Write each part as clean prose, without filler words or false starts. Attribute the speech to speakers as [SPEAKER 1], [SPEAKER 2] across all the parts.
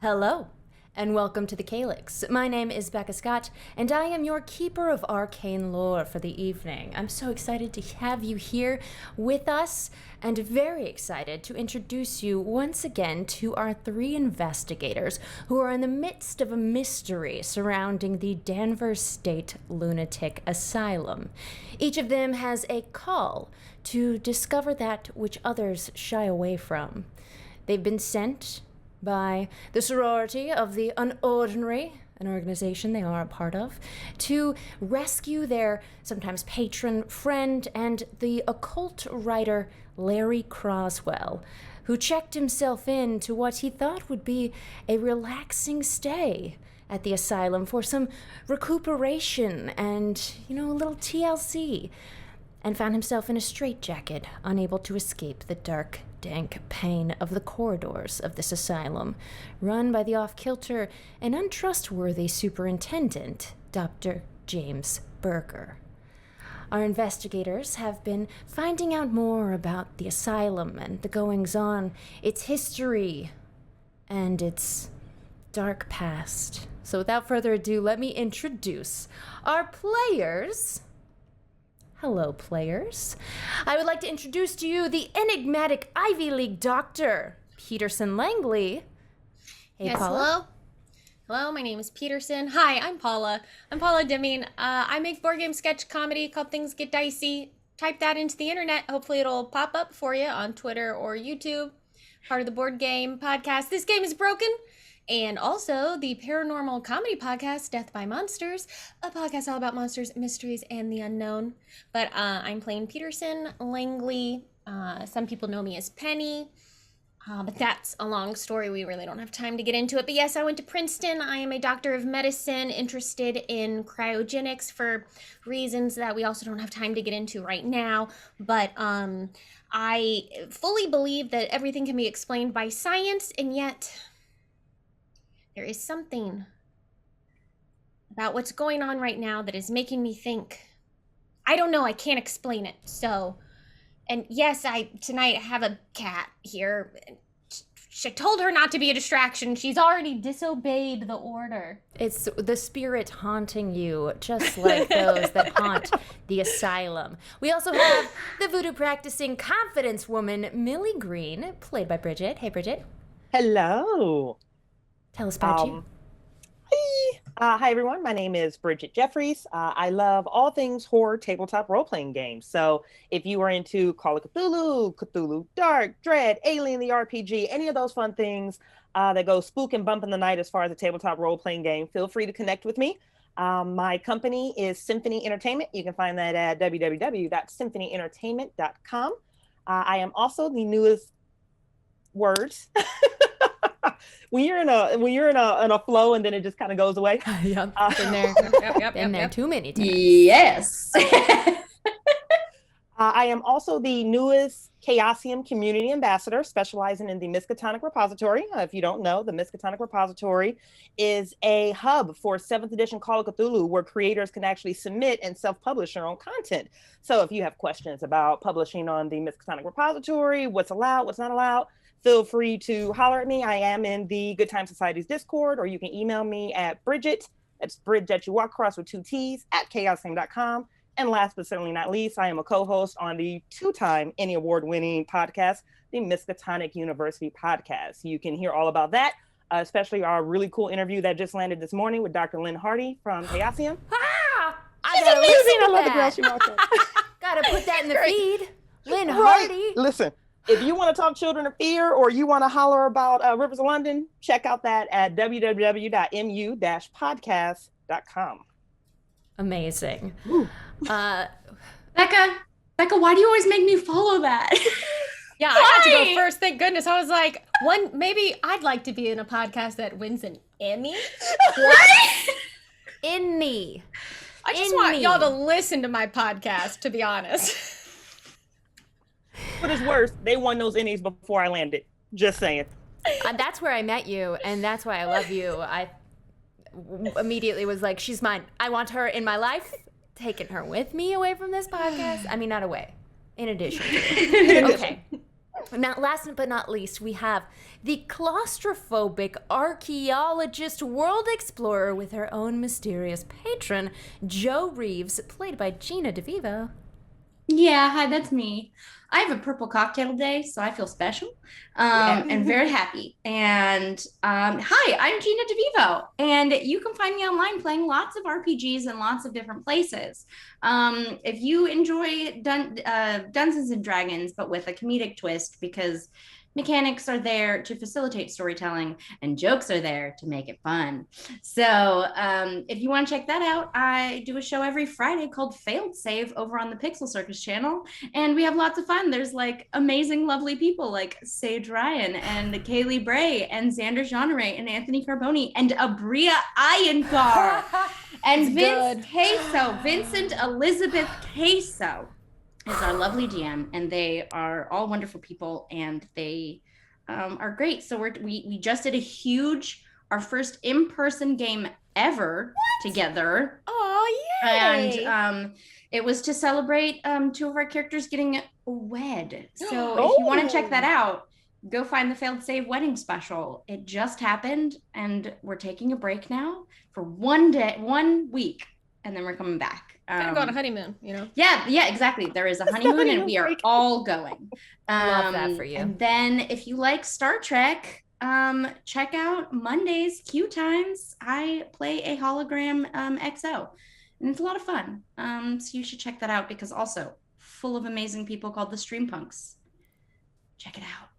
[SPEAKER 1] Hello, and welcome to the Calyx. My name is Becca Scott, and I am your keeper of arcane lore for the evening. I'm so excited to have you here with us, and very excited to introduce you once again to our three investigators who are in the midst of a mystery surrounding the Danvers State Lunatic Asylum. Each of them has a call to discover that which others shy away from. They've been sent by the Sorority of the Unordinary, an organization they are a part of, to rescue their sometimes patron, friend, and the occult writer Larry Croswell, who checked himself in to what he thought would be a relaxing stay at the asylum for some recuperation and, a little TLC, and found himself in a straitjacket, unable to escape the dark, dank pain of the corridors of this asylum, run by the off-kilter and untrustworthy superintendent, Dr. James Berger. Our investigators have been finding out more about the asylum and the goings-on, its history, and its dark past. So without further ado, let me introduce our players. Hello, players. I would like to introduce to you the enigmatic Ivy League doctor, Peterson Langley. Hey,
[SPEAKER 2] yes,
[SPEAKER 1] Paula.
[SPEAKER 2] Hello, my name is Peterson. Hi, I'm Paula. I'm Paula Deming. I make board game sketch comedy called Things Get Dicey. Type that into the internet. Hopefully it'll pop up for you on Twitter or YouTube. Part of the board game podcast, This Game is Broken. And also the paranormal comedy podcast, Death by Monsters, a podcast all about monsters, mysteries, and the unknown. But I'm playing Peterson Langley. Some people know me as Penny, but that's a long story. We really don't have time to get into it. But yes, I went to Princeton. I am a doctor of medicine interested in cryogenics for reasons that we also don't have time to get into right now. But I fully believe that everything can be explained by science, and yet there is something about what's going on right now that is making me think, I don't know, I can't explain it. So, and yes, tonight have a cat here. She told her not to be a distraction. She's already disobeyed the order.
[SPEAKER 1] It's the spirit haunting you, just like those that haunt the asylum. We also have the voodoo practicing confidence woman, Millie Green, played by Bridgett. Hey, Bridgett.
[SPEAKER 3] Hello.
[SPEAKER 1] Tell us about you.
[SPEAKER 3] Hi, everyone. My name is Bridgett Jeffries. I love all things horror tabletop role-playing games. So if you are into Call of Cthulhu, Cthulhu Dark, Dread, Alien the RPG, any of those fun things that go spook and bump in the night as far as a tabletop role-playing game, feel free to connect with me. My company is Symphony Entertainment. You can find that at www.symphonyentertainment.com. I am also the newest words. When you're in a flow and then it just kind of goes away.
[SPEAKER 1] Yep.
[SPEAKER 2] Been there. Been there
[SPEAKER 1] Too many times.
[SPEAKER 4] Yes.
[SPEAKER 3] I am also the newest Chaosium Community Ambassador, specializing in the Miskatonic Repository. If you don't know, the Miskatonic Repository is a hub for 7th edition Call of Cthulhu, where creators can actually submit and self-publish their own content. So if you have questions about publishing on the Miskatonic Repository, what's allowed, what's not allowed, feel free to holler at me. I am in the Good Time Society's Discord, or you can email me at Bridgett, that's Bridgett, you walk across with 2 T's, at chaosium.com. And last but certainly not least, I am a co-host on the 2-time Emmy Award-winning podcast, the Miskatonic University podcast. You can hear all about that, especially our really cool interview that just landed this morning with Dr. Lynn Hardy from Chaosium.
[SPEAKER 1] I gotta listen to
[SPEAKER 3] I love the
[SPEAKER 1] that.
[SPEAKER 3] girl she walked in.
[SPEAKER 1] Gotta put that in the feed. Lynn
[SPEAKER 3] Right.
[SPEAKER 1] Hardy.
[SPEAKER 3] Listen, if you want to talk Children of Fear, or you want to holler about Rivers of London, check out that at www.mu-podcast.com.
[SPEAKER 1] Amazing.
[SPEAKER 4] Becca, why do you always make me follow that?
[SPEAKER 2] Yeah, I got to go first. Thank goodness. I was like, maybe I'd like to be in a podcast that wins an Emmy.
[SPEAKER 4] What?
[SPEAKER 1] Emmy.
[SPEAKER 2] I just want y'all to listen to my podcast, to be honest.
[SPEAKER 3] What is worse, they won those innings before I landed. Just saying.
[SPEAKER 1] That's where I met you, and that's why I love you. I immediately was like, she's mine. I want her in my life. Taking her with me away from this podcast. I mean, not away. In addition to. Okay. Now, last but not least, we have the claustrophobic archaeologist world explorer with her own mysterious patron, Jo Reeves, played by Gina DeVivo.
[SPEAKER 4] Yeah, hi, that's me. I have a purple cocktail today, so I feel special and very happy. And hi, I'm Gina DeVivo, and you can find me online playing lots of RPGs in lots of different places. If you enjoy Dungeons and Dragons, but with a comedic twist, because mechanics are there to facilitate storytelling and jokes are there to make it fun. So if you want to check that out, I do a show every Friday called Failed Save over on the Pixel Circus channel. And we have lots of fun. There's like amazing, lovely people like Sage Ryan and Kaylee Bray and Xander Jeanneret and Anthony Carboni and Abria Iyengar and Vincent Elizabeth Queso is our lovely GM, and they are all wonderful people, and they are great. So we just did our first in-person game ever together.
[SPEAKER 1] Oh, yay!
[SPEAKER 4] And it was to celebrate 2 of our characters getting wed. So if you want to check that out, go find the Failed Save wedding special. It just happened, and we're taking a break now for 1 week, and then we're coming back.
[SPEAKER 2] Kind of go on a honeymoon, you know?
[SPEAKER 4] Yeah, exactly. There is a honeymoon and we are all going.
[SPEAKER 1] Love that for you.
[SPEAKER 4] And then if you like Star Trek, check out Monday's Q Times. I play a hologram XO, and it's a lot of fun. So you should check that out, because also full of amazing people called the Streampunks. Check it out.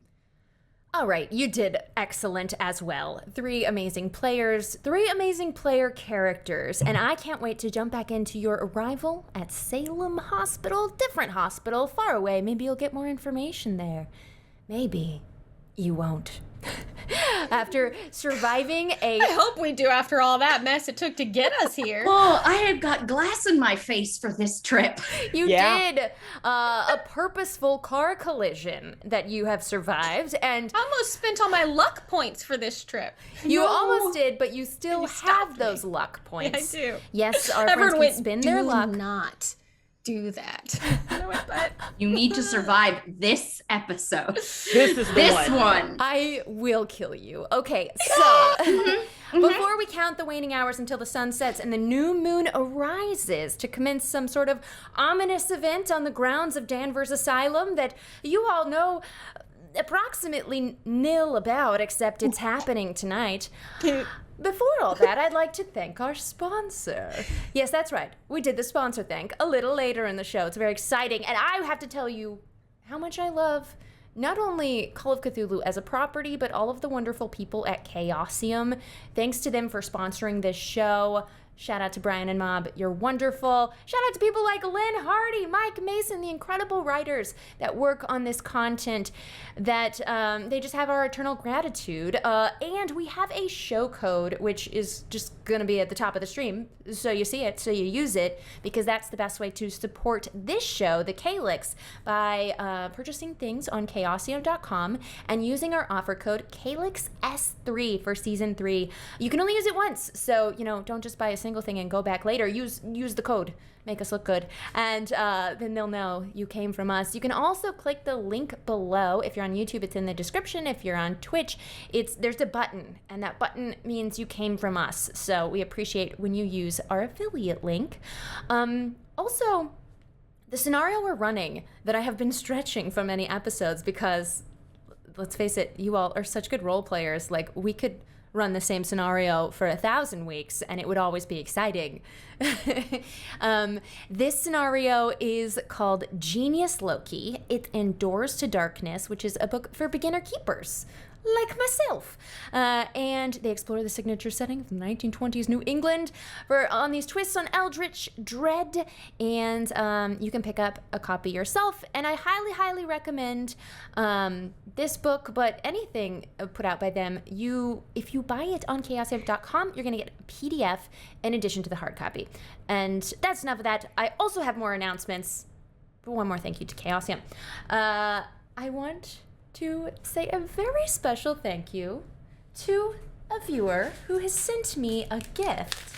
[SPEAKER 1] All right, you did excellent as well. 3 amazing players, 3 amazing player characters, and I can't wait to jump back into your arrival at Salem Hospital, different hospital, far away. Maybe you'll get more information there. Maybe you won't. After surviving
[SPEAKER 2] I hope we do after all that mess it took to get us here.
[SPEAKER 4] Well, I had got glass in my face for this trip.
[SPEAKER 1] You did a purposeful car collision that you have survived, and
[SPEAKER 2] I almost spent all my luck points for this trip.
[SPEAKER 1] you almost did, but you still have those luck points.
[SPEAKER 2] Yeah, I do.
[SPEAKER 1] Yes, our friends can spin their luck.
[SPEAKER 2] Not do that. You know what, but
[SPEAKER 4] You need to survive this episode.
[SPEAKER 3] This is the
[SPEAKER 4] one.
[SPEAKER 1] I will kill you. Okay, so before we count the waning hours until the sun sets and the new moon arises to commence some sort of ominous event on the grounds of Danvers Asylum that you all know approximately nil about, except it's happening tonight. Before all that, I'd like to thank our sponsor. Yes, that's right. We did the sponsor thank a little later in the show. It's very exciting. And I have to tell you how much I love not only Call of Cthulhu as a property, but all of the wonderful people at Chaosium. Thanks to them for sponsoring this show. Shout out to Brian and Mob, you're wonderful. Shout out to people like Lynn Hardy, Mike Mason, the incredible writers that work on this content, that they just have our eternal gratitude. And we have a show code, which is just gonna be at the top of the stream, so you see it, so you use it, because that's the best way to support this show, the Calyx, by purchasing things on chaosium.com and using our offer code CalyxS3 for season 3. You can only use it once, so don't just buy a single thing and go back later. Use the code, make us look good, and then they'll know you came from us. You can also click the link below. If you're on YouTube, it's in the description. If you're on Twitch, there's a button, and that button means you came from us. So we appreciate when you use our affiliate link. Also, the scenario we're running that I have been stretching for many episodes, because let's face it, you all are such good role players. Like, we could run the same scenario for 1,000 weeks and it would always be exciting. This scenario is called Genius Loci. It Endures to Darkness, which is a book for beginner keepers like myself, and they explore the signature setting from 1920s New England on these twists on eldritch dread, and you can pick up a copy yourself, and I highly recommend this book, but anything put out by them. If you buy it on chaosium.com, you're gonna get a PDF in addition to the hard copy. And that's enough of that. I also have more announcements, but one more thank you to Chaosium. I want to say a very special thank you to a viewer who has sent me a gift.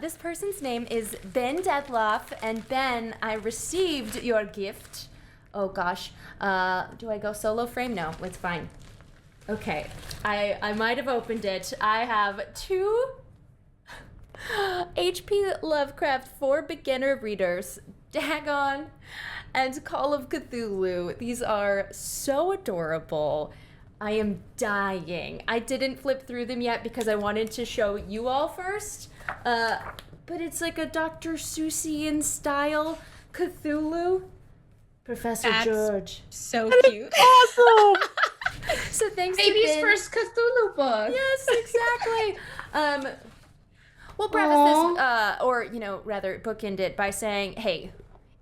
[SPEAKER 1] This person's name is Ben Detloff, and Ben, I received your gift Oh gosh. Do I go solo frame? No, it's fine. Okay. I might have opened it. I have 2 H.P. Lovecraft for beginner readers, Dagon and Call of Cthulhu. These are so adorable. I am dying. I didn't flip through them yet because I wanted to show you all first. But it's like a Dr. Seussian style Cthulhu. Professor
[SPEAKER 2] That's
[SPEAKER 1] George.
[SPEAKER 2] So cute.
[SPEAKER 3] Awesome.
[SPEAKER 1] So thanks
[SPEAKER 4] Baby's
[SPEAKER 1] to Ben.
[SPEAKER 4] first Cthulhu book.
[SPEAKER 1] Yes, exactly. We'll preface this, or, rather bookend it by saying, hey,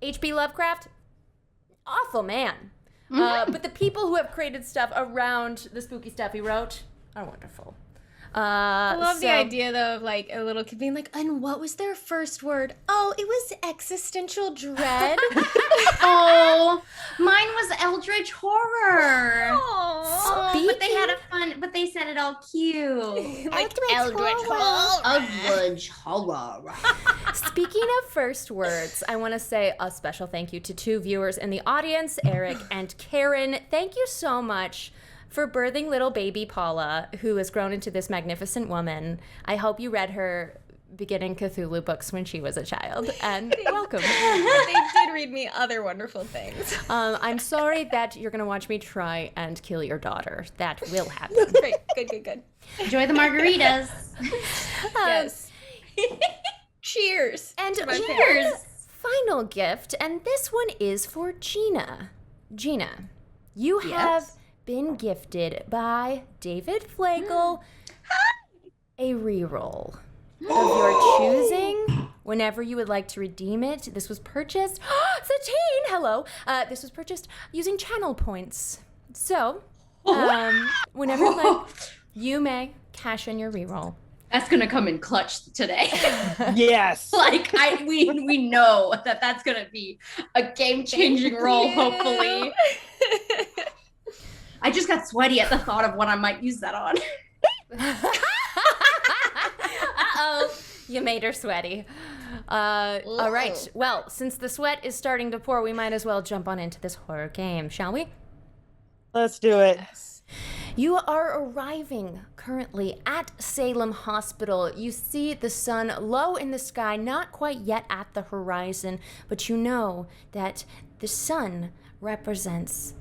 [SPEAKER 1] H.P. Lovecraft, awful man. But the people who have created stuff around the spooky stuff he wrote are wonderful.
[SPEAKER 2] I love the idea, though, of like a little kid being like, and what was their first word? Oh, it was existential dread.
[SPEAKER 4] Oh, mine was Eldritch horror.
[SPEAKER 2] Aww.
[SPEAKER 4] But they had a fun, but they said it all cute.
[SPEAKER 2] Like Eldritch horror.
[SPEAKER 4] Eldritch horror.
[SPEAKER 1] Speaking of first words, I want to say a special thank you to 2 viewers in the audience, Eric and Karen. Thank you so much for birthing little baby Paula, who has grown into this magnificent woman. I hope you read her beginning Cthulhu books when she was a child, and welcome.
[SPEAKER 2] They did read me other wonderful things.
[SPEAKER 1] I'm sorry that you're going to watch me try and kill your daughter. That will happen.
[SPEAKER 2] Great. Good.
[SPEAKER 4] Enjoy the margaritas.
[SPEAKER 2] Yes. Cheers.
[SPEAKER 1] And
[SPEAKER 2] to my
[SPEAKER 1] cheers. Final gift, and this one is for Gina. Gina, you have been gifted by David Flagel a reroll of your choosing whenever you would like to redeem it. This was purchased. Satine, hello. This was purchased using channel points. So, whenever you like, you may cash in your reroll.
[SPEAKER 4] That's gonna come in clutch today.
[SPEAKER 3] Yes.
[SPEAKER 4] Like we know that that's gonna be a game-changing roll. Hopefully. I just got sweaty at the thought of what I might use that on.
[SPEAKER 1] Uh-oh, you made her sweaty. All right, well, since the sweat is starting to pour, we might as well jump on into this horror game, shall we?
[SPEAKER 3] Let's do it.
[SPEAKER 1] You are arriving currently at Salem Hospital. You see the sun low in the sky, not quite yet at the horizon, but you know that the sun represents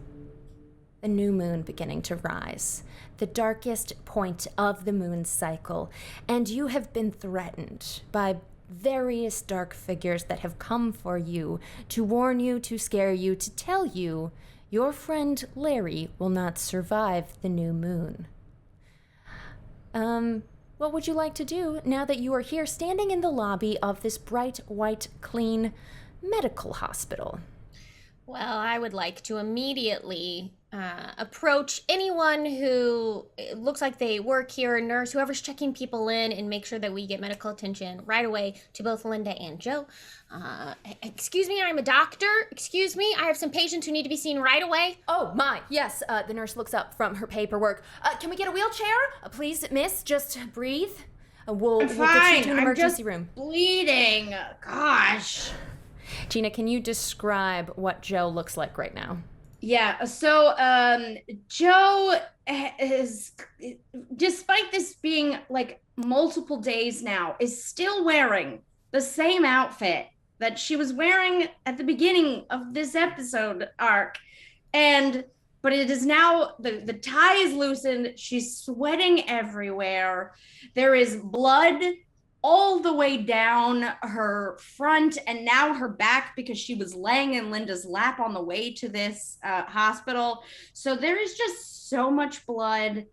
[SPEAKER 1] the new moon beginning to rise, the darkest point of the moon's cycle, and you have been threatened by various dark figures that have come for you, to warn you, to scare you, to tell you your friend Larry will not survive the new moon. What would you like to do now that you are here standing in the lobby of this bright, white, clean medical hospital?
[SPEAKER 2] Well, I would like to immediately approach anyone who looks like they work here, a nurse, whoever's checking people in, and make sure that we get medical attention right away to both Linda and Joe. Excuse me, I'm a doctor. Excuse me, I have some patients who need to be seen right away.
[SPEAKER 1] Oh, my, yes. The nurse looks up from her paperwork. Can we get a wheelchair? Please, miss, just breathe. We'll get you to an emergency room.
[SPEAKER 4] Bleeding. Gosh.
[SPEAKER 1] Gina, can you describe what Joe looks like right now?
[SPEAKER 4] Yeah, so Joe is, despite this being like multiple days now, is still wearing the same outfit that she was wearing at the beginning of this episode arc. But it is now, the tie is loosened, she's sweating everywhere. There is blood all the way down her front and now her back because she was laying in Linda's lap on the way to this hospital. So there is just so much blood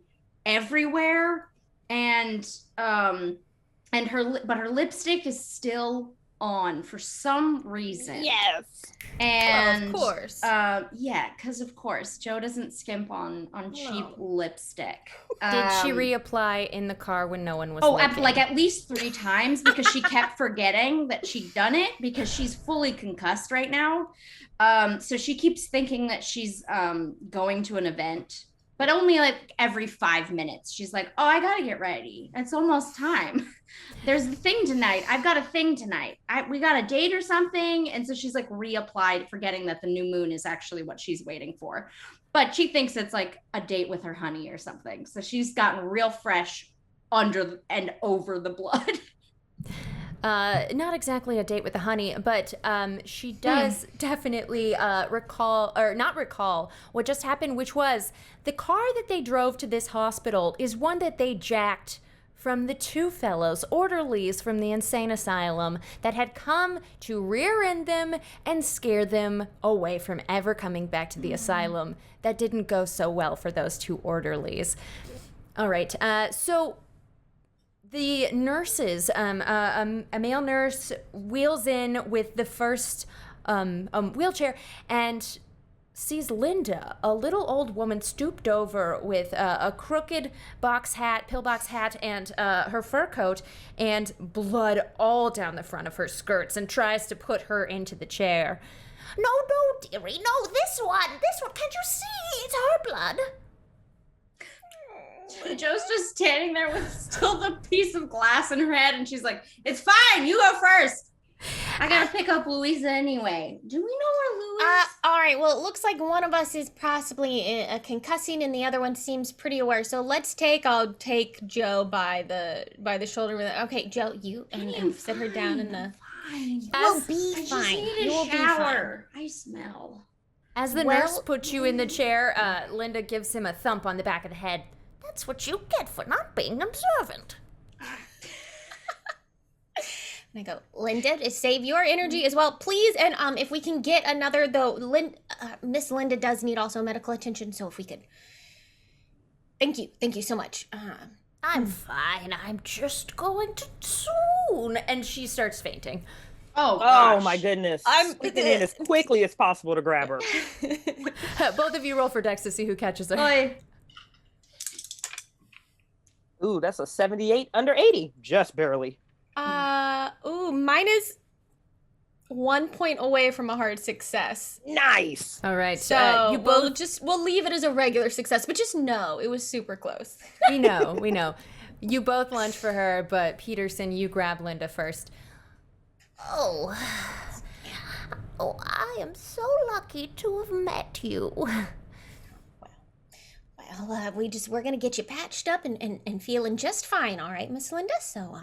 [SPEAKER 4] everywhere, and her lipstick is still on for some reason.
[SPEAKER 3] Yes.
[SPEAKER 4] And
[SPEAKER 2] well, of course.
[SPEAKER 4] Because of course Joe doesn't skimp on cheap lipstick.
[SPEAKER 1] Did she reapply in the car when no one was looking?
[SPEAKER 4] Like at least 3 times because she kept forgetting that she'd done it because she's fully concussed right now. So she keeps thinking that she's going to an event but only like every 5 minutes. She's like, oh, I gotta get ready. It's almost time. There's a thing tonight. I've got a thing tonight. We got a date or something. And so she's like reapplied, forgetting that the new moon is actually what she's waiting for. But she thinks it's like a date with her honey or something. So she's gotten real fresh under and over the blood.
[SPEAKER 1] Not exactly a date with the honey, but she does definitely not recall what just happened, which was the car that they drove to this hospital is one that they jacked from the two fellows, orderlies from the insane asylum, that had come to rear-end them and scare them away from ever coming back to the asylum. That didn't go so well for those two orderlies. All right, so the nurses, a male nurse wheels in with the first wheelchair and sees Linda, a little old woman stooped over with a crooked pillbox hat, and her fur coat, and blood all down the front of her skirts, and tries to put her into the chair.
[SPEAKER 5] No, dearie, no, this one, can't you see? It's her blood.
[SPEAKER 4] Joe's just standing there with still the piece of glass in her head, and she's like, it's fine, you go first. I gotta pick up Louisa anyway. Do we know where Lou is?
[SPEAKER 2] All right, well, it looks like one of us is possibly concussing and the other one seems pretty aware. So I'll take Joe by the shoulder. Okay, Joe, you and sit her down in the...
[SPEAKER 5] We'll be fine.
[SPEAKER 4] You will shower. I smell.
[SPEAKER 1] As the nurse puts you in the chair, Linda gives him a thump on the back of the head.
[SPEAKER 5] That's what you get for not being observant.
[SPEAKER 2] And I go, Linda, to save your energy as well, please. And if we can get another, though, Miss Linda does need also medical attention. So if we could, thank you so much.
[SPEAKER 5] I'm fine. I'm just going to soon.
[SPEAKER 1] And she starts fainting.
[SPEAKER 3] Oh my goodness. I'm squeezing in as quickly as possible to grab her.
[SPEAKER 1] Both of you roll for Dex to see who catches her.
[SPEAKER 4] Oy.
[SPEAKER 3] Ooh, that's a 78 under 80. Just barely.
[SPEAKER 2] Mine is 1 point away from a hard success.
[SPEAKER 3] Nice.
[SPEAKER 1] All right.
[SPEAKER 2] So we'll leave it as a regular success, but just know it was super close.
[SPEAKER 1] We know. You both lunge for her, but Peterson, you grab Linda first.
[SPEAKER 5] Oh, I am so lucky to have met you.
[SPEAKER 2] Well, we're gonna get you patched up and feeling just fine, all right, Miss Linda? So,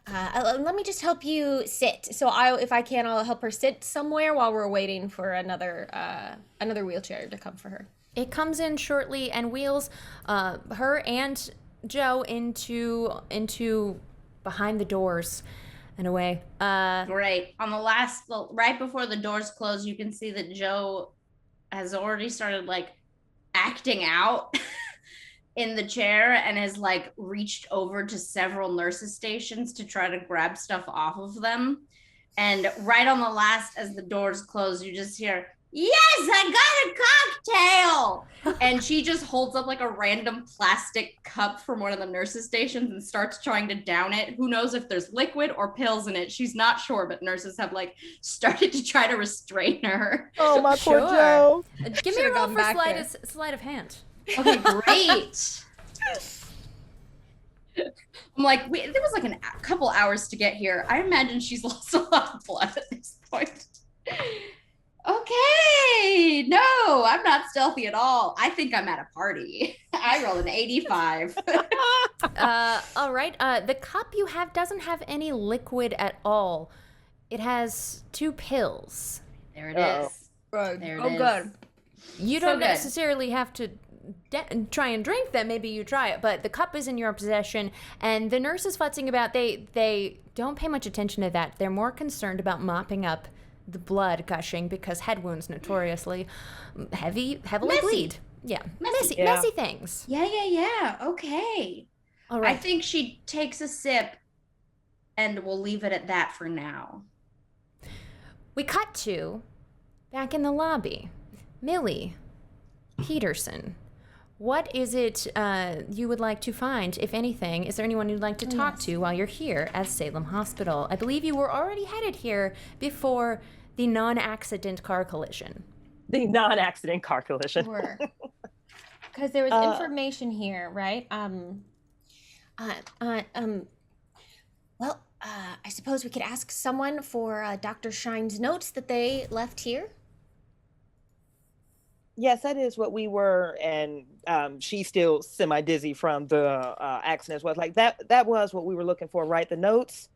[SPEAKER 2] let me just help you sit. So if I can, I'll help her sit somewhere while we're waiting for another wheelchair to come for her.
[SPEAKER 1] It comes in shortly and wheels her and Joe into behind the doors and away.
[SPEAKER 4] Great. On the right before the doors close, you can see that Joe has already started like acting out in the chair and has like reached over to several nurses' stations to try to grab stuff off of them. And right on the last, as the doors close, you just hear, yes, I got a cocktail. And she just holds up like a random plastic cup from one of the nurses' stations and starts trying to down it. Who knows if there's liquid or pills in it? She's not sure, but nurses have like started to try to restrain her.
[SPEAKER 3] Oh, my poor Joe.
[SPEAKER 1] Give me a roll for sleight of hand.
[SPEAKER 4] Okay, great. I'm like, there was like a couple hours to get here. I imagine she's lost a lot of blood at this point. Okay, no, I'm not stealthy at all. I think I'm at a party. I rolled an 85.
[SPEAKER 1] All right. The cup you have doesn't have any liquid at all. It has 2 pills.
[SPEAKER 4] There it is.
[SPEAKER 2] Right.
[SPEAKER 4] There it is.
[SPEAKER 2] Good.
[SPEAKER 1] You don't necessarily have to try and drink them. Maybe you try it, but the cup is in your possession, and the nurse is futzing about. They don't pay much attention to that. They're more concerned about mopping up the blood gushing because head wounds notoriously heavily bleed. Yeah. Messy things.
[SPEAKER 4] Yeah. Okay.
[SPEAKER 1] All right.
[SPEAKER 4] I think she takes a sip and we'll leave it at that for now.
[SPEAKER 1] We cut to back in the lobby. Millie, Peterson, what is it you would like to find, if anything? Is there anyone you'd like to talk to while you're here at Salem Hospital? I believe you were already headed here before the non-accident car collision.
[SPEAKER 3] The non-accident car collision.
[SPEAKER 2] Sure. Because there was
[SPEAKER 3] Uh,
[SPEAKER 2] information here, right? I suppose we could ask someone for Dr. Shine's notes that they left here.
[SPEAKER 3] Yes, that is what we were, and she's still semi-dizzy from the accident. Was like that was what we were looking for, right? The notes,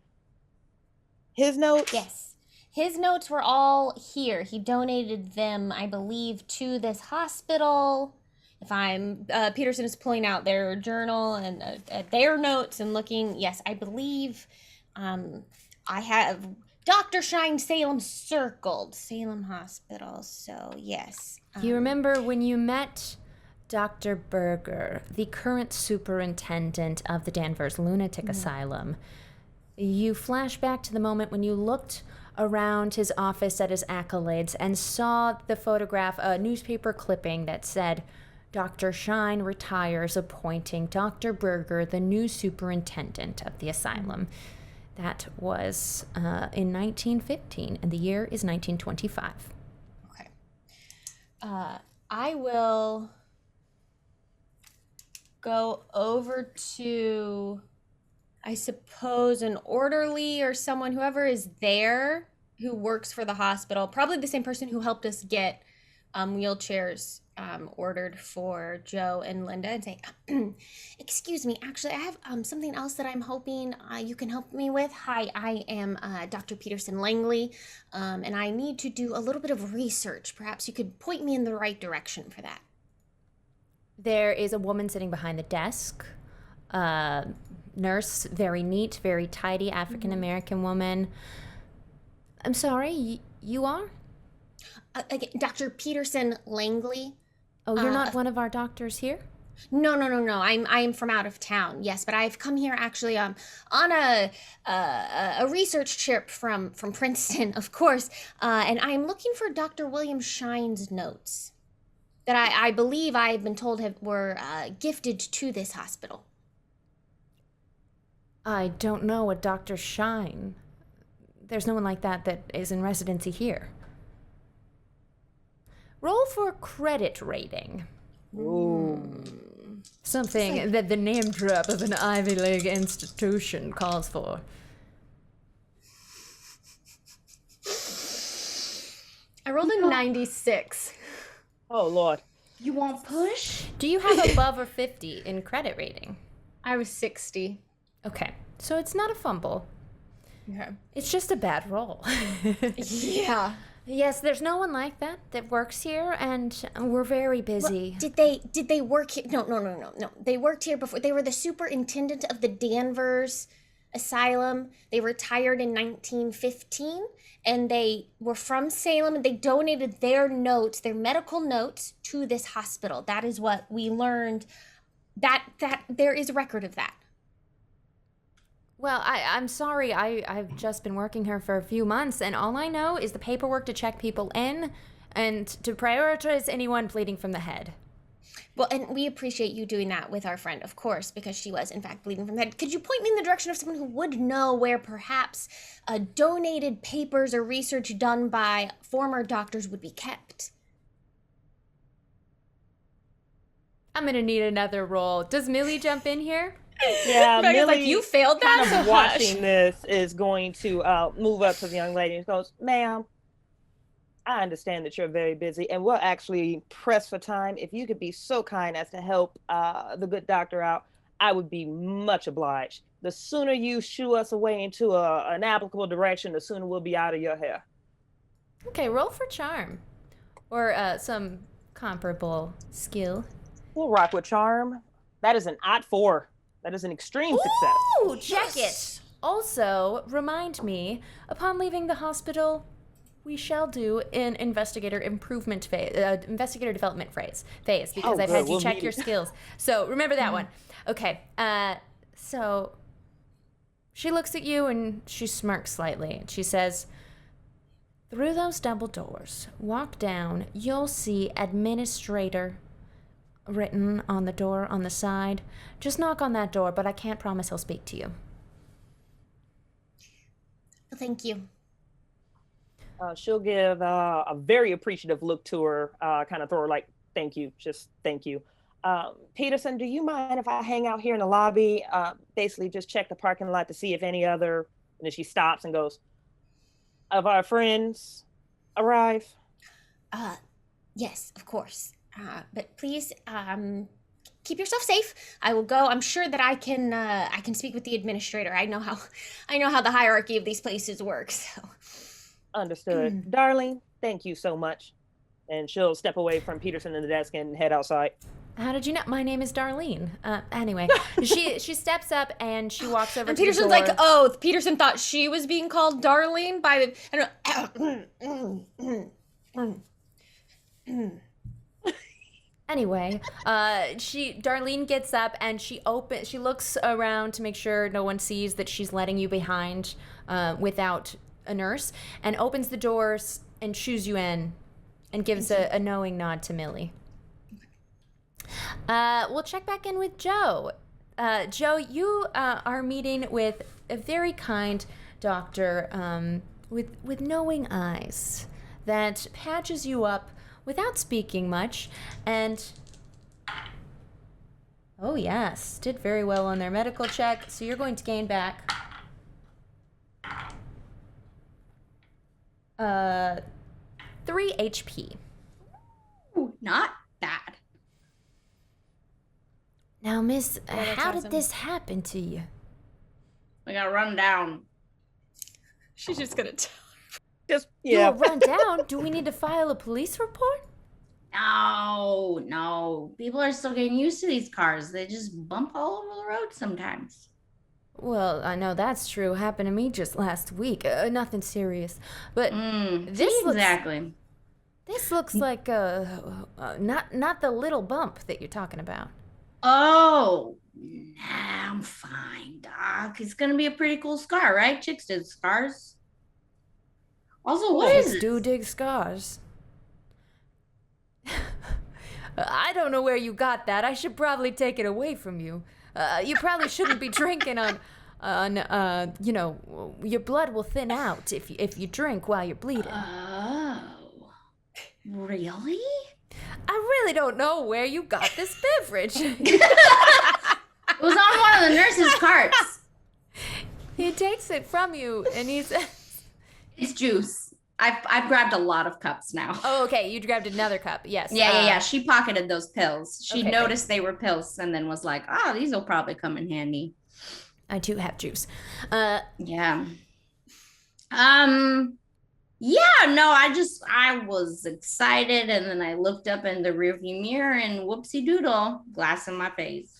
[SPEAKER 3] his notes.
[SPEAKER 2] Yes. His notes were all here. He donated them, I believe, to this hospital. If I'm, Peterson is pulling out their journal and their notes and looking. Yes, I believe I have Dr. Shine Salem circled. Salem Hospital, so yes.
[SPEAKER 1] You remember when you met Dr. Berger, the current superintendent of the Danvers Lunatic Asylum, you flash back to the moment when you looked around his office at his accolades and saw the photograph, a newspaper clipping that said, Dr. Shine retires, appointing Dr. Berger the new superintendent of the asylum. That was in 1915, and the year is 1925.
[SPEAKER 2] Okay. I will go over to, I suppose, an orderly or someone, whoever is there who works for the hospital, probably the same person who helped us get wheelchairs ordered for Joe and Linda, and say, excuse me, actually, I have something else that I'm hoping you can help me with. Hi, I am Dr. Peterson Langley, and I need to do a little bit of research. Perhaps you could point me in the right direction for that.
[SPEAKER 1] There is a woman sitting behind the desk, nurse, very neat, very tidy, African-American woman. I'm sorry, you are?
[SPEAKER 2] Again, Dr. Peterson Langley.
[SPEAKER 1] Oh, you're not one of our doctors here?
[SPEAKER 2] No. I'm from out of town. Yes, but I've come here actually on a research trip from Princeton, of course, and I'm looking for Dr. William Shine's notes that I believe I've been told were gifted to this hospital.
[SPEAKER 1] I don't know a Dr. Shine. There's no one like that is in residency here. Roll for credit rating.
[SPEAKER 3] Ooh.
[SPEAKER 1] Something that the name drop of an Ivy League institution calls for.
[SPEAKER 2] I rolled a 96.
[SPEAKER 3] Oh Lord.
[SPEAKER 4] You won't push?
[SPEAKER 1] Do you have above or 50 in credit rating?
[SPEAKER 2] I was 60.
[SPEAKER 1] Okay, so it's not a fumble.
[SPEAKER 2] Okay.
[SPEAKER 1] It's just a bad roll.
[SPEAKER 2] Yeah.
[SPEAKER 1] Yes, there's no one like that works here, and we're very busy.
[SPEAKER 2] Well, did they work here? No. They worked here before. They were the superintendent of the Danvers Asylum. They retired in 1915, and they were from Salem, and they donated their notes, their medical notes, to this hospital. That is what we learned. That there is a record of that.
[SPEAKER 1] Well, I'm sorry. I've just been working here for a few months, and all I know is the paperwork to check people in and to prioritize anyone bleeding from the head.
[SPEAKER 2] Well, and we appreciate you doing that with our friend, of course, because she was, in fact, bleeding from the head. Could you point me in the direction of someone who would know where perhaps donated papers or research done by former doctors would be kept?
[SPEAKER 1] I'm going to need another roll. Does Millie jump in here?
[SPEAKER 3] Yeah,
[SPEAKER 2] Becca's
[SPEAKER 3] Millie,
[SPEAKER 2] like, you failed that?
[SPEAKER 3] kind of
[SPEAKER 2] So
[SPEAKER 3] watching this, is going to move up to the young lady and goes, ma'am, I understand that you're very busy, and we're actually pressed for time. If you could be so kind as to help the good doctor out, I would be much obliged. The sooner you shoo us away into an applicable direction, the sooner we'll be out of your hair.
[SPEAKER 1] Okay, roll for charm. Or some comparable skill.
[SPEAKER 3] We'll rock with charm. That is an odd 4. That is an extreme success.
[SPEAKER 1] Ooh, check it. Also, remind me, upon leaving the hospital, we shall do an investigator improvement phase, investigator development phase, because I've had you check your skills. So remember that one. Okay, so she looks at you and she smirks slightly. She says, through those double doors, walk down, you'll see administrator written on the door on the side. Just knock on that door, but I can't promise he'll speak to you.
[SPEAKER 2] Thank you.
[SPEAKER 3] She'll give a very appreciative look to her, kind of throw her like, thank you, just thank you. Peterson, do you mind if I hang out here in the lobby? Basically, just check the parking lot to see if any other. And then she stops and goes, "Of our friends arrive?"
[SPEAKER 2] Yes, of course. But please, keep yourself safe. I will go. I'm sure that I can speak with the administrator. I know how the hierarchy of these places works. So.
[SPEAKER 3] Understood. Darling, thank you so much. And she'll step away from Peterson and the desk and head outside.
[SPEAKER 1] How did you know? My name is Darlene. Anyway, she steps up and she walks over
[SPEAKER 2] And
[SPEAKER 1] to
[SPEAKER 2] Peterson's
[SPEAKER 1] the door.
[SPEAKER 2] like, oh, Peterson thought she was being called Darlene by the.
[SPEAKER 1] Anyway, Darlene gets up and she looks around to make sure no one sees that she's letting you behind without a nurse, and opens the doors and shoos you in and gives a knowing nod to Millie. We'll check back in with Joe. Joe, you are meeting with a very kind doctor with knowing eyes that patches you up without speaking much, and oh yes, did very well on their medical check, so you're going to gain back 3 HP.
[SPEAKER 4] Ooh, not bad.
[SPEAKER 1] Now, miss,
[SPEAKER 2] that's
[SPEAKER 1] how
[SPEAKER 2] awesome.
[SPEAKER 1] did this happen to you?
[SPEAKER 4] I got run down.
[SPEAKER 2] She's just gonna tell.
[SPEAKER 3] Just,
[SPEAKER 1] You
[SPEAKER 3] yeah.
[SPEAKER 1] were run down? Do we need to file a police report?
[SPEAKER 4] No. People are still getting used to these cars. They just bump all over the road sometimes.
[SPEAKER 1] Well, I know that's true. Happened to me just last week. Nothing serious. But this looks...
[SPEAKER 4] Exactly.
[SPEAKER 1] This looks like not the little bump that you're talking about.
[SPEAKER 4] Oh, nah, I'm fine, Doc. It's gonna be a pretty cool scar, right? Chicks did scars. Also, what is
[SPEAKER 1] Chicks
[SPEAKER 4] it?
[SPEAKER 1] do dig scars. I don't know where you got that. I should probably take it away from you. You probably shouldn't be drinking on you know, your blood will thin out if you drink while you're bleeding.
[SPEAKER 4] Oh, really?
[SPEAKER 1] I really don't know where you got this beverage.
[SPEAKER 4] It was on one of the nurses' carts.
[SPEAKER 1] He takes it from you and he says,
[SPEAKER 4] It's juice. I've grabbed a lot of cups now.
[SPEAKER 1] "Oh, okay, you grabbed another cup." Yes.
[SPEAKER 4] Yeah. She pocketed those pills. She
[SPEAKER 1] Okay,
[SPEAKER 4] noticed they were pills and then was like, "Oh, these will probably come in handy."
[SPEAKER 1] I too have juice.
[SPEAKER 4] Yeah. Yeah, no, I was excited and then I looked up in the rearview mirror and whoopsie doodle, glass in my face.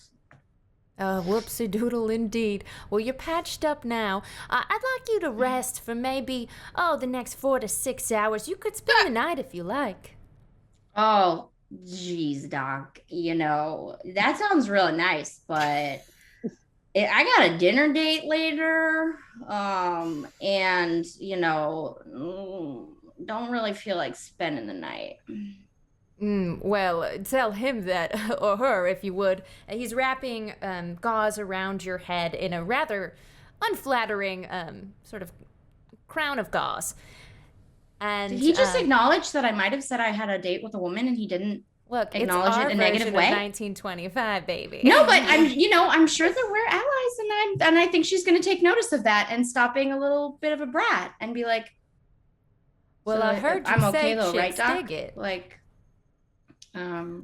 [SPEAKER 1] Whoopsie doodle indeed. Well, you're patched up now. I'd like you to rest for maybe, the next 4 to 6 hours. You could spend the night if you like.
[SPEAKER 4] Oh, geez, Doc. You know, that sounds really nice, but I got a dinner date later. And, you know, don't really feel like spending the night.
[SPEAKER 1] Well, tell him that, or her, if you would. He's wrapping gauze around your head in a rather unflattering sort of crown of gauze. And
[SPEAKER 4] Did he just acknowledge that I might have said I had a date with a woman and he didn't acknowledge it in a negative way?
[SPEAKER 1] 1925, baby.
[SPEAKER 4] No, but I'm sure that we're allies, and I think she's going to take notice of that and stop being a little bit of a brat and be like,
[SPEAKER 1] well,
[SPEAKER 4] so
[SPEAKER 1] I heard you
[SPEAKER 4] I'm
[SPEAKER 1] say
[SPEAKER 4] okay though, right,
[SPEAKER 1] chicks
[SPEAKER 4] Doc?
[SPEAKER 1] dig it.
[SPEAKER 4] Like,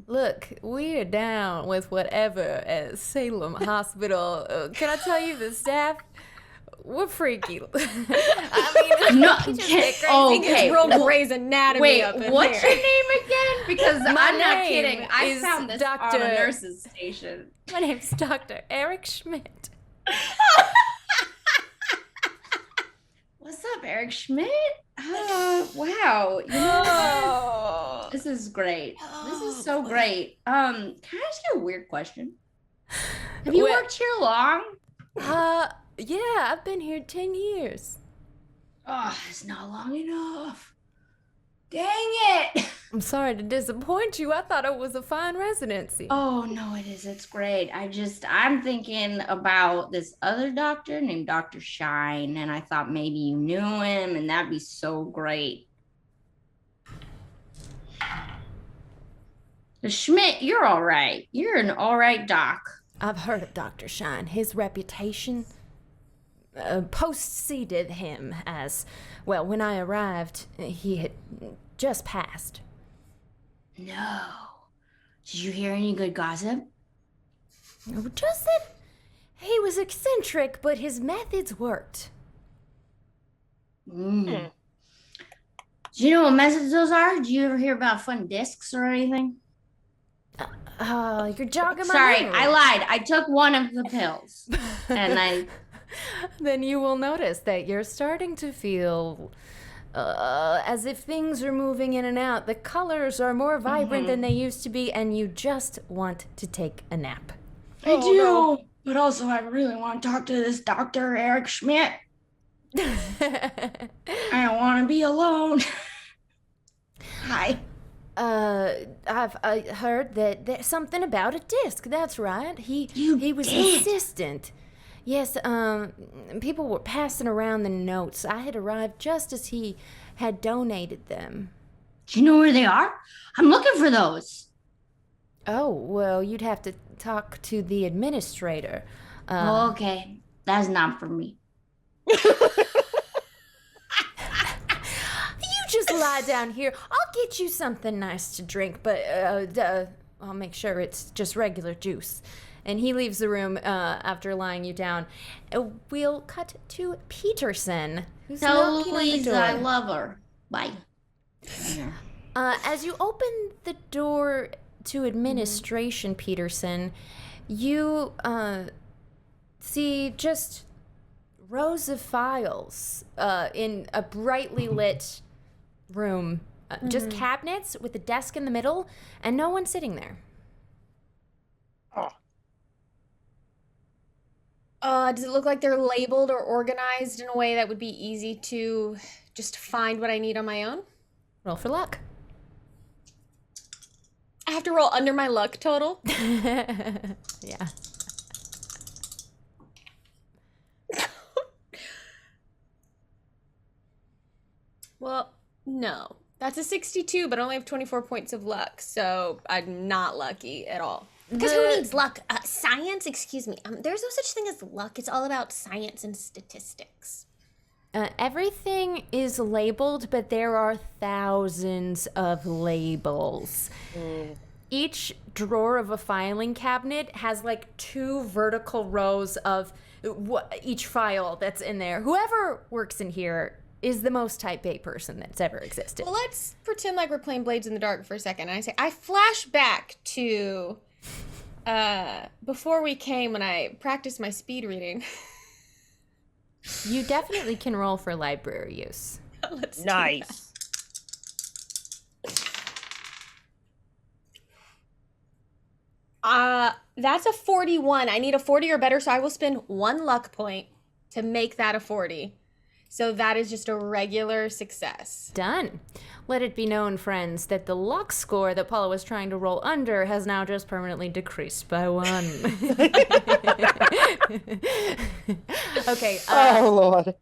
[SPEAKER 1] Look, we're down with whatever at Salem Hospital. Can I tell you, the staff, we're freaky. I mean,
[SPEAKER 4] no,
[SPEAKER 1] we just get crazy.
[SPEAKER 4] okay.
[SPEAKER 2] It's real Grey's Anatomy
[SPEAKER 4] Wait,
[SPEAKER 2] up in
[SPEAKER 4] what's
[SPEAKER 2] here.
[SPEAKER 4] your name again? Because I'm not
[SPEAKER 1] name
[SPEAKER 4] kidding. I
[SPEAKER 1] is
[SPEAKER 4] found this on
[SPEAKER 1] Dr.
[SPEAKER 4] a nurse's station.
[SPEAKER 1] My name's Dr. Eric Schmidt.
[SPEAKER 4] What's up, Eric Schmidt? Wow. You know, this is great. This is so great. Can I ask you a weird question? Have you worked here long?
[SPEAKER 1] Yeah, I've been here 10 years.
[SPEAKER 4] Oh, it's not long enough. Dang it.
[SPEAKER 1] I'm sorry to disappoint you. I thought it was a fine residency.
[SPEAKER 4] Oh, no, it is. It's great. I'm thinking about this other doctor named Dr. Shine, and I thought maybe you knew him, and that'd be so great. Schmidt, you're all right. You're an all right doc.
[SPEAKER 1] I've heard of Dr. Shine. His reputation preceded him as, well, when I arrived, he had just passed.
[SPEAKER 4] No. Did you hear any good gossip?
[SPEAKER 1] Just that he was eccentric, but his methods worked.
[SPEAKER 4] Do you know what methods those are? Did you ever hear about fun discs or anything?
[SPEAKER 1] You're jogging my
[SPEAKER 4] Sorry,
[SPEAKER 1] memory.
[SPEAKER 4] I lied. I took one of the pills. And
[SPEAKER 1] Then you will notice that you're starting to feel as if things are moving in and out. The colors are more vibrant than they used to be, and you just want to take a nap.
[SPEAKER 4] I do. But also, I really want to talk to this Dr. Eric Schmidt. I don't want to be alone. Hi.
[SPEAKER 1] I've heard that there's something about a disc. That's right. He was
[SPEAKER 4] did?
[SPEAKER 1] insistent. Yes, people were passing around the notes. I had arrived just as he had donated them.
[SPEAKER 4] Do you know where they are? I'm looking for those.
[SPEAKER 1] Oh, well, you'd have to talk to the administrator.
[SPEAKER 4] Okay. That's not for me.
[SPEAKER 1] You just lie down here. I'll get you something nice to drink, but I'll make sure it's just regular juice. And he leaves the room after lying you down. We'll cut to Peterson, who's
[SPEAKER 4] Tell
[SPEAKER 1] knocking on the
[SPEAKER 4] Louise
[SPEAKER 1] door.
[SPEAKER 4] I love her. Bye.
[SPEAKER 1] As you open the door to administration, Peterson, you see just rows of files in a brightly lit room. Just cabinets with a desk in the middle, and no one sitting there.
[SPEAKER 2] Does it look like they're labeled or organized in a way that would be easy to just find what I need on my own?
[SPEAKER 1] Roll for luck.
[SPEAKER 2] I have to roll under my luck total.
[SPEAKER 1] Yeah.
[SPEAKER 2] Well, no. That's a 62, but I only have 24 points of luck, so I'm not lucky at all.
[SPEAKER 5] Because who needs luck? Science? Excuse me. There's no such thing as luck. It's all about science and statistics.
[SPEAKER 1] Everything is labeled, but there are thousands of labels. Each drawer of a filing cabinet has like 2 vertical rows of each file that's in there. Whoever works in here is the most type A person that's ever existed.
[SPEAKER 2] Well, let's pretend like we're playing Blades in the Dark for a second. And I say, I flash back to before we came when I practiced my speed reading.
[SPEAKER 1] You definitely can roll for library use.
[SPEAKER 2] Let's do
[SPEAKER 3] Nice.
[SPEAKER 2] that's a 41. I need a 40 or better, so I will spend 1 luck point to make that a 40. So that is just a regular success.
[SPEAKER 1] Done. Let it be known, friends, that the luck score that Paula was trying to roll under has now just permanently decreased by 1. Okay.
[SPEAKER 3] Oh, Lord.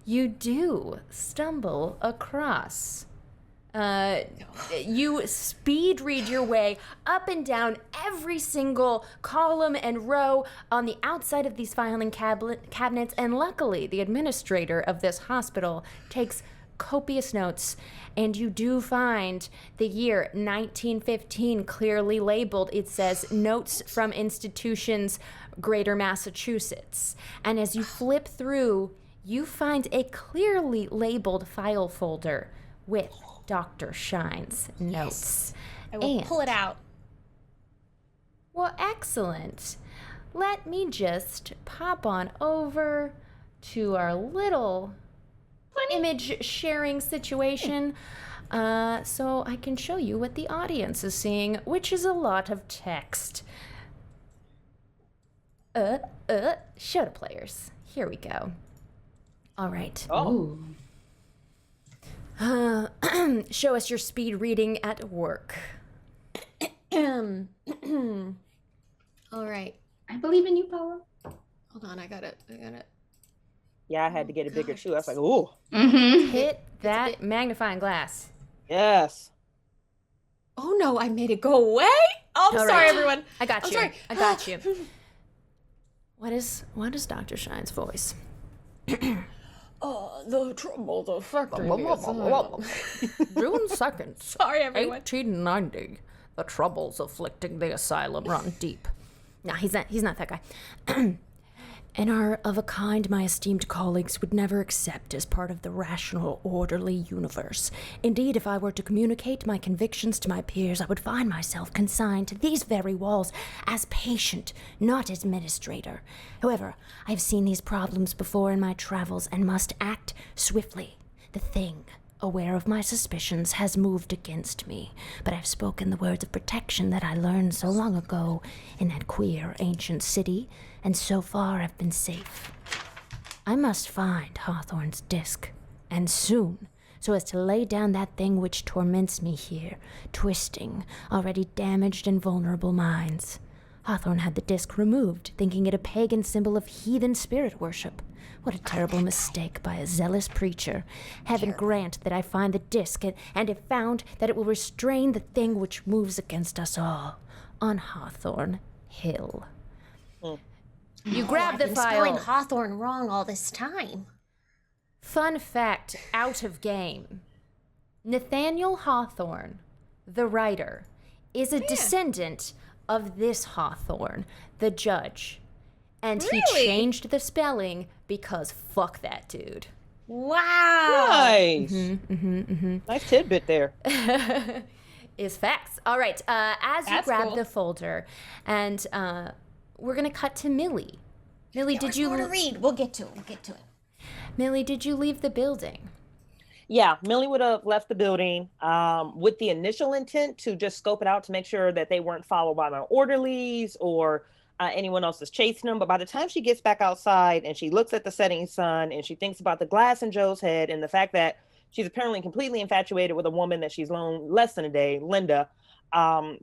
[SPEAKER 1] You do stumble across. You speed read your way up and down every single column and row on the outside of these filing cabinets, and luckily the administrator of this hospital takes copious notes, and you do find the year 1915 clearly labeled. It says notes from institutions, Greater Massachusetts. And as you flip through, you find a clearly labeled file folder with Dr. Shine's notes.
[SPEAKER 2] I will pull it out.
[SPEAKER 1] Well, excellent. Let me just pop on over to our little image sharing situation so I can show you what the audience is seeing, which is a lot of text. Show to players. Here we go. All right.
[SPEAKER 3] Oh.
[SPEAKER 1] Show us your speed reading at work.
[SPEAKER 2] All right.
[SPEAKER 4] I believe in you, Paula.
[SPEAKER 2] Hold on, I got it.
[SPEAKER 3] Yeah, I had to get it bigger too. I was like, ooh.
[SPEAKER 4] Mm-hmm.
[SPEAKER 1] Hit that magnifying glass.
[SPEAKER 3] Yes.
[SPEAKER 2] Oh no, I made it go away. Oh, I'm
[SPEAKER 1] All
[SPEAKER 2] sorry,
[SPEAKER 1] right.
[SPEAKER 2] everyone.
[SPEAKER 1] I got
[SPEAKER 2] I'm
[SPEAKER 1] you.
[SPEAKER 2] sorry.
[SPEAKER 1] I got you. What is Dr. Shine's voice?
[SPEAKER 2] The trouble affecting
[SPEAKER 1] June 2nd.
[SPEAKER 2] Sorry, everyone.
[SPEAKER 1] 1890. The troubles afflicting the asylum run deep. No, he's not that guy. And are of a kind my esteemed colleagues would never accept as part of the rational, orderly universe. Indeed, if I were to communicate my convictions to my peers, I would find myself consigned to these very walls as patient, not as administrator. However, I have seen these problems before in my travels and must act swiftly. The thing, aware of my suspicions, has moved against me, but I've spoken the words of protection that I learned so long ago in that queer ancient city, and so far I've been safe. I must find Hawthorne's disc, and soon, so as to lay down that thing which torments me here, twisting already damaged and vulnerable minds. Hawthorne had the disc removed, thinking it a pagan symbol of heathen spirit worship. What a terrible mistake by a zealous preacher. Heaven grant that I find the disc, and if found, that it will restrain the thing which moves against us all on Hawthorne Hill. You grab the
[SPEAKER 5] I've been spelling
[SPEAKER 1] file.
[SPEAKER 5] Hawthorne wrong all this time.
[SPEAKER 1] Fun fact, out of game. Nathaniel Hawthorne, the writer, is a descendant of this Hawthorne, the judge. And he
[SPEAKER 2] Really?
[SPEAKER 1] changed the spelling because fuck that dude.
[SPEAKER 2] Wow.
[SPEAKER 3] Nice. Nice tidbit there.
[SPEAKER 1] Is facts. All right, as you
[SPEAKER 2] That's
[SPEAKER 1] grab
[SPEAKER 2] cool.
[SPEAKER 1] the folder, and we're going to cut to Millie. Millie, did you...
[SPEAKER 5] More to read. We'll get to it.
[SPEAKER 1] Millie, did you leave the building?
[SPEAKER 3] Yeah, Millie would have left the building with the initial intent to just scope it out to make sure that they weren't followed by my orderlies or anyone else is chasing them. But by the time she gets back outside and she looks at the setting sun and she thinks about the glass in Joe's head and the fact that she's apparently completely infatuated with a woman that she's known less than a day, Linda,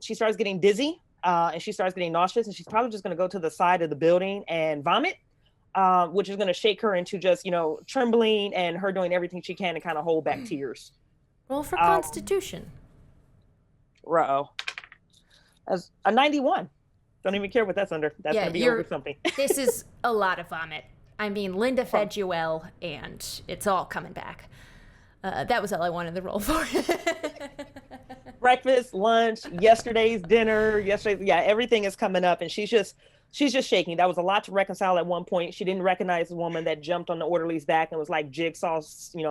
[SPEAKER 3] she starts getting dizzy and she starts getting nauseous, and she's probably just going to go to the side of the building and vomit, which is going to shake her into just, trembling and her doing everything she can to kind of hold back tears.
[SPEAKER 1] Roll for Constitution.
[SPEAKER 3] Uh-oh. As a 91. Don't even care what that's under. That's going to be over something.
[SPEAKER 1] This is a lot of vomit. I mean, Linda fed you well, and it's all coming back. That was all I wanted to roll for.
[SPEAKER 3] Breakfast, lunch, yesterday's dinner, everything is coming up, and she's just shaking. That was a lot to reconcile at one point. She didn't recognize the woman that jumped on the orderly's back and was like Jigsaw,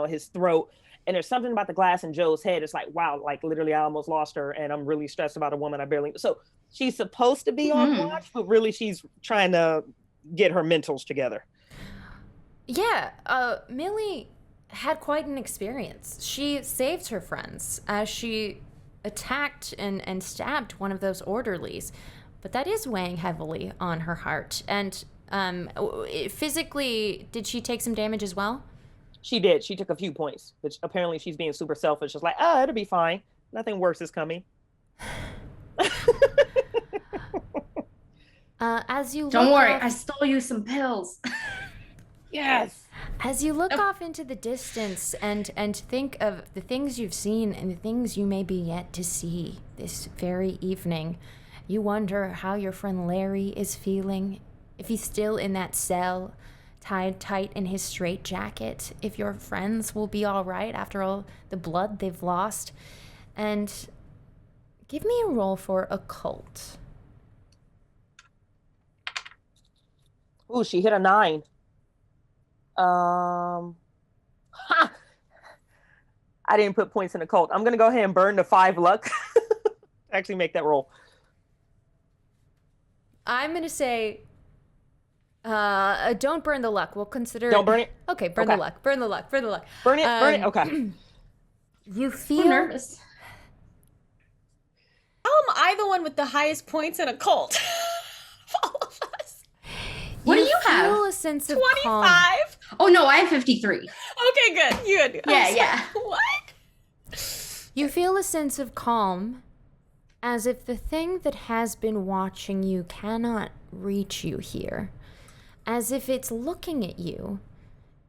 [SPEAKER 3] his throat. And there's something about the glass in Joe's head. It's like, wow, like literally I almost lost her, and I'm really stressed about a woman I barely. So she's supposed to be on watch, but really she's trying to get her mentals together.
[SPEAKER 1] Yeah, Millie had quite an experience. She saved her friends as she attacked and stabbed one of those orderlies. But that is weighing heavily on her heart. And physically, did she take some damage as well?
[SPEAKER 3] She did. She took a few points, which apparently she's being super selfish. Just like, it'll be fine. Nothing worse is coming.
[SPEAKER 1] As you
[SPEAKER 4] Don't
[SPEAKER 1] look
[SPEAKER 4] worry,
[SPEAKER 1] off-
[SPEAKER 4] I stole you some pills.
[SPEAKER 3] Yes.
[SPEAKER 1] As you look off into the distance and think of the things you've seen and the things you may be yet to see this very evening, you wonder how your friend Larry is feeling, if he's still in that cell, tied tight in his straitjacket, if your friends will be all right after all the blood they've lost. And give me a roll for occult.
[SPEAKER 3] Ooh, she hit a 9. I didn't put points in the cult. I'm gonna go ahead and burn the 5 luck. Actually make that roll.
[SPEAKER 1] I'm gonna say don't burn the luck. We'll consider
[SPEAKER 3] Don't burn it?
[SPEAKER 1] Okay, burn
[SPEAKER 3] Okay.
[SPEAKER 1] the luck. Burn the luck. Burn the luck.
[SPEAKER 3] Burn it. Okay.
[SPEAKER 1] You
[SPEAKER 4] I'm
[SPEAKER 1] feel
[SPEAKER 4] nervous.
[SPEAKER 2] How am I the one with the highest points in a cult? All of us.
[SPEAKER 4] What do you have?
[SPEAKER 1] feel a sense of calm.
[SPEAKER 2] 25?
[SPEAKER 4] Oh no, I have 53.
[SPEAKER 2] Okay, good. Good.
[SPEAKER 4] Yeah.
[SPEAKER 2] What?
[SPEAKER 1] You feel a sense of calm, as if the thing that has been watching you cannot reach you here, as if it's looking at you.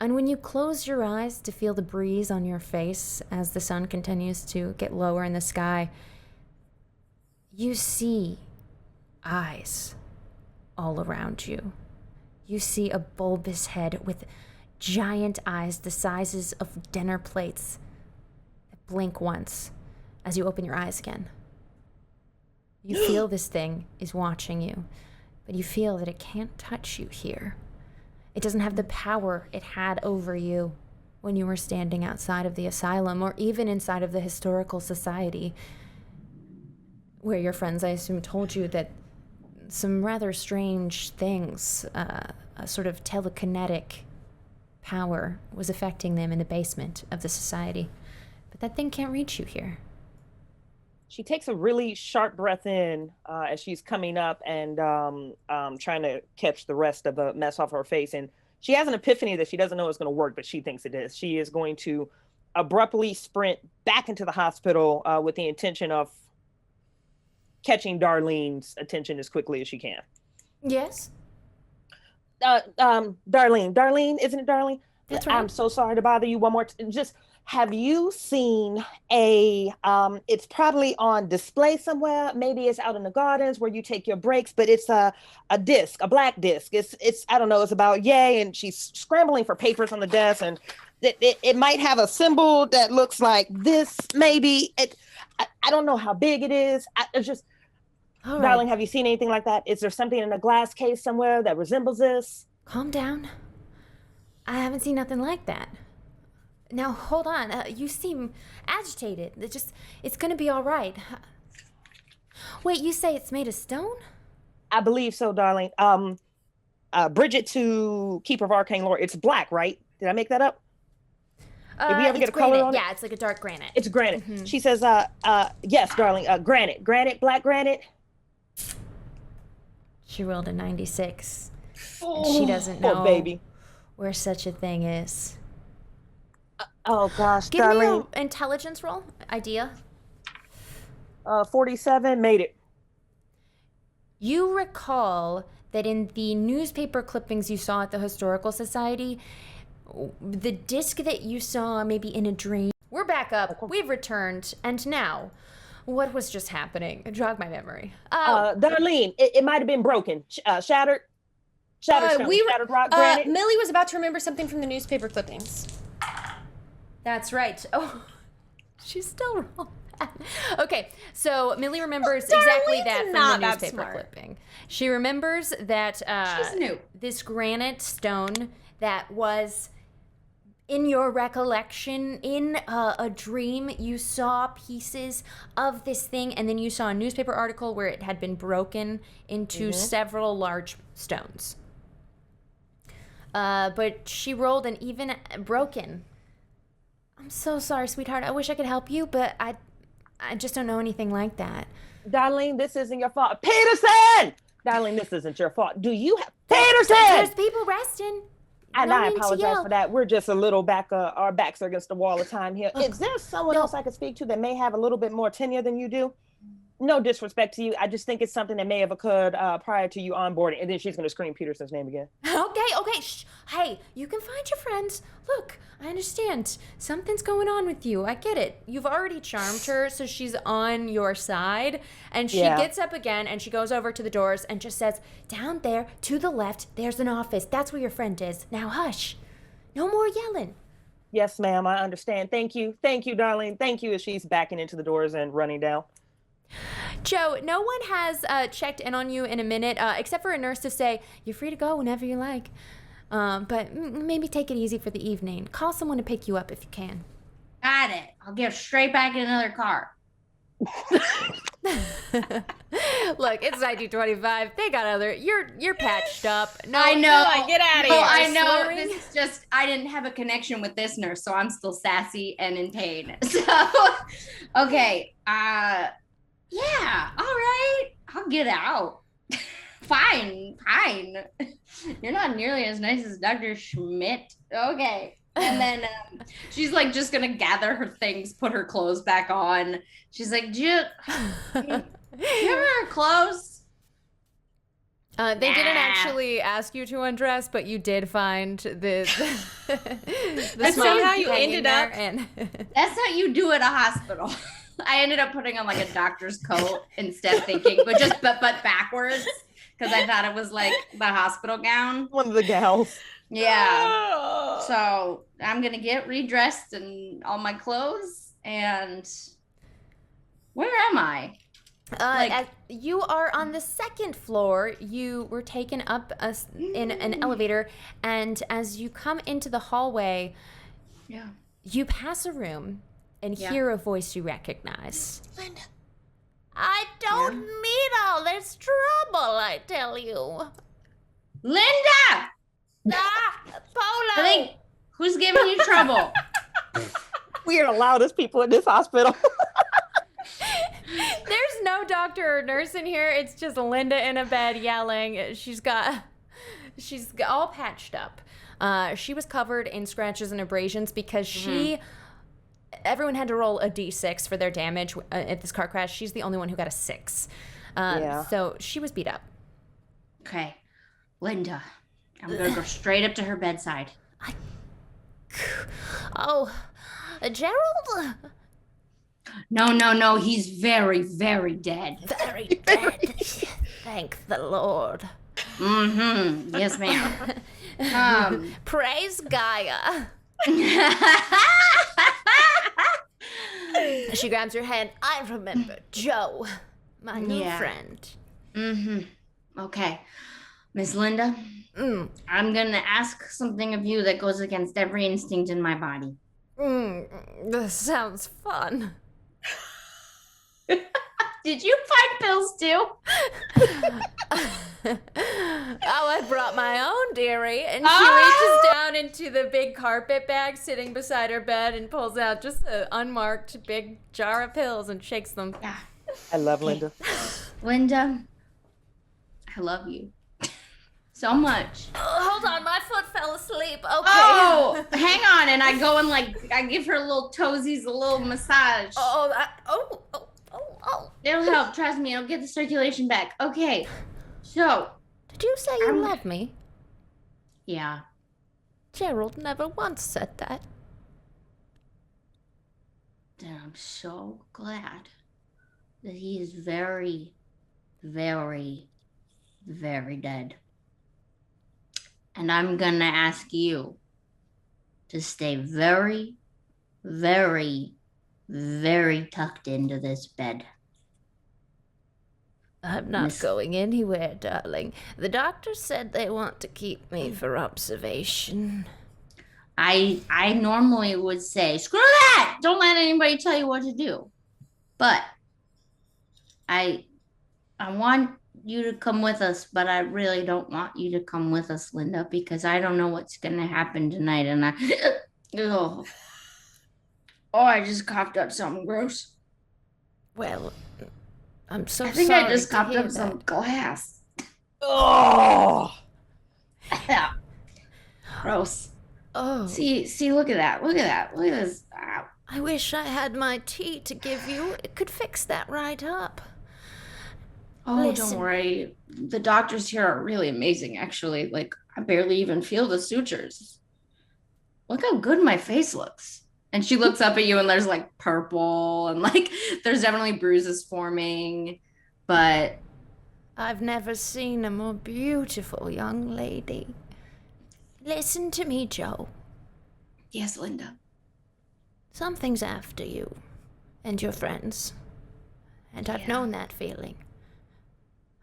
[SPEAKER 1] And when you close your eyes to feel the breeze on your face as the sun continues to get lower in the sky, You see eyes all around you. You see a bulbous head with giant eyes the sizes of dinner plates that blink once as you open your eyes again. You feel this thing is watching you, but you feel that it can't touch you here. It doesn't have the power it had over you when you were standing outside of the asylum or even inside of the historical society, where your friends, I assume, told you that some rather strange things, a sort of telekinetic power was affecting them in the basement of the society. But that thing can't reach you here.
[SPEAKER 3] She takes a really sharp breath in as she's coming up and trying to catch the rest of the mess off her face. And she has an epiphany that she doesn't know it's going to work, but she thinks it is. She is going to abruptly sprint back into the hospital with the intention of catching Darlene's attention as quickly as she can.
[SPEAKER 1] Yes?
[SPEAKER 3] Darlene, isn't it Darlene?
[SPEAKER 1] That's right.
[SPEAKER 3] I'm so sorry to bother you one more just have you seen it's probably on display somewhere, maybe it's out in the gardens where you take your breaks, but it's a disc, a black disc. It's I don't know, it's about yay, and she's scrambling for papers on the desk, and it might have a symbol that looks like this, maybe. I don't know how big it is. It's just,
[SPEAKER 1] All right.
[SPEAKER 3] Darling, have you seen anything like that? Is there something in a glass case somewhere that resembles this?
[SPEAKER 1] Calm down. I haven't seen nothing like that. Now, hold on. You seem agitated. It's gonna be all right. Wait, you say it's made of stone?
[SPEAKER 3] I believe so, darling. Bridgett, to Keeper of Arcane Lore, it's black, right? Did I make that up? Did we ever get a color on it?
[SPEAKER 1] Yeah, it's like a dark granite.
[SPEAKER 3] It's granite.
[SPEAKER 1] Mm-hmm.
[SPEAKER 3] She says, yes, darling, granite, black granite.
[SPEAKER 1] She rolled a 96. And she doesn't know
[SPEAKER 3] baby.
[SPEAKER 1] where such a thing is.
[SPEAKER 3] Oh gosh,
[SPEAKER 1] Give
[SPEAKER 3] darling.
[SPEAKER 1] me an intelligence roll. Idea.
[SPEAKER 3] 47 made it.
[SPEAKER 1] You recall that in the newspaper clippings you saw at the Historical Society, the disc that you saw maybe in a dream. We're back up. We've returned. And now, what was just happening? Jog my memory.
[SPEAKER 3] Darlene, it might have been broken. Shattered stone, shattered rock, granite.
[SPEAKER 2] Millie was about to remember something from the newspaper clippings.
[SPEAKER 1] That's right. Oh, she's still wrong. Okay, so Millie remembers exactly that from
[SPEAKER 2] not
[SPEAKER 1] the
[SPEAKER 2] that
[SPEAKER 1] newspaper
[SPEAKER 2] smart.
[SPEAKER 1] clipping. She remembers that
[SPEAKER 4] She's new.
[SPEAKER 1] this granite stone that was in your recollection, in a dream, you saw pieces of this thing, and then you saw a newspaper article where it had been broken into several large stones. But she rolled an even broken. I'm so sorry, sweetheart. I wish I could help you, but I just don't know anything like that.
[SPEAKER 3] Darlene, this isn't your fault. Peterson! Darlene, this isn't your fault. Do you have... Peterson!
[SPEAKER 1] There's people resting.
[SPEAKER 3] And
[SPEAKER 1] No
[SPEAKER 3] I
[SPEAKER 1] need to
[SPEAKER 3] apologize
[SPEAKER 1] yell.
[SPEAKER 3] for that. We're just a little back, our backs are against the wall of time here. Is there someone else I could speak to that may have a little bit more tenure than you do? No disrespect to you. I just think it's something that may have occurred prior to you onboarding. And then she's going to scream Peterson's name again.
[SPEAKER 1] Okay. Shh. Hey, you can find your friends. Look, I understand. Something's going on with you. I get it. You've already charmed her, so she's on your side. And she gets up again, and she goes over to the doors and just says, down there, to the left, there's an office. That's where your friend is. Now hush. No more yelling.
[SPEAKER 3] Yes, ma'am. I understand. Thank you. Thank you, darling. Thank you, as she's backing into the doors and running down.
[SPEAKER 1] Joe, no one has checked in on you in a minute, except for a nurse to say, you're free to go whenever you like. But maybe take it easy for the evening. Call someone to pick you up if you can.
[SPEAKER 4] Got it. I'll get straight back in another car.
[SPEAKER 1] Look, it's 1925. They got other. You're patched up. No,
[SPEAKER 4] I know.
[SPEAKER 2] Get out of
[SPEAKER 4] No,
[SPEAKER 2] here.
[SPEAKER 4] I know.
[SPEAKER 1] Slurring.
[SPEAKER 4] This is just, I didn't have a connection with this nurse, so I'm still sassy and in pain. So, okay. Yeah, all right. I'll get out. Fine. You're not nearly as nice as Dr. Schmidt. Okay. And then she's like just gonna gather her things, put her clothes back on. She's like, do you remember her clothes?
[SPEAKER 1] They didn't actually ask you to undress, but you did find the
[SPEAKER 2] That's
[SPEAKER 1] smock
[SPEAKER 2] somehow you
[SPEAKER 1] hanging
[SPEAKER 2] ended
[SPEAKER 1] there
[SPEAKER 2] up-
[SPEAKER 1] and
[SPEAKER 4] That's what you do at a hospital. I ended up putting on like a doctor's coat instead, thinking, but backwards, because I thought it was like the hospital gown.
[SPEAKER 3] One of the gals.
[SPEAKER 4] Yeah. So I'm gonna get redressed and all my clothes. And where am I?
[SPEAKER 1] You are on the second floor. You were taken up in an elevator, and as you come into the hallway, you pass a room and hear a voice you recognize.
[SPEAKER 5] Linda.
[SPEAKER 1] I don't need all this trouble, I tell you.
[SPEAKER 4] Linda!
[SPEAKER 1] Polo!
[SPEAKER 4] I think, who's giving you trouble?
[SPEAKER 3] We are the loudest people in this hospital.
[SPEAKER 1] There's no doctor or nurse in here. It's just Linda in a bed yelling. She's all patched up. She was covered in scratches and abrasions because everyone had to roll a d6 for their damage at this car crash. She's the only one who got a 6. So she was beat up.
[SPEAKER 4] Okay, Linda, I'm gonna go straight up to her bedside.
[SPEAKER 1] Gerald?
[SPEAKER 4] No, he's very, very dead.
[SPEAKER 1] Very dead. Thank the Lord.
[SPEAKER 4] Mm-hmm. Yes, ma'am.
[SPEAKER 1] Praise Gaia. She grabs her hand. I remember Joe, my new friend.
[SPEAKER 4] Mm-hmm. Okay. Miss Linda, I'm going to ask something of you that goes against every instinct in my body.
[SPEAKER 1] This sounds fun.
[SPEAKER 4] Did you find pills too?
[SPEAKER 1] I brought my own, dearie. And she reaches down into the big carpet bag sitting beside her bed and pulls out just an unmarked big jar of pills and shakes them.
[SPEAKER 4] Yeah.
[SPEAKER 3] I love Linda.
[SPEAKER 4] Linda, I love you so much.
[SPEAKER 1] Hold on, my foot fell asleep. Okay.
[SPEAKER 4] Oh, hang on. And I go and I give her little toesies, a little massage.
[SPEAKER 1] Oh.
[SPEAKER 4] It'll help. Trust me. It'll get the circulation back. Okay. So.
[SPEAKER 1] Did you say you love me?
[SPEAKER 4] Yeah.
[SPEAKER 1] Gerald never once said that.
[SPEAKER 4] Then I'm so glad that he is very, very, very dead. And I'm going to ask you to stay very, very, very tucked into this bed.
[SPEAKER 1] I'm not going anywhere, darling. The doctor said they want to keep me for observation.
[SPEAKER 4] I normally would say, screw that! Don't let anybody tell you what to do. But I want you to come with us, but I really don't want you to come with us, Linda, because I don't know what's going to happen tonight. And I just coughed up something gross.
[SPEAKER 1] Well, I'm so sorry.
[SPEAKER 4] I think I just coughed up some glass.
[SPEAKER 3] Oh,
[SPEAKER 4] Yeah. Gross.
[SPEAKER 1] Oh.
[SPEAKER 4] See, look at that. Look at this. Ow.
[SPEAKER 1] I wish I had my tea to give you. It could fix that right up.
[SPEAKER 4] Oh,
[SPEAKER 1] Listen.
[SPEAKER 4] Don't worry. The doctors here are really amazing, actually. Like, I barely even feel the sutures. Look how good my face looks. And she looks up at you and there's like purple and like there's definitely bruises forming, but
[SPEAKER 1] I've never seen a more beautiful young lady. Listen to me, Joe.
[SPEAKER 4] yes, Linda.
[SPEAKER 1] Something's after you and your friends. And I've known that feeling.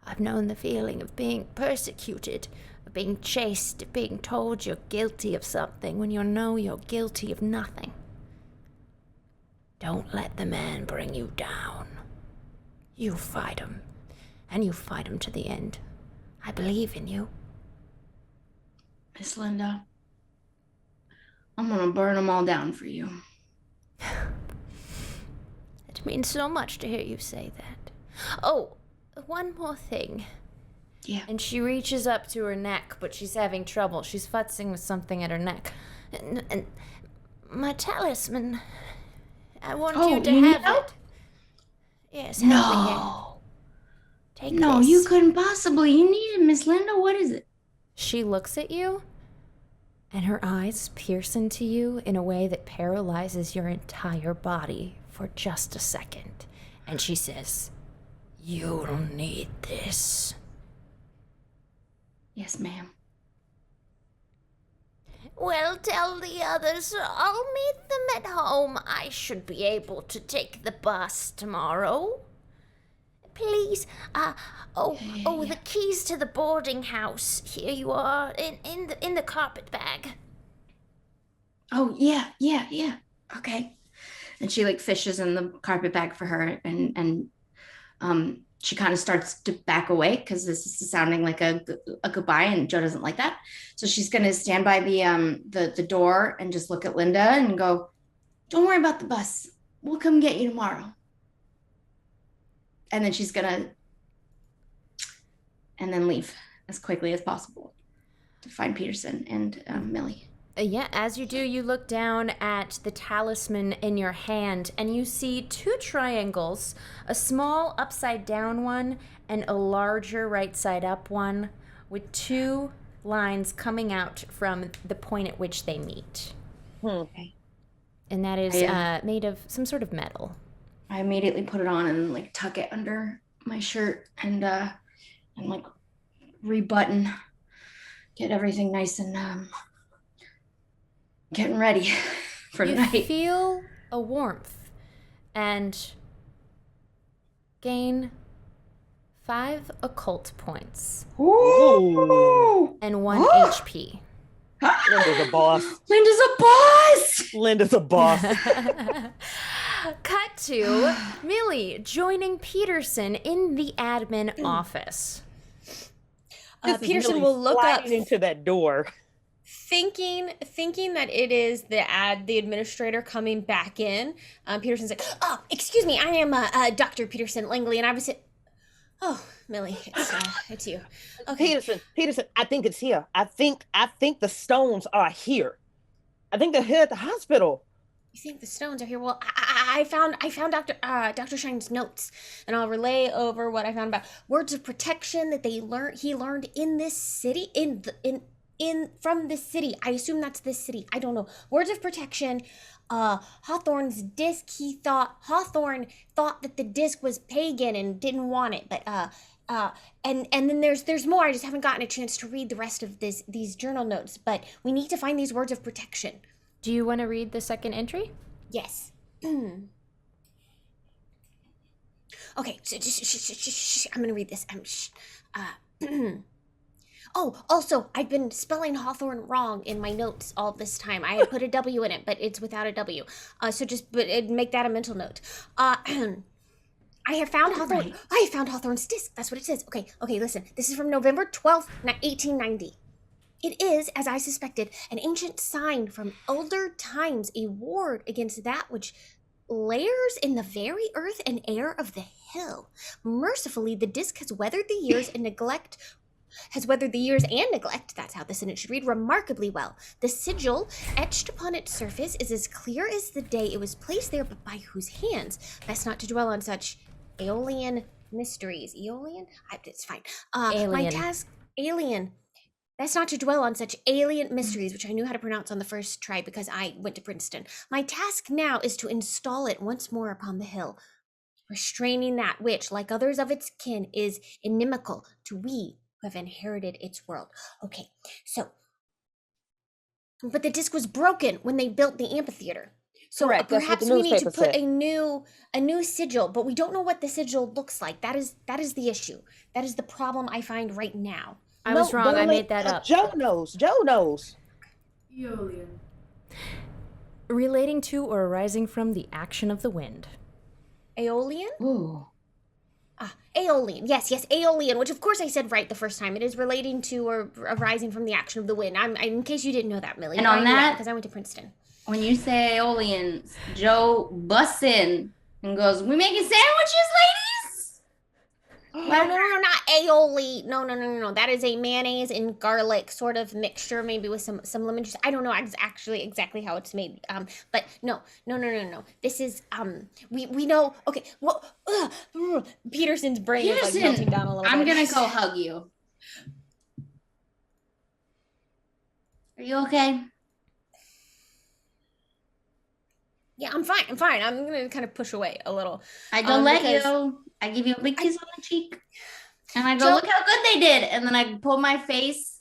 [SPEAKER 1] I've known the feeling of being persecuted, of being chased, of being told you're guilty of something when you know you're guilty of nothing. Don't let the man bring you down. You fight him, and you fight him to the end. I believe in you.
[SPEAKER 4] Miss Linda, I'm gonna burn them all down for you.
[SPEAKER 1] It means so much to hear you say that. Oh, one more thing.
[SPEAKER 4] Yeah.
[SPEAKER 1] And she reaches up to her neck, but she's having trouble. She's futzing with something at her neck. And my talisman, I want you to have
[SPEAKER 4] help?
[SPEAKER 1] it. Yes, help me here.
[SPEAKER 4] No.
[SPEAKER 1] Take
[SPEAKER 4] No,
[SPEAKER 1] this.
[SPEAKER 4] you couldn't possibly. You need it, Miss Linda. What is it?
[SPEAKER 1] She looks at you, and her eyes pierce into you in a way that paralyzes your entire body for just a second, and she says, "You'll need this."
[SPEAKER 4] Yes, ma'am.
[SPEAKER 5] Well, tell the others I'll meet them at home. I should be able to take the bus tomorrow. Please, the keys to the boarding house. Here you are, in the carpet bag.
[SPEAKER 4] Oh, yeah. Okay. And she like fishes in the carpet bag for her, and she kind of starts to back away because this is sounding like a goodbye, and Joe doesn't like that. So she's gonna stand by the door and just look at Linda and go, "Don't worry about the bus. We'll come get you tomorrow." And then she's gonna leave as quickly as possible to find Peterson and Millie.
[SPEAKER 1] Yeah, as you do, you look down at the talisman in your hand, and you see 2 triangles, a small upside-down one and a larger right-side-up one, with 2 lines coming out from the point at which they meet.
[SPEAKER 4] Okay.
[SPEAKER 1] And that is made of some sort of metal.
[SPEAKER 4] I immediately put it on and like tuck it under my shirt and like rebutton, get everything nice and getting ready for tonight.
[SPEAKER 1] You feel a warmth and gain 5 occult points.
[SPEAKER 4] Ooh.
[SPEAKER 1] And 1 HP.
[SPEAKER 3] Linda's a boss.
[SPEAKER 4] Linda's a boss.
[SPEAKER 3] Linda's a boss.
[SPEAKER 1] Cut to Millie joining Peterson in the admin office.
[SPEAKER 2] Peterson will look up
[SPEAKER 3] into that door,
[SPEAKER 2] thinking that it is the administrator coming back in. Peterson's like, "Oh, excuse me, I am Dr. Peterson Langley, and I was Oh, Millie, it's you. Okay.
[SPEAKER 3] Peterson, I think it's here. I think the stones are here. I think they're here at the hospital.
[SPEAKER 2] You think the stones are here? Well, I found Dr. Shine's notes, and I'll relay over what I found about words of protection that he learned in this city, from this city. I assume that's this city. I don't know. Words of protection. Hawthorne's disc. Hawthorne thought that the disc was pagan and didn't want it, but and then there's more. I just haven't gotten a chance to read the rest of these journal notes. But we need to find these words of protection.
[SPEAKER 1] Do you want to read the second entry?
[SPEAKER 2] Yes. Okay, so I'm gonna read this. Oh, also, I've been spelling Hawthorne wrong in my notes all this time. I had put a W in it, but it's without a W. So make that a mental note. I have found Hawthorne. Right. I have found Hawthorne's disc. That's what it says. Okay, listen. This is from November 12th, 1890. It is, as I suspected, an ancient sign from elder times, a ward against that which lairs in the very earth and air of the hill. Mercifully, the disc has weathered the years and neglect. That's how the sentence should read, remarkably well. The sigil etched upon its surface is as clear as the day it was placed there, but by whose hands? Best not to dwell on such Aeolian mysteries. Aeolian? It's fine.
[SPEAKER 1] Alien.
[SPEAKER 2] My task, alien. Best not to dwell on such alien mysteries, which I knew how to pronounce on the first try because I went to Princeton. My task now is to install it once more upon the hill, restraining that which, like others of its kin, is inimical to we who have inherited its world. Okay, so, but the disc was broken when they built the amphitheater. So
[SPEAKER 3] Correct.
[SPEAKER 2] Perhaps we need to put a new sigil, but we don't know what the sigil looks like. That is the issue. That is the problem I find right now.
[SPEAKER 1] I was wrong. I made that up.
[SPEAKER 3] Joe knows.
[SPEAKER 6] Aeolian.
[SPEAKER 1] Relating to or arising from the action of the wind.
[SPEAKER 2] Aeolian?
[SPEAKER 4] Ooh.
[SPEAKER 2] Aeolian. Yes, Aeolian, which of course I said right the first time. It is relating to or arising from the action of the wind. In case you didn't know that, Millie.
[SPEAKER 4] And on that,
[SPEAKER 2] because I went to Princeton.
[SPEAKER 4] When you say Aeolian, Joe busts in and goes, "We making sandwiches, ladies?"
[SPEAKER 2] No, not aioli. No. That is a mayonnaise and garlic sort of mixture, maybe with some lemon juice. I don't know actually exactly how it's made. But no. This is we know. Okay, well, Peterson's brain is like melting down a little bit.
[SPEAKER 4] I'm gonna go hug you. Are you okay?
[SPEAKER 2] Yeah, I'm fine. I'm gonna kind of push away a little.
[SPEAKER 4] I don't let
[SPEAKER 2] because-
[SPEAKER 4] you. I give you a big kiss on the cheek. And I go,
[SPEAKER 2] So-
[SPEAKER 4] look how good they did. And then I pull my face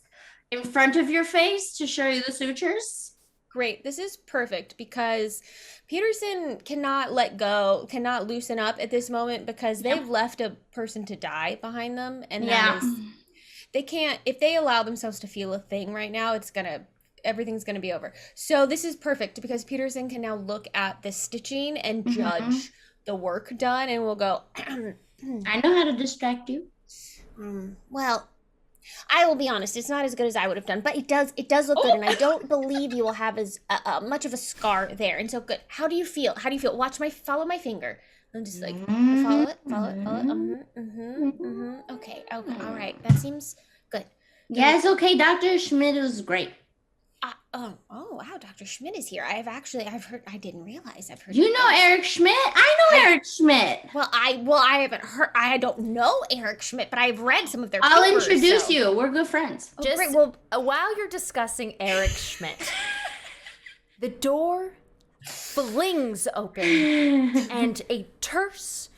[SPEAKER 4] in front of your face to show you the sutures.
[SPEAKER 2] Great. This is perfect because Peterson cannot let go, cannot loosen up at this moment because they've left a person to die behind them. And that is, they can't, if they allow themselves to feel a thing right now, everything's gonna be over. So this is perfect because Peterson can now look at the stitching and judge the work done, and we'll go,
[SPEAKER 4] I know how to distract you.
[SPEAKER 5] Well, I will be honest, it's not as good as I would have done, but it does look good, and I don't believe you will have as much of a scar there. And so good. How do you feel? Follow my finger. I'm just like, follow it. Okay, all right. That seems good.
[SPEAKER 4] Yeah, it's okay. Dr. Schmidt was great.
[SPEAKER 5] Oh, wow, Dr. Schmidt is here. I've heard, I didn't realize I've heard.
[SPEAKER 4] You know Eric Schmidt? I know Eric Schmidt.
[SPEAKER 5] Well, I haven't heard, I don't know Eric Schmidt, but I've read some of their
[SPEAKER 4] I'll
[SPEAKER 5] papers,
[SPEAKER 4] introduce
[SPEAKER 5] so.
[SPEAKER 4] you. We're good friends.
[SPEAKER 1] Just
[SPEAKER 5] great. Well,
[SPEAKER 1] while you're discussing Eric Schmidt, the door flings open and a terse,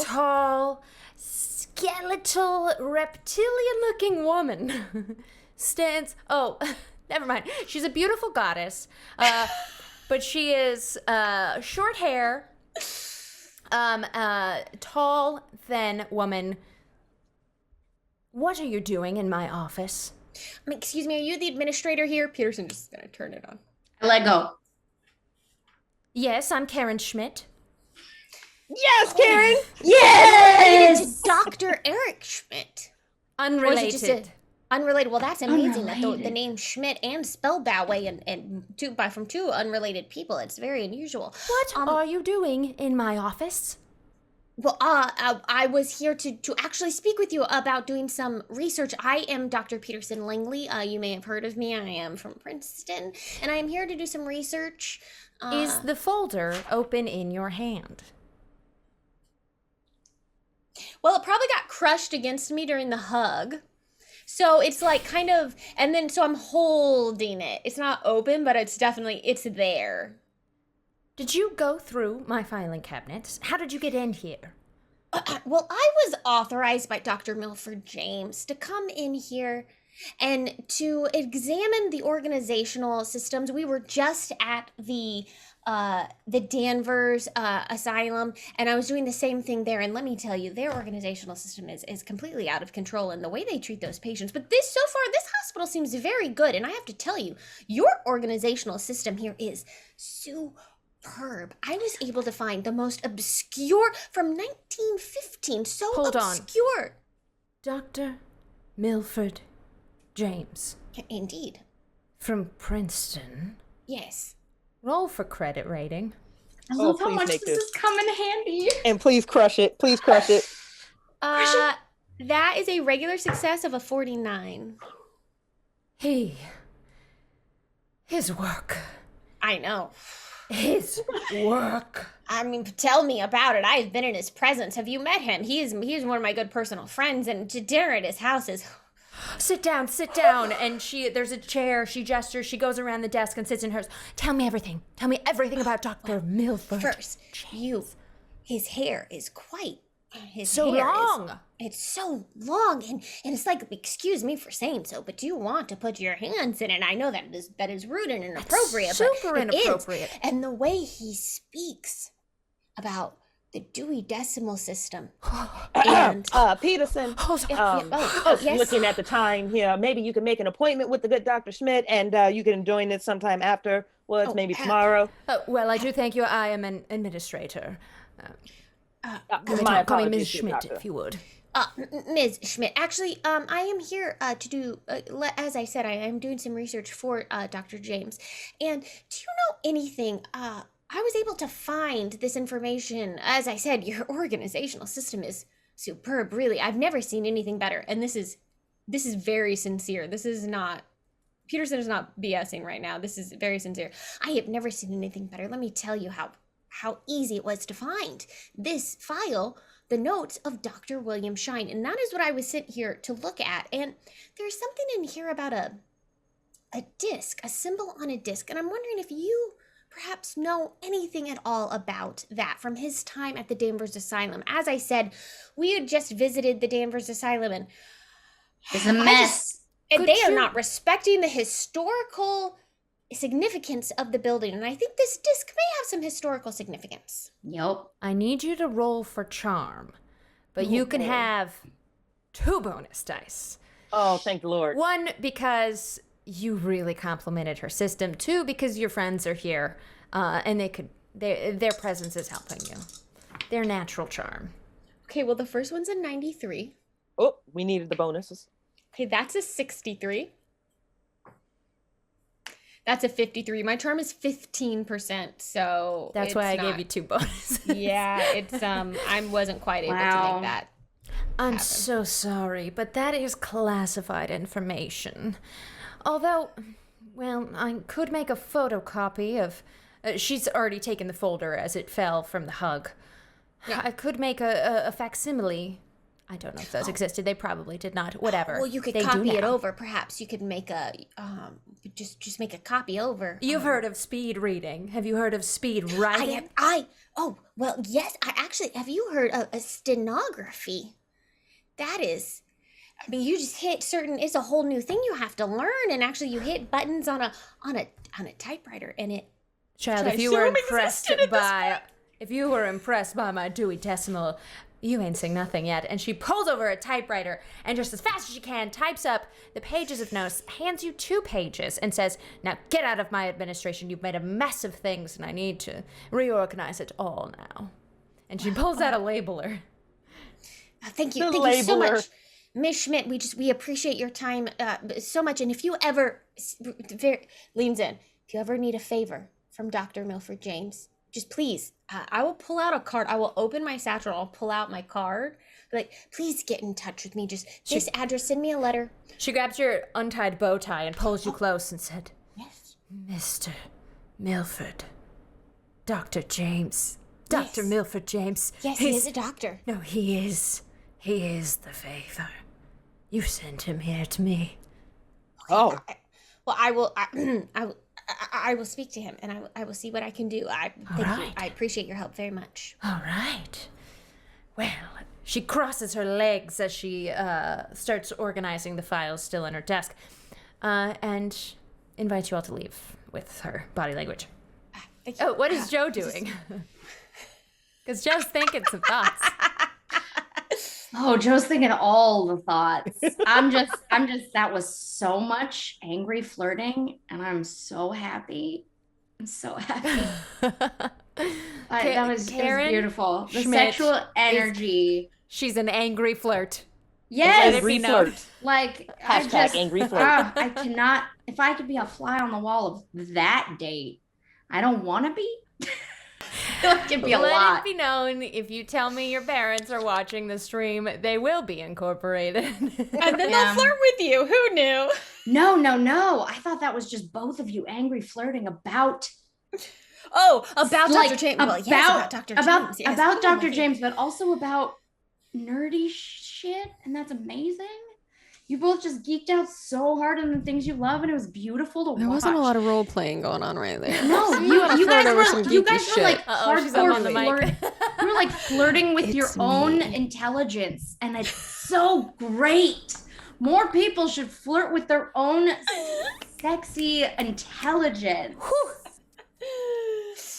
[SPEAKER 1] tall, skeletal, reptilian-looking woman stands. Oh, never mind. She's a beautiful goddess, but she is short hair, tall, thin woman. What are you doing in my office?
[SPEAKER 2] excuse me, are you the administrator here? Peterson just gonna turn it on.
[SPEAKER 4] I let go.
[SPEAKER 1] Yes, I'm Karen Schmidt.
[SPEAKER 3] Yes, Karen.
[SPEAKER 4] Yes!
[SPEAKER 5] Dr. Eric Schmidt.
[SPEAKER 1] Unrelated.
[SPEAKER 5] Or is it just unrelated? Well, that's amazing that the
[SPEAKER 4] Unrelated.
[SPEAKER 5] name Schmidt and spelled that way and from two unrelated people. It's very unusual.
[SPEAKER 1] What are you doing in my office?
[SPEAKER 5] Well, I was here to actually speak with you about doing some research. I am Dr. Peterson Langley. You may have heard of me. I am from Princeton, and I am here to do some research.
[SPEAKER 1] Is the folder open in your hand?
[SPEAKER 2] Well, it probably got crushed against me during the hug. So it's like kind of, and then so I'm holding it. It's not open, but it's there.
[SPEAKER 1] Did you go through my filing cabinets? How did you get in here?
[SPEAKER 5] Well, I was authorized by Dr. Milford James to come in here and to examine the organizational systems. We were just at the Danvers Asylum, and I was doing the same thing there. And let me tell you, their organizational system is completely out of control in the way they treat those patients. But this hospital seems very good. And I have to tell you, your organizational system here is superb. I was able to find the most obscure from 1915. So
[SPEAKER 1] Hold on.
[SPEAKER 5] obscure.
[SPEAKER 1] Dr. Milford James.
[SPEAKER 5] Indeed.
[SPEAKER 1] From Princeton.
[SPEAKER 5] Yes.
[SPEAKER 1] Roll for credit rating.
[SPEAKER 4] I love how
[SPEAKER 3] please
[SPEAKER 4] much
[SPEAKER 3] make
[SPEAKER 4] this is coming handy.
[SPEAKER 3] And please crush it. Please crush it.
[SPEAKER 2] That is a regular success of a 49.
[SPEAKER 1] His work.
[SPEAKER 2] I know.
[SPEAKER 1] His work.
[SPEAKER 5] I mean, tell me about it. I've been in his presence. Have you met him? He's one of my good personal friends, and to dinner at his house is...
[SPEAKER 1] Sit down. And there's a chair. She gestures. She goes around the desk and sits in hers. Tell me everything. Tell me everything about Dr. Milford.
[SPEAKER 5] First, his hair is quite...
[SPEAKER 1] So long.
[SPEAKER 5] It's so long, and it's like, excuse me for saying so, but do you want to put your hands in it? I know that is rude and inappropriate,
[SPEAKER 1] super
[SPEAKER 5] but it
[SPEAKER 1] inappropriate.
[SPEAKER 5] is. And the way he speaks about the Dewey Decimal System and...
[SPEAKER 3] Peterson.
[SPEAKER 5] yes.
[SPEAKER 3] Looking at the time here, maybe you can make an appointment with the good Dr. Schmidt, and you can join us sometime afterwards, maybe tomorrow.
[SPEAKER 1] Well, I do thank you. I am an administrator.
[SPEAKER 3] My
[SPEAKER 1] Call me
[SPEAKER 3] apologies,
[SPEAKER 1] Ms.
[SPEAKER 3] dear
[SPEAKER 1] Schmidt,
[SPEAKER 3] doctor.
[SPEAKER 1] if you would.
[SPEAKER 5] Ms. Schmidt, actually, I am here to do, as I said, I am doing some research for Dr. James. And do you know anything? I was able to find this information. As I said, your organizational system is superb, really. I've never seen anything better. And this is very sincere. This is not, Peterson is not BSing right now. This is very sincere. I have never seen anything better. Let me tell you how easy it was to find this file, the notes of Dr. William Shine. And that is what I was sent here to look at. And there's something in here about a disc, a symbol on a disc. And I'm wondering if you
[SPEAKER 2] perhaps know anything at all about that from his time at the Danvers Asylum. As I said, we had just visited the Danvers Asylum, and
[SPEAKER 4] It's a mess.
[SPEAKER 2] they are not respecting the historical significance of the building, and I think this disc may have some historical significance.
[SPEAKER 4] Yep.
[SPEAKER 1] I need you to roll for charm, but you can have 2 bonus dice.
[SPEAKER 3] Oh, thank the Lord.
[SPEAKER 1] 1, because you really complimented her system. 2, because your friends are here, and their presence is helping you. Their natural charm.
[SPEAKER 2] Okay, well, the first one's a 93.
[SPEAKER 3] Oh, we needed the bonuses.
[SPEAKER 2] Okay, that's a 63. That's a 53. My charm is 15%, so
[SPEAKER 1] that's why I gave you 2 bonuses.
[SPEAKER 2] Yeah, it's I wasn't quite able to make that.
[SPEAKER 1] I'm so sorry, but that is classified information. Although, well, I could make a photocopy of... she's already taken the folder as it fell from the hug. Yeah. I could make a facsimile. I don't know if those existed. They probably did not. Whatever.
[SPEAKER 2] Well, you could copy it over. Perhaps you could make a just make a copy over.
[SPEAKER 1] You've heard of speed reading. Have you heard of speed writing?
[SPEAKER 2] Oh, well, yes. I actually, have you heard of a stenography? That is, I mean, you just hit certain, it's a whole new thing you have to learn, and actually you hit buttons on a typewriter, and it...
[SPEAKER 1] Child, if you were impressed by my Dewey Decimal, you ain't seen nothing yet. And she pulls over a typewriter and just as fast as she can types up the pages of notes, hands you 2 pages and says, now get out of my administration. You've made a mess of things and I need to reorganize it all now. And she pulls out a labeler.
[SPEAKER 2] Thank you so much, Miss Schmidt. We appreciate your time so much. And if you ever, leans in, if you ever need a favor from Dr. Milford James, just please, I will pull out a card. I will open my satchel. I'll pull out my card. Like, please get in touch with me. Just this address, send me a letter.
[SPEAKER 1] She grabs your untied bow tie and pulls you close and said,
[SPEAKER 2] yes,
[SPEAKER 1] Mr. Milford, Dr. James, Dr.
[SPEAKER 2] Yes.
[SPEAKER 1] Milford James.
[SPEAKER 2] Yes, he is a doctor.
[SPEAKER 1] No, he is. He is the favor. You sent him here to me.
[SPEAKER 3] Oh.
[SPEAKER 2] I will speak to him, and I will see what I can do. Thank you. I appreciate your help very much.
[SPEAKER 1] All right. Well, she crosses her legs as she starts organizing the files still on her desk, and invites you all to leave with her body language.
[SPEAKER 2] Thank you.
[SPEAKER 1] Oh, what is Joe doing? Because Joe's thinking some thoughts.
[SPEAKER 4] Oh, Joe's thinking all the thoughts. I'm just, that was so much angry flirting, and I'm so happy. I'm so happy. That was beautiful. The
[SPEAKER 1] Schmidt
[SPEAKER 4] sexual energy.
[SPEAKER 1] She's an angry flirt.
[SPEAKER 4] Yes.
[SPEAKER 3] Angry flirt.
[SPEAKER 4] Like,
[SPEAKER 3] Angry flirt.
[SPEAKER 4] I cannot, if I could be a fly on the wall of that date, I don't want to be. It can be a lot.
[SPEAKER 1] Let it be known, if you tell me your parents are watching the stream, they will be incorporated.
[SPEAKER 2] And then they'll flirt with you. Who knew?
[SPEAKER 4] No. I thought that was just both of you angry flirting about.
[SPEAKER 2] Oh, about
[SPEAKER 4] like,
[SPEAKER 2] Dr. James. Well, yes, about Dr. James. Yes.
[SPEAKER 4] About Dr. James, but also about nerdy shit, and that's amazing. You both just geeked out so hard on the things you love, and it was beautiful to watch.
[SPEAKER 6] There wasn't a lot of role playing going on right there.
[SPEAKER 4] No, you guys were like hardcore flirting. You were like flirting with your own intelligence, and it's so great. More people should flirt with their own sexy intelligence.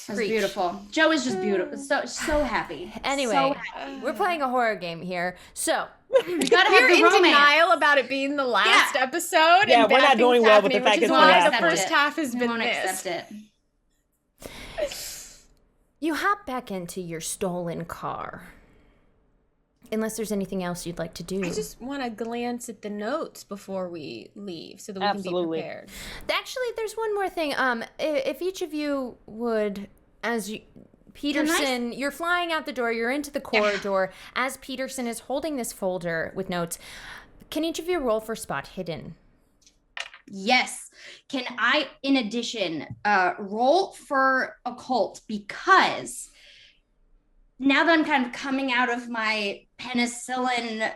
[SPEAKER 4] It was beautiful. Joe is just beautiful. So happy.
[SPEAKER 1] Anyway, we're playing a horror game here, so
[SPEAKER 4] we gotta have the romance.
[SPEAKER 2] Denial about it being the last episode.
[SPEAKER 3] Yeah,
[SPEAKER 2] and
[SPEAKER 3] we're not doing well with the fact
[SPEAKER 2] it's
[SPEAKER 3] it's the
[SPEAKER 2] why
[SPEAKER 3] last
[SPEAKER 2] the first half has been missed.
[SPEAKER 4] Accept it.
[SPEAKER 1] you hop back into your stolen car. Unless there's anything else you'd like to do.
[SPEAKER 2] I just want to glance at the notes before we leave so that we
[SPEAKER 3] Absolutely.
[SPEAKER 2] can be prepared.
[SPEAKER 1] Actually, there's one more thing. If each of you would, Peterson, you're flying out the door, you're into the corridor. As Peterson is holding this folder with notes, can each of you roll for spot hidden?
[SPEAKER 4] Yes. Can I, in addition, roll for occult, because now that I'm kind of coming out of my penicillin,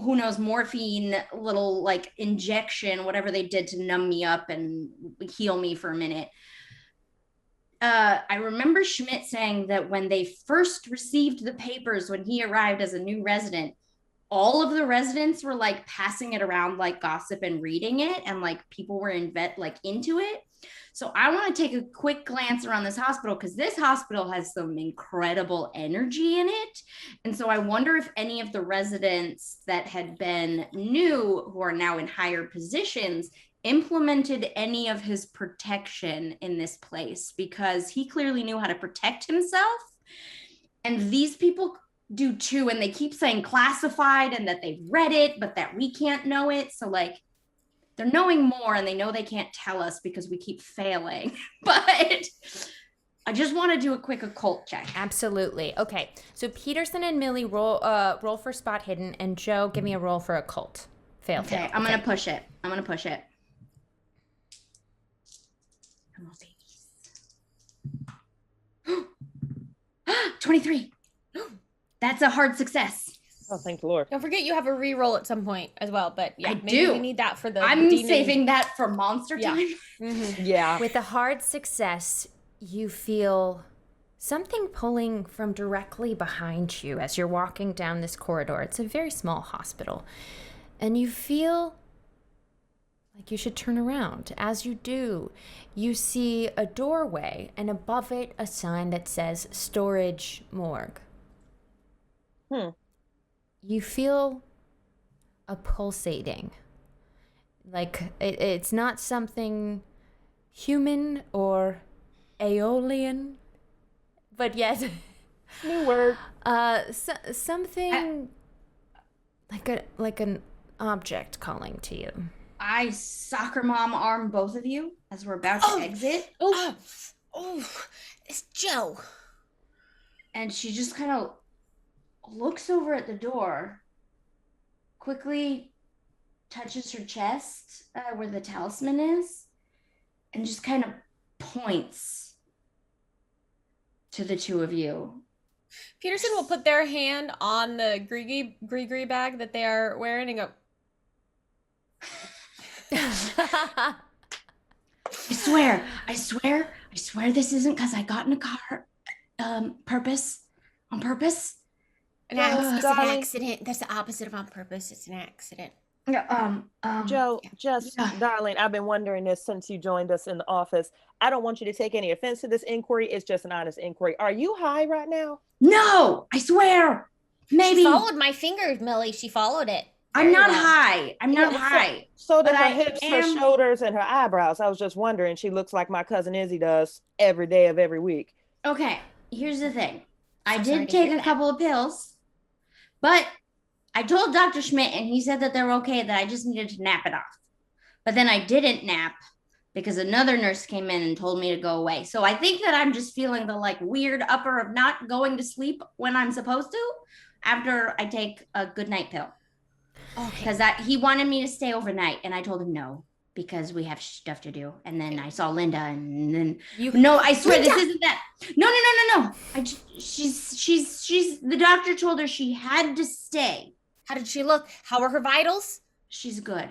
[SPEAKER 4] who knows, morphine little like injection, whatever they did to numb me up and heal me for a minute. I remember Schmidt saying that when they first received the papers, when he arrived as a new resident, all of the residents were like passing it around like gossip and reading it, and like people were into it. So I want to take a quick glance around this hospital because this hospital has some incredible energy in it. And so I wonder if any of the residents that had been new, who are now in higher positions, implemented any of his protection in this place, because he clearly knew how to protect himself. And these people do too. And they keep saying classified and that they've read it, but that we can't know it. So like, they're knowing more and they know they can't tell us because we keep failing. But I just want to do a quick occult check.
[SPEAKER 1] Absolutely. Okay. So Peterson and Millie roll for spot hidden, and Joe, give me a roll for occult. Fail.
[SPEAKER 4] I'm going to push it. Come on, babies. 23. That's a hard success.
[SPEAKER 3] Oh, thank the Lord.
[SPEAKER 2] Don't forget you have a reroll at some point as well, but yeah,
[SPEAKER 4] I
[SPEAKER 2] maybe
[SPEAKER 4] do.
[SPEAKER 2] we need that for the
[SPEAKER 4] I'm
[SPEAKER 2] demon.
[SPEAKER 4] saving that for monster time.
[SPEAKER 3] Yeah.
[SPEAKER 1] With a hard success, you feel something pulling from directly behind you as you're walking down this corridor. It's a very small hospital. And you feel like you should turn around. As you do, you see a doorway, and above it a sign that says Storage Morgue. You feel a pulsating. Like it's not something human or aeolian, but yet
[SPEAKER 3] New word.
[SPEAKER 1] something like an object calling to you.
[SPEAKER 4] I soccer mom arm both of you as we're about to exit.
[SPEAKER 5] Oh, it's Joe.
[SPEAKER 4] And she just kind of looks over at the door, quickly touches her chest where the talisman is, and just kind of points to the two of you.
[SPEAKER 2] Peterson will put their hand on the gree bag that they are wearing and go,
[SPEAKER 4] I swear this isn't because I got in a car on purpose.
[SPEAKER 5] It's an accident. That's the opposite of on purpose. It's an accident.
[SPEAKER 3] Joe, darling, I've been wondering this since you joined us in the office. I don't want you to take any offense to this inquiry. It's just an honest inquiry. Are you high right now?
[SPEAKER 4] No, I swear. Maybe.
[SPEAKER 5] She followed my finger, Millie. She followed it.
[SPEAKER 4] I'm not high. I'm not high.
[SPEAKER 3] So did her hips, her shoulders, and her eyebrows. I was just wondering. She looks like my cousin Izzy does every day of every week.
[SPEAKER 4] Okay, here's the thing. I did take a couple of pills, but I told Dr. Schmidt and he said that they're okay, that I just needed to nap it off. But then I didn't nap because another nurse came in and told me to go away. So I think that I'm just feeling the like weird upper of not going to sleep when I'm supposed to after I take a good night pill. Because he wanted me to stay overnight and I told him no, because we have stuff to do. And then I saw Linda and then no, I swear Linda! This isn't that. No. She's the doctor told her she had to stay.
[SPEAKER 5] How did she look? How are her vitals?
[SPEAKER 4] She's good.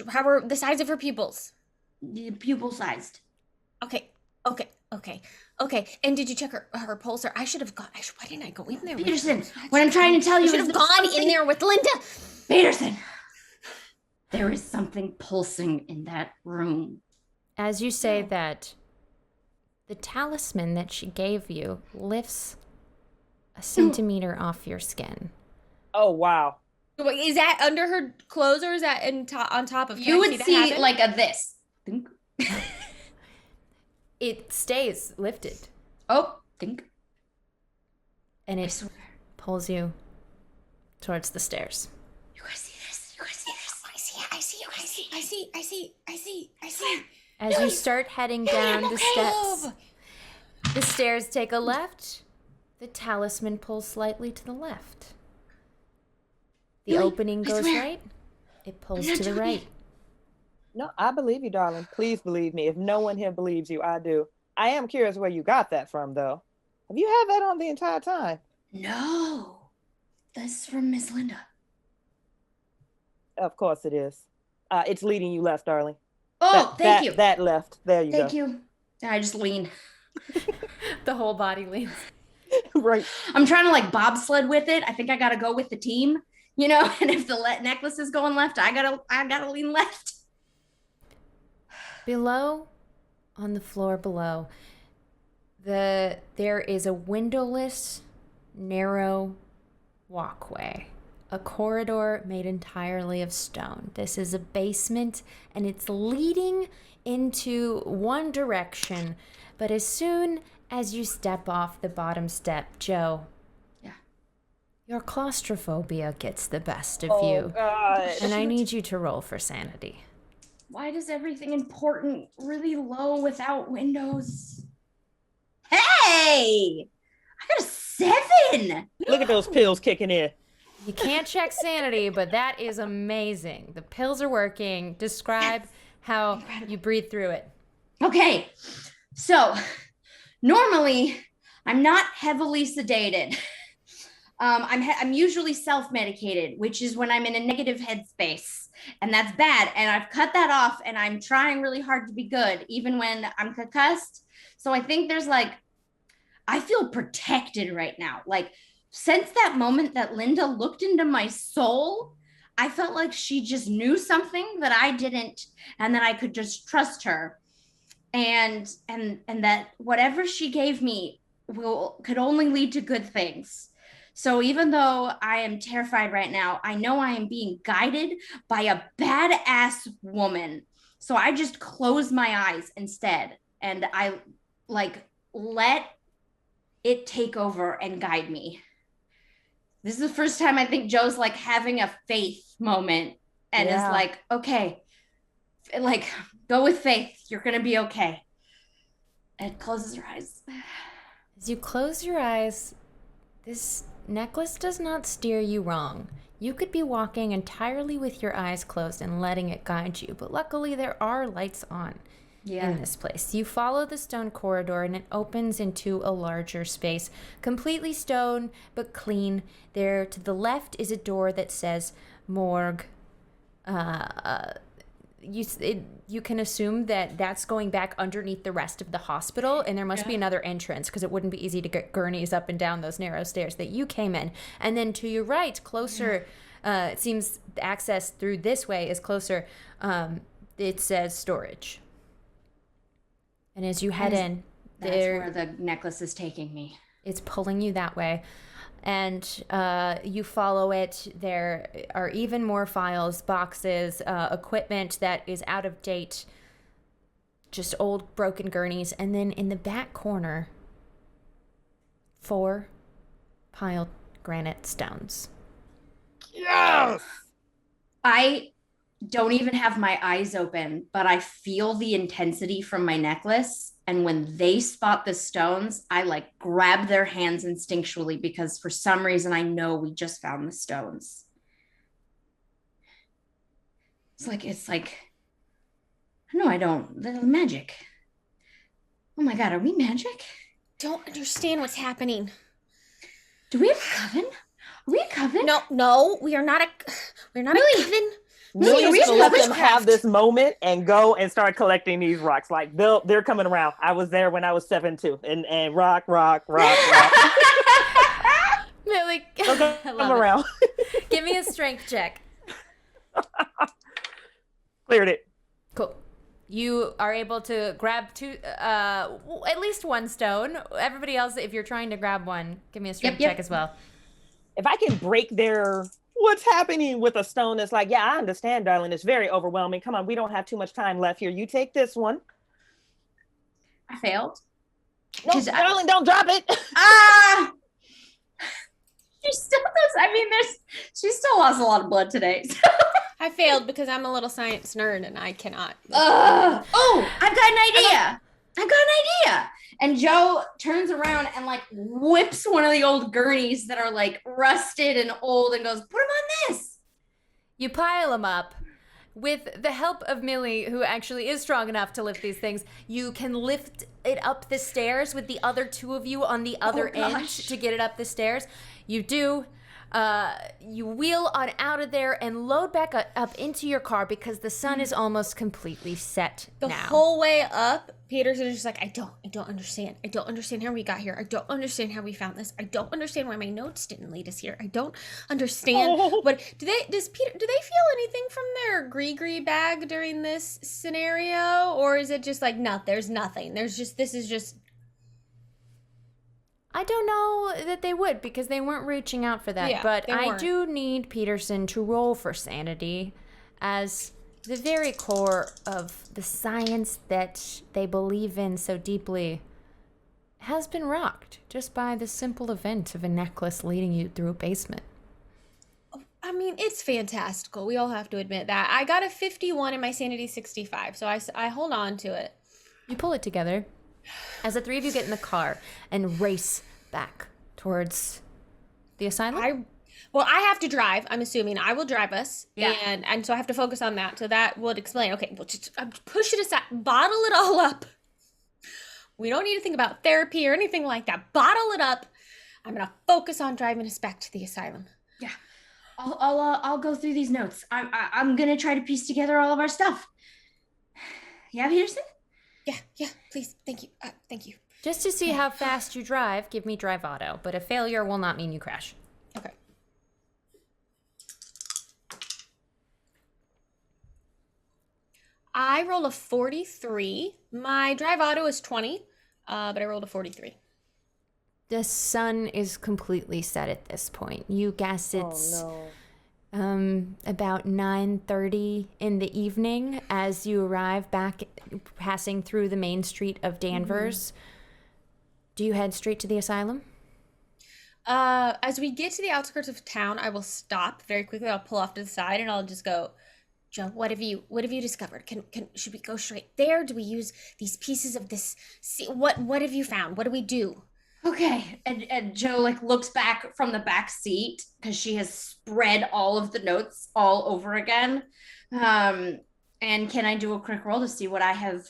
[SPEAKER 5] How are the size of her pupils?
[SPEAKER 4] Pupil sized.
[SPEAKER 5] Okay. And did you check her pulse? Or I should have gone. Why didn't I go in there?
[SPEAKER 4] Peterson, what I'm trying to tell you
[SPEAKER 5] should have gone in there with Linda.
[SPEAKER 4] Peterson, there is something pulsing in that room.
[SPEAKER 1] As you say that, the talisman that she gave you lifts a centimeter off your skin.
[SPEAKER 3] Oh, wow.
[SPEAKER 2] Wait, is that under her clothes or is that on top of?
[SPEAKER 4] You would see like a this.
[SPEAKER 1] It stays lifted.
[SPEAKER 4] Oh, think.
[SPEAKER 1] And it pulls you towards the stairs.
[SPEAKER 5] You guys see this? I see.
[SPEAKER 1] As you start heading down the steps, the stairs take a left. The talisman pulls slightly to the left. The opening goes right. It pulls to the right.
[SPEAKER 3] No, I believe you, darling. Please believe me. If no one here believes you, I do. I am curious where you got that from, though. Have you had that on the entire time?
[SPEAKER 4] No. That's from Miss Linda.
[SPEAKER 3] Of course it is. It's leading you left, darling.
[SPEAKER 4] Oh, thank you.
[SPEAKER 3] That left. There you go.
[SPEAKER 4] Thank you. I just lean.
[SPEAKER 1] The whole body leans.
[SPEAKER 3] Right.
[SPEAKER 4] I'm trying to like bobsled with it. I think I got to go with the team, you know, and if the necklace is going left, I gotta lean left.
[SPEAKER 1] Below, on the floor below, there is a windowless, narrow walkway. A corridor made entirely of stone. This is a basement, and it's leading into one direction. But as soon as you step off the bottom step, Joe, your claustrophobia gets the best of you.
[SPEAKER 3] God.
[SPEAKER 1] And I need you to roll for sanity.
[SPEAKER 4] Why does everything important really low without windows? Hey! I got a 7!
[SPEAKER 3] Look at those pills kicking in.
[SPEAKER 1] You can't check sanity, but that is amazing. The pills are working. Describe how you breathe through it.
[SPEAKER 4] Okay, so normally I'm not heavily sedated. I'm usually self-medicated, which is when I'm in a negative headspace, and that's bad. And I've cut that off, and I'm trying really hard to be good, even when I'm concussed. So I think there's like, I feel protected right now. Like, since that moment that Linda looked into my soul, I felt like she just knew something that I didn't, and that I could just trust her. And that whatever she gave me could only lead to good things. So even though I am terrified right now, I know I am being guided by a badass woman. So I just close my eyes instead, and I like let it take over and guide me. This is the first time I think Joe's like having a faith moment and is like, okay, like go with faith. You're going to be okay. And closes her eyes.
[SPEAKER 1] As you close your eyes, this necklace does not steer you wrong. You could be walking entirely with your eyes closed and letting it guide you, but luckily there are lights on in this place. You follow the stone corridor and it opens into a larger space, completely stone but clean. There to the left is a door that says morgue. You can assume that that's going back underneath the rest of the hospital, and there must be another entrance because it wouldn't be easy to get gurneys up and down those narrow stairs that you came in. And then to your right, closer, it seems the access through this way is closer. It says storage. And as you head in,
[SPEAKER 4] that's where the necklace is taking me.
[SPEAKER 1] It's pulling you that way. And you follow it. There are even more files, boxes, equipment that is out of date, just old broken gurneys. And then in the back corner, 4 piled granite stones.
[SPEAKER 3] Yes!
[SPEAKER 4] I don't even have my eyes open, but I feel the intensity from my necklace. And when they spot the stones, I like grab their hands instinctually because for some reason I know we just found the stones. It's like, no, I don't. They're magic. Oh my God, are we magic?
[SPEAKER 2] Don't understand what's happening.
[SPEAKER 4] Do we have a coven? Are we a coven?
[SPEAKER 2] No, we are not a coven.
[SPEAKER 3] Millie's gonna let them have this moment and go and start collecting these rocks. Like they're coming around. I was there when I was 7 too, and rock.
[SPEAKER 1] Millie,
[SPEAKER 3] Okay, come around.
[SPEAKER 1] Give me a strength check.
[SPEAKER 3] Cleared it.
[SPEAKER 1] Cool. You are able to grab 2, at least 1 stone. Everybody else, if you're trying to grab one, give me a strength check as well.
[SPEAKER 3] If I can break their what's happening with a stone, that's like, yeah, I understand, darling. It's very overwhelming. Come on, we don't have too much time left here. You take this one.
[SPEAKER 4] I failed.
[SPEAKER 3] No, darling, don't drop it.
[SPEAKER 4] She still does. I mean, she still lost a lot of blood today. So.
[SPEAKER 2] I failed because I'm a little science nerd and I cannot.
[SPEAKER 4] Oh, I've got an idea. And Joe turns around and like whips one of the old gurneys that are like rusted and old and goes, put them on this.
[SPEAKER 1] You pile them up. With the help of Millie, who actually is strong enough to lift these things, you can lift it up the stairs with the other 2 of you on the other end to get it up the stairs. You do. You wheel on out of there and load back up into your car because the sun is almost completely set
[SPEAKER 2] The
[SPEAKER 1] now.
[SPEAKER 2] whole way up, Peterson is just like, I don't understand. I don't understand how we got here. I don't understand how we found this. I don't understand why my notes didn't lead us here. I don't understand what do they feel anything from their gree bag during this scenario? Or is it just like, no, there's nothing. This is just
[SPEAKER 1] I don't know that they would because they weren't reaching out for that.
[SPEAKER 2] Yeah,
[SPEAKER 1] but
[SPEAKER 2] they
[SPEAKER 1] I
[SPEAKER 2] weren't.
[SPEAKER 1] do need Peterson to roll for sanity as the very core of the science that they believe in so deeply has been rocked just by the simple event of a necklace leading you through a basement.
[SPEAKER 2] I mean, it's fantastical. We all have to admit that. I got a 51 and my sanity 65, so I hold on to it.
[SPEAKER 1] You pull it together as the three of you get in the car and race back towards the asylum.
[SPEAKER 2] I have to drive. I'm assuming I will drive us,
[SPEAKER 1] Yeah.
[SPEAKER 2] and so I have to focus on that. So that would explain. Okay, well, just push it aside, bottle it all up. We don't need to think about therapy or anything like that. Bottle it up. I'm gonna focus on driving us back to the asylum.
[SPEAKER 4] Yeah, I'll go through these notes. I'm gonna try to piece together all of our stuff. Yeah, Peterson?
[SPEAKER 2] Yeah. Please, thank you.
[SPEAKER 1] Just to see how fast you drive, give me drive auto, but a failure will not mean you crash.
[SPEAKER 2] Okay. I rolled a 43. My drive auto is 20, but I rolled a 43.
[SPEAKER 1] The sun is completely set at this point. You guess it's about 9:30 in the evening as you arrive back, passing through the main street of Danvers. Do you head straight to the asylum?
[SPEAKER 2] As we get to the outskirts of town, I will stop very quickly. I'll pull off to the side and I'll just go, Joe, what have you discovered? Should we go straight there? Do we use these pieces of this? What have you found? What do we do?
[SPEAKER 4] Okay. And Joe looks back from the back seat because she has spread all of the notes all over again. And can I do a quick roll to see what I have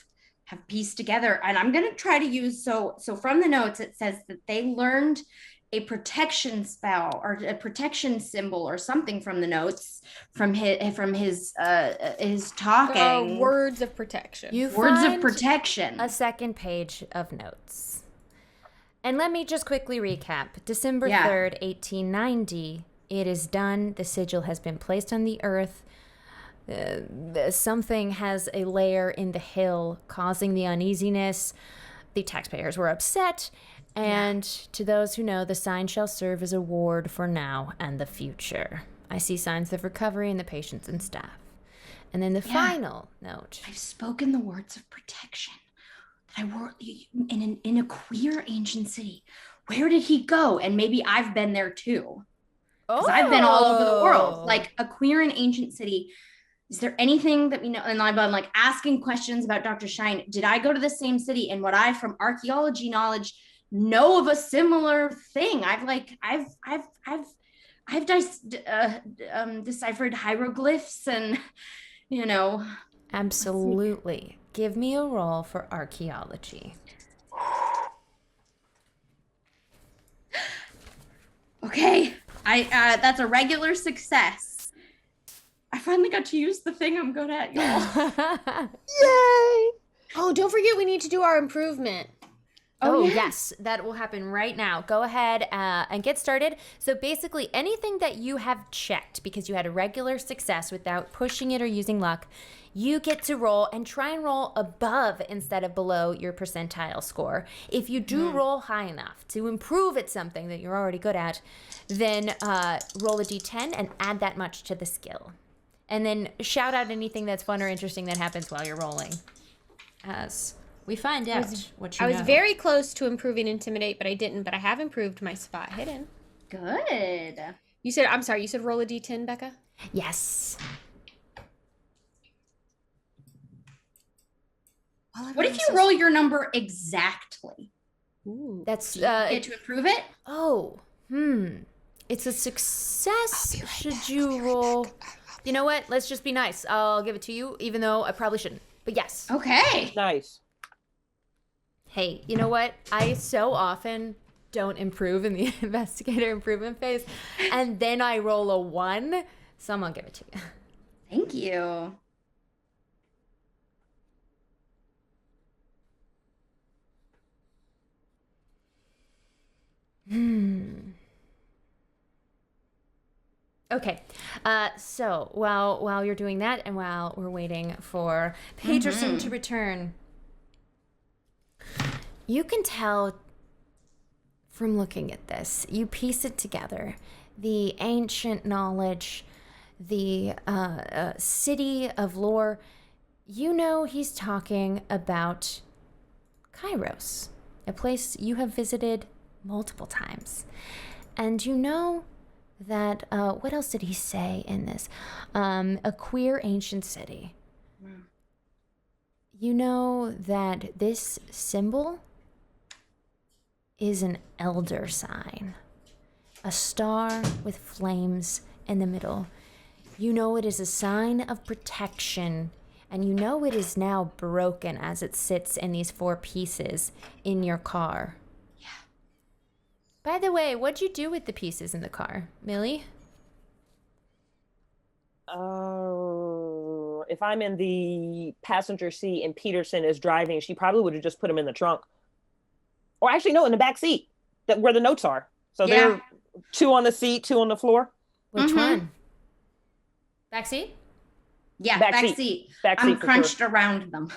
[SPEAKER 4] pieced together? And I'm going to try to use, so from the notes, it says that they learned a protection spell or a protection symbol or something from the notes from his talking.
[SPEAKER 2] Words of protection.
[SPEAKER 4] Words of protection.
[SPEAKER 1] A second page of notes. And let me just quickly recap. December 3rd, 1890. It is done. The sigil has been placed on the earth. Something has a lair in the hill causing the uneasiness. The taxpayers were upset. And to those who know, the sign shall serve as a ward for now and the future. I see signs of recovery in the patients and staff. And then the final note.
[SPEAKER 4] I've spoken the words of protection that I wore in a queer ancient city. Where did he go? And maybe I've been there too. Because I've been all over the world. Like a queer and ancient city. Is there anything that we know? And I'm like asking questions about Dr. Shine. Did I go to the same city? And what I, from archaeology knowledge, know of a similar thing. I've deciphered hieroglyphs and,
[SPEAKER 1] Absolutely. Give me a roll for archaeology.
[SPEAKER 4] Okay. That's a regular success. I finally got to use the thing I'm good at, y'all.
[SPEAKER 3] Yay!
[SPEAKER 2] Oh, don't forget we need to do our improvement.
[SPEAKER 1] Oh, yes, that will happen right now. Go ahead and get started. So basically anything that you have checked because you had a regular success without pushing it or using luck, you get to roll and try and roll above instead of below your percentile score. If you do roll high enough to improve at something that you're already good at, then roll a d10 and add that much to the skill. And then shout out anything that's fun or interesting that happens while you're rolling. As we find out what you know.
[SPEAKER 2] I was very close to improving Intimidate, but I didn't. But I have improved my spot hidden.
[SPEAKER 4] Good.
[SPEAKER 2] You said roll a d10, Becca?
[SPEAKER 1] Yes.
[SPEAKER 4] What if you roll your number exactly?
[SPEAKER 2] Ooh.
[SPEAKER 1] That's
[SPEAKER 4] Do you get to improve it?
[SPEAKER 1] It's a success. Should you roll? You know what? Let's just be nice. I'll give it to you, even though I probably shouldn't. But yes.
[SPEAKER 4] Okay.
[SPEAKER 3] Nice.
[SPEAKER 1] Hey, you know what? I so often don't improve in the investigator improvement phase, and then I roll a 1, someone give it to you.
[SPEAKER 4] Thank you.
[SPEAKER 1] Okay, so while you're doing that and while we're waiting for Peterson to return, you can tell from looking at this, you piece it together, the ancient knowledge, the city of lore, you know he's talking about Kairos, a place you have visited multiple times. And you know that, what else did he say in this? A queer ancient city. You know that this symbol is an elder sign. A star with flames in the middle. You know it is a sign of protection, and you know it is now broken as it sits in these 4 pieces in your car.
[SPEAKER 4] Yeah.
[SPEAKER 1] By the way, what'd you do with the pieces in the car, Millie?
[SPEAKER 3] If I'm in the passenger seat and Peterson is driving, she probably would have just put them in the trunk. Or actually, no, in the back seat, where the notes are. So there are 2 on the seat, 2 on the floor.
[SPEAKER 1] Which one? Back seat?
[SPEAKER 4] Yeah,
[SPEAKER 3] Back
[SPEAKER 4] back
[SPEAKER 3] seat.
[SPEAKER 4] seat.
[SPEAKER 3] Back seat
[SPEAKER 4] I'm
[SPEAKER 3] for
[SPEAKER 4] crunched
[SPEAKER 3] sure.
[SPEAKER 4] around them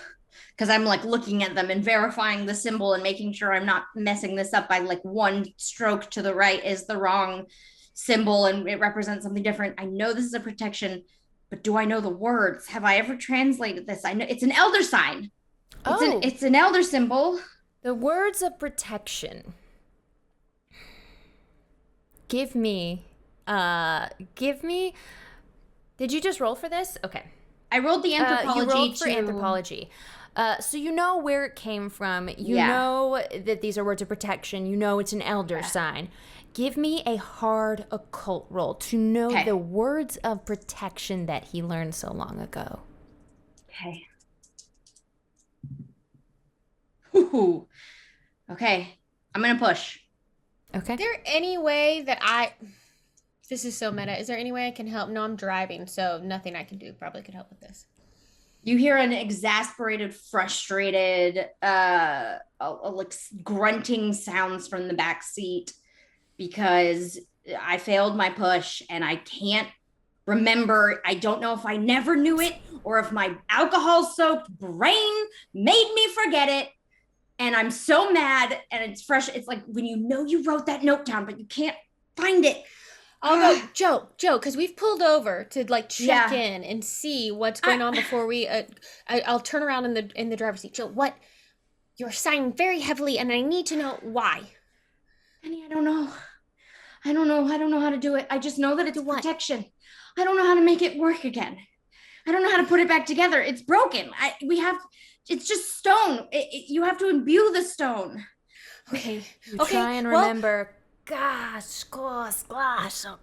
[SPEAKER 4] because I'm like looking at them and verifying the symbol and making sure I'm not messing this up by like 1 stroke to the right is the wrong symbol and it represents something different. I know this is a protection, but do I know the words? Have I ever translated this? I know it's an elder sign. It's an elder symbol.
[SPEAKER 1] The words of protection. Give me. Did you just roll for this? Okay.
[SPEAKER 4] I rolled the anthropology.
[SPEAKER 1] You rolled for anthropology. So you know where it came from. You know that these are words of protection. You know it's an elder sign. Give me a hard occult roll to know the words of protection that he learned so long ago.
[SPEAKER 4] Okay. Ooh. Okay. I'm going to push.
[SPEAKER 1] Okay.
[SPEAKER 2] Is there any way that this is so meta. Is there any way I can help? No, I'm driving, so nothing I can do probably could help with this.
[SPEAKER 4] You hear an exasperated, frustrated, like grunting sounds from the back seat because I failed my push and I can't remember. I don't know if I never knew it or if my alcohol-soaked brain made me forget it. And I'm so mad and it's fresh. It's like when you know you wrote that note down, but you can't find it.
[SPEAKER 2] I'll go, Joe, because we've pulled over to like check in and see what's going on before we. I'll turn around in the driver's seat. Joe, what? You're sighing very heavily, and I need to know why.
[SPEAKER 4] Honey, I don't know. I don't know how to do it. I just know that it's protection. I don't know how to make it work again. I don't know how to put it back together. It's broken. It's just stone. You have to imbue the stone.
[SPEAKER 2] Okay.
[SPEAKER 1] Try and remember. Gosh, glass,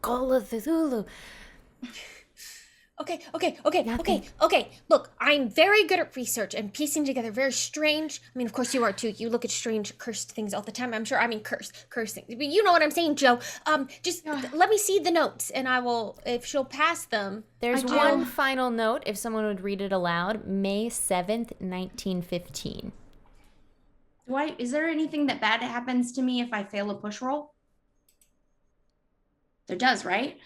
[SPEAKER 1] Call of Cthulhu.
[SPEAKER 2] Okay. Look, I'm very good at research and piecing together very strange. I mean, of course you are too. You look at strange, cursed things all the time. I'm sure. I mean, cursed things. But you know what I'm saying, Joe. Just let me see the notes, and I will, if she'll pass them.
[SPEAKER 1] There's one final note. If someone would read it aloud, May 7th, 1915.
[SPEAKER 4] Is there anything that bad happens to me if I fail a push roll? There does, right?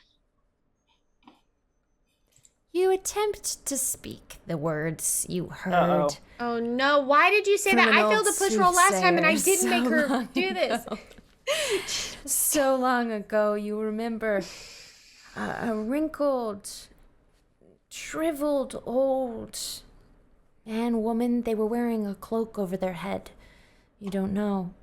[SPEAKER 1] You attempt to speak the words you heard.
[SPEAKER 3] Uh-oh.
[SPEAKER 2] Oh no, why did you say that? I failed a push roll last time and I didn't make her do this.
[SPEAKER 1] So long ago, you remember a wrinkled, shriveled old man, woman. They were wearing a cloak over their head. You don't know.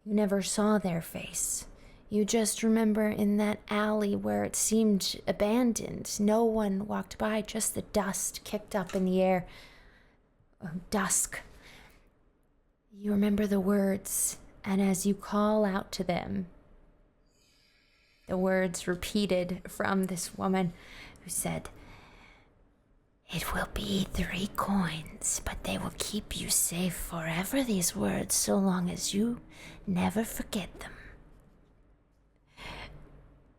[SPEAKER 1] You never saw their face. You just remember in that alley where it seemed abandoned. No one walked by, just the dust kicked up in the air. Dusk. You remember the words, and as you call out to them, the words repeated from this woman who said, "It will be 3 coins, but they will keep you safe forever, these words, so long as you never forget them."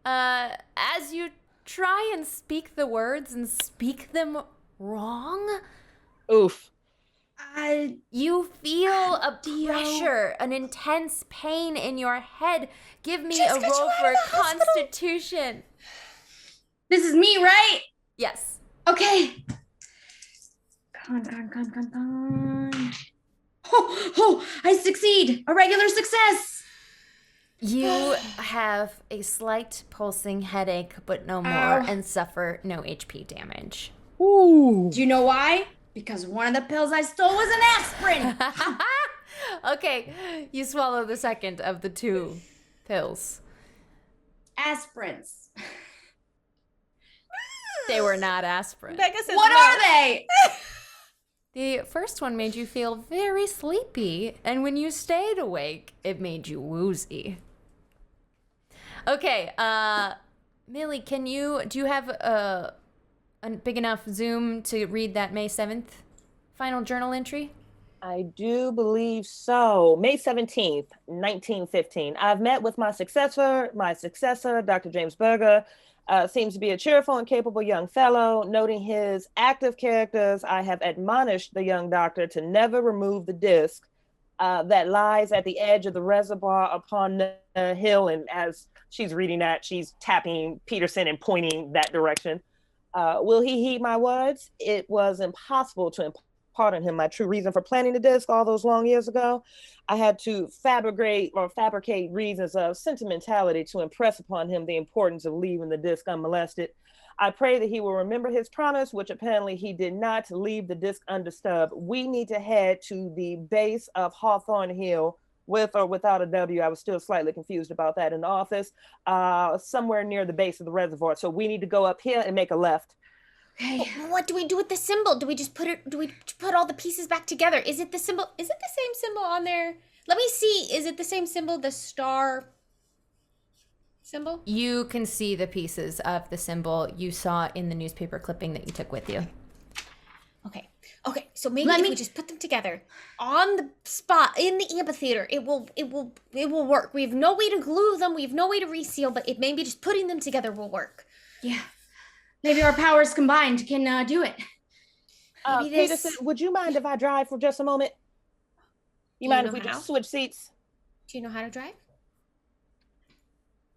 [SPEAKER 1] as you try and speak the words and speak them wrong,
[SPEAKER 3] Oof.
[SPEAKER 1] you feel a pressure, an intense pain in your head. Give me a roll for Constitution.
[SPEAKER 4] This is me, right?
[SPEAKER 1] Yes.
[SPEAKER 4] Okay. Con. Oh, I succeed. A regular success.
[SPEAKER 1] You have a slight pulsing headache, but no more, and suffer no HP damage.
[SPEAKER 3] Ooh.
[SPEAKER 4] Do you know why? Because one of the pills I stole was an aspirin.
[SPEAKER 1] Okay, you swallow the second of the 2 pills.
[SPEAKER 4] Aspirins.
[SPEAKER 1] They were not aspirin.
[SPEAKER 2] Becca says
[SPEAKER 4] What
[SPEAKER 2] no.
[SPEAKER 4] are they?
[SPEAKER 1] The first one made you feel very sleepy, and when you stayed awake, it made you woozy. Okay, Millie, do you have a big enough Zoom to read that May 7th final journal entry?
[SPEAKER 3] I do believe so. May 17th, 1915. I've met with my successor, Dr. James Berger. Seems to be a cheerful and capable young fellow. Noting his active characters, I have admonished the young doctor to never remove the disc that lies at the edge of the reservoir upon the hill. And as she's reading that, she's tapping Peterson and pointing that direction. Will he heed my words? It was impossible to impart on him my true reason for planting the disc all those long years ago. I had to fabricate reasons of sentimentality to impress upon him the importance of leaving the disc unmolested. I pray that he will remember his promise, which apparently he did not, to leave the disc undisturbed. We need to head to the base of Hawthorne Hill, with or without a W. I was still slightly confused about that in the office, somewhere near the base of the reservoir. So we need to go up here and make a left.
[SPEAKER 4] Okay.
[SPEAKER 2] What do we do with the symbol? Do we just put all the pieces back together? Is it the same symbol on there? Let me see. Is it the same symbol, the star symbol?
[SPEAKER 1] You can see the pieces of the symbol you saw in the newspaper clipping that you took with you.
[SPEAKER 2] Okay. So maybe if we just put them together on the spot in the amphitheater, it will work. We have no way to glue them. We have no way to reseal, but maybe just putting them together will work.
[SPEAKER 4] Yeah. Maybe our powers combined can do it.
[SPEAKER 3] Peterson, would you mind if I drive for just a moment? You mind if we just switch seats?
[SPEAKER 2] Do you know how to drive?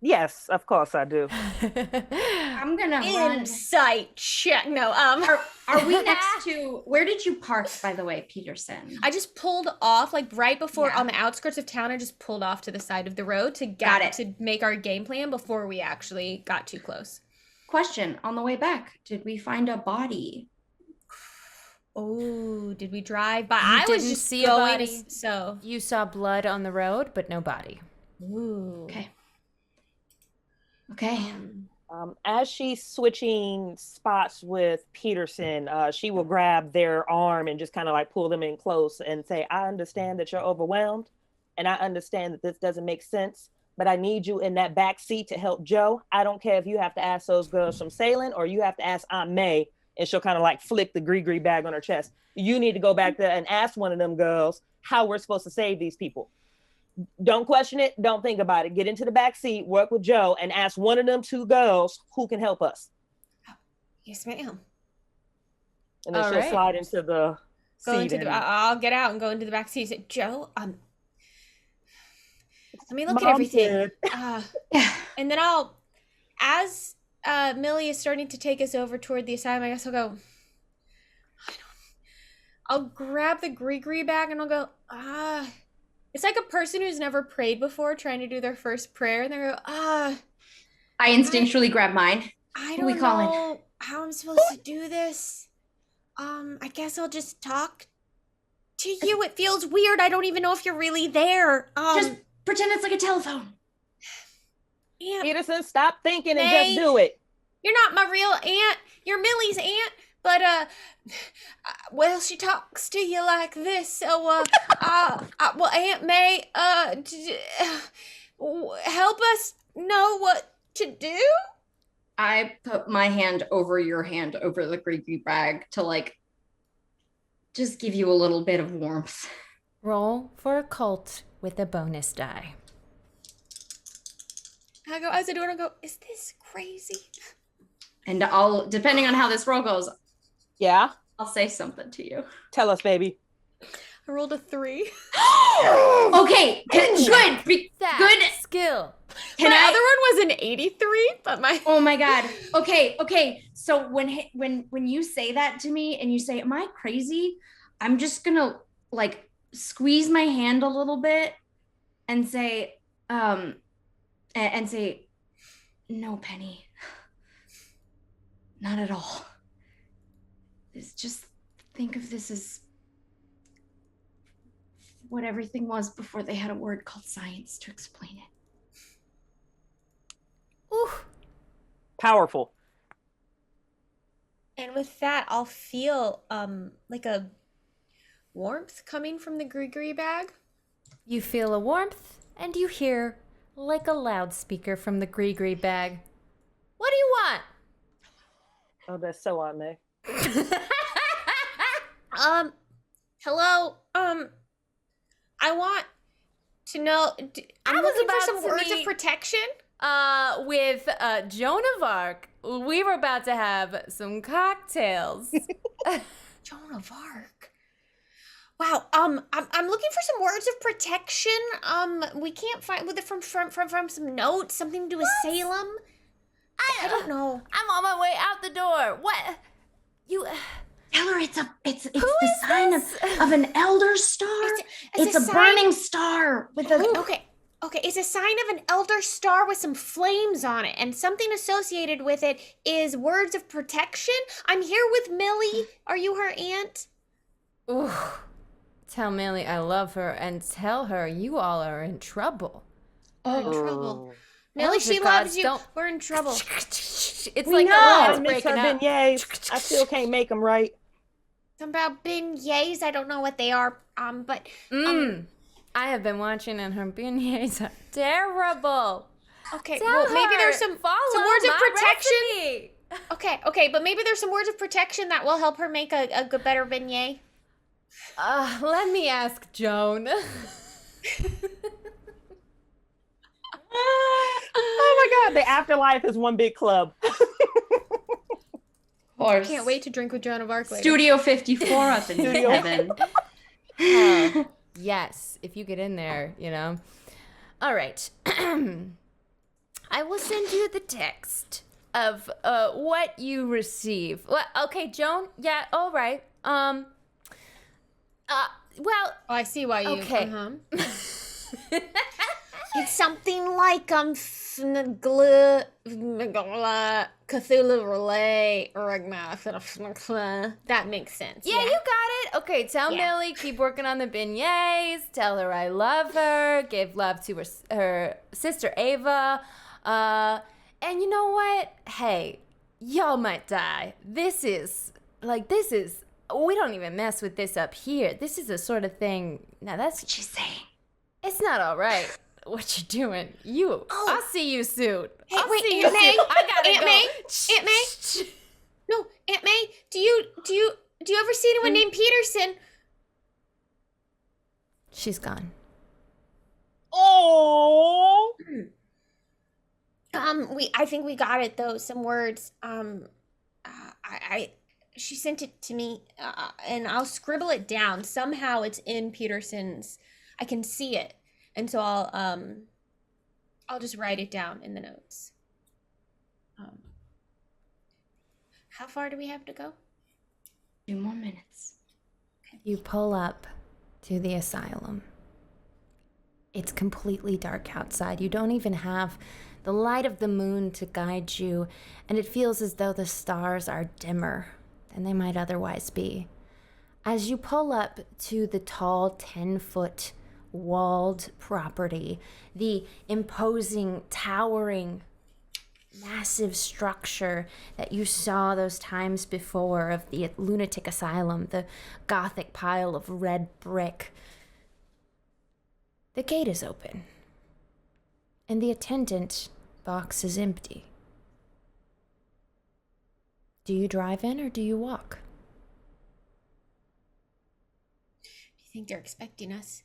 [SPEAKER 3] Yes, of course I do.
[SPEAKER 4] I'm gonna run.
[SPEAKER 2] Insight check. No,
[SPEAKER 4] Are we next to, where did you park, by the way, Peterson?
[SPEAKER 2] I just pulled off, like right before, on the outskirts of town, I just pulled off to the side of the road to make our game plan before we actually got too close.
[SPEAKER 4] Question, on the way back, did we find a body?
[SPEAKER 2] Oh, did we drive by?
[SPEAKER 1] I
[SPEAKER 2] was just
[SPEAKER 1] see
[SPEAKER 2] going
[SPEAKER 1] a body.
[SPEAKER 2] So
[SPEAKER 1] You saw blood on the road, but no body.
[SPEAKER 2] Ooh.
[SPEAKER 4] Okay.
[SPEAKER 3] As she's switching spots with Peterson, she will grab their arm and just kind of like pull them in close and say, I understand that you're overwhelmed, and I understand that this doesn't make sense, but I need you in that back seat to help Joe. I don't care if you have to ask those girls from Salem or you have to ask Aunt May, and she'll kind of like flick the gree bag on her chest. You need to go back there and ask one of them girls how we're supposed to save these people. Don't question it. Don't think about it. Get into the back seat, work with Joe, and ask one of them 2 girls who can help us.
[SPEAKER 2] Yes, ma'am.
[SPEAKER 3] And then she'll slide into the seat.
[SPEAKER 2] I'll get out and go into the back seat. Say, Joe, let me look at everything. And then as Millie is starting to take us over toward the asylum, I guess I'll go. I'll grab the gree bag and I'll go. It's like a person who's never prayed before trying to do their first prayer, and they go, I
[SPEAKER 4] instinctually grab mine.
[SPEAKER 2] I don't know how I'm supposed to do this. I guess I'll just talk to you. It feels weird. I don't even know if you're really there.
[SPEAKER 4] Just pretend it's like a telephone.
[SPEAKER 3] Peterson, stop thinking and just do it.
[SPEAKER 2] You're not my real aunt. You're Millie's aunt. But, well, she talks to you like this, so, well, Aunt May, help us know what to do?
[SPEAKER 4] I put my hand over your hand over the gree bag to, like, just give you a little bit of warmth.
[SPEAKER 1] Roll for occult with a bonus die.
[SPEAKER 2] I go as I do it, I go, is this crazy?
[SPEAKER 4] And I'll, depending on how this roll goes,
[SPEAKER 3] Yeah.
[SPEAKER 4] I'll say something to you.
[SPEAKER 3] Tell us, baby.
[SPEAKER 2] I rolled a 3.
[SPEAKER 4] Okay, good.
[SPEAKER 1] That
[SPEAKER 4] Good.
[SPEAKER 1] skill.
[SPEAKER 4] Can
[SPEAKER 2] my
[SPEAKER 4] I?
[SPEAKER 2] other one was an 83, but my
[SPEAKER 4] Oh my God. Okay. So when you say that to me and you say, "Am I crazy?" I'm just gonna like squeeze my hand a little bit and say, and say, "No, Penny, not at all. It's just think of this as what everything was before they had a word called science to explain it."
[SPEAKER 1] Ooh.
[SPEAKER 3] Powerful.
[SPEAKER 2] And with that, I'll feel like a warmth coming from the gree bag.
[SPEAKER 1] You feel a warmth, and you hear like a loudspeaker from the gree bag. What do you want?
[SPEAKER 3] Oh, that's so on me.
[SPEAKER 2] Hello. I want to know. I'm looking for some words of protection.
[SPEAKER 1] With Joan of Arc, we were about to have some cocktails.
[SPEAKER 2] Joan of Arc. Wow. I'm looking for some words of protection. We can't find with it from some notes, something to do with Salem. I don't know.
[SPEAKER 1] I'm on my way out the door. What? You?
[SPEAKER 4] Tell her it's the sign of an elder star. It's a
[SPEAKER 2] sign-
[SPEAKER 4] burning star with a.
[SPEAKER 2] Okay, it's a sign of an elder star with some flames on it, and something associated with it is words of protection. I'm here with Millie. Are you her aunt?
[SPEAKER 1] Ooh. Tell Millie I love her, and tell her you all are in trouble.
[SPEAKER 2] We're in trouble. Millie, she
[SPEAKER 1] gods,
[SPEAKER 2] loves you.
[SPEAKER 1] don't-
[SPEAKER 2] We're in trouble.
[SPEAKER 1] It's
[SPEAKER 3] We
[SPEAKER 1] like
[SPEAKER 3] know.
[SPEAKER 1] the
[SPEAKER 3] I
[SPEAKER 1] lines
[SPEAKER 3] miss her
[SPEAKER 1] breaking up.
[SPEAKER 3] beignets. I still can't make them right.
[SPEAKER 2] Something about beignets. I don't know what they are. But
[SPEAKER 1] I have been watching, and her beignets are terrible.
[SPEAKER 2] okay.
[SPEAKER 1] Tell
[SPEAKER 2] Well, maybe
[SPEAKER 1] her,
[SPEAKER 2] there's some
[SPEAKER 1] follow
[SPEAKER 2] words of
[SPEAKER 1] my
[SPEAKER 2] protection.
[SPEAKER 1] recipe.
[SPEAKER 2] Okay, but maybe there's some words of protection that will help her make a good, better beignet.
[SPEAKER 1] Let me ask Joan.
[SPEAKER 3] Oh my God, the afterlife is one big club.
[SPEAKER 4] Horse.
[SPEAKER 2] Can't wait to drink with Joan of Arc later.
[SPEAKER 4] Studio 54 up in heaven.
[SPEAKER 1] Yes, if you get in there, you know. All right. I will send you the text of what you receive. Well, okay, Joan. Yeah, all right. Well,
[SPEAKER 2] Oh, I see why you.
[SPEAKER 1] okay.
[SPEAKER 2] It's something like Cthulhu relay. That makes sense.
[SPEAKER 1] Yeah, you got it. Okay, tell Millie, keep working on the beignets. Tell her I love her. Give love to her sister Ava. And you know what? Hey, y'all might die. This is, we don't even mess with this up here. This is the sort of thing. Now that's what
[SPEAKER 4] She's saying.
[SPEAKER 1] It's not all right. What you doing? I'll see you soon.
[SPEAKER 2] Hey,
[SPEAKER 1] I'll
[SPEAKER 2] wait,
[SPEAKER 1] see
[SPEAKER 2] Aunt
[SPEAKER 1] you
[SPEAKER 2] May?
[SPEAKER 1] soon. I gotta
[SPEAKER 2] Aunt
[SPEAKER 1] go.
[SPEAKER 2] May? Aunt May? No, Aunt May. Do you ever see anyone named Peterson?
[SPEAKER 1] She's gone.
[SPEAKER 3] Oh.
[SPEAKER 2] I think we got it though. Some words. She sent it to me, and I'll scribble it down. Somehow it's in Peterson's. I can see it, and so I'll just write it down in the notes. How far do we have to go?
[SPEAKER 4] 2 more minutes.
[SPEAKER 1] You pull up to the asylum. It's completely dark outside. You don't even have the light of the moon to guide you, and it feels as though the stars are dimmer than they might otherwise be. As you pull up to the tall 10-foot walled property, the imposing, towering, massive structure that you saw those times before of the lunatic asylum, the Gothic pile of red brick, the gate is open, and the attendant box is empty. Do you drive in or do you walk?
[SPEAKER 2] Do you think they're expecting us?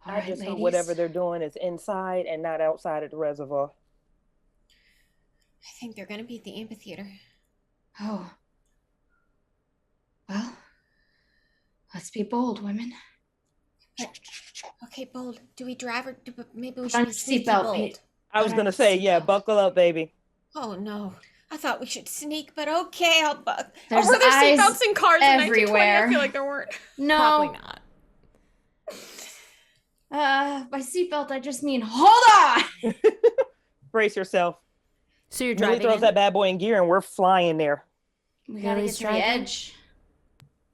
[SPEAKER 3] I just hope whatever they're doing is inside and not outside of the reservoir.
[SPEAKER 2] I think they're gonna be at the amphitheater.
[SPEAKER 4] Oh. Well, let's be bold, women.
[SPEAKER 2] Okay, bold. Do we drive or maybe we
[SPEAKER 4] Put on
[SPEAKER 2] should be sneaky
[SPEAKER 4] seatbelt,
[SPEAKER 2] bold?
[SPEAKER 4] Pete.
[SPEAKER 3] I was going to say, yeah, buckle up, baby.
[SPEAKER 2] Oh no. I thought we should sneak, but okay, I'll buck.
[SPEAKER 4] There's
[SPEAKER 2] Were there
[SPEAKER 4] eyes
[SPEAKER 2] seatbelts in cars in 1920?
[SPEAKER 4] everywhere.
[SPEAKER 2] I feel like there weren't.
[SPEAKER 4] No.
[SPEAKER 1] Probably not.
[SPEAKER 4] By seatbelt, I just mean hold on.
[SPEAKER 3] Brace yourself.
[SPEAKER 1] So you're
[SPEAKER 3] Millie
[SPEAKER 1] driving
[SPEAKER 3] throws
[SPEAKER 1] in?
[SPEAKER 3] that bad boy in gear and we're flying there.
[SPEAKER 4] We gotta
[SPEAKER 1] Millie's
[SPEAKER 4] get to the
[SPEAKER 1] driving?
[SPEAKER 4] edge.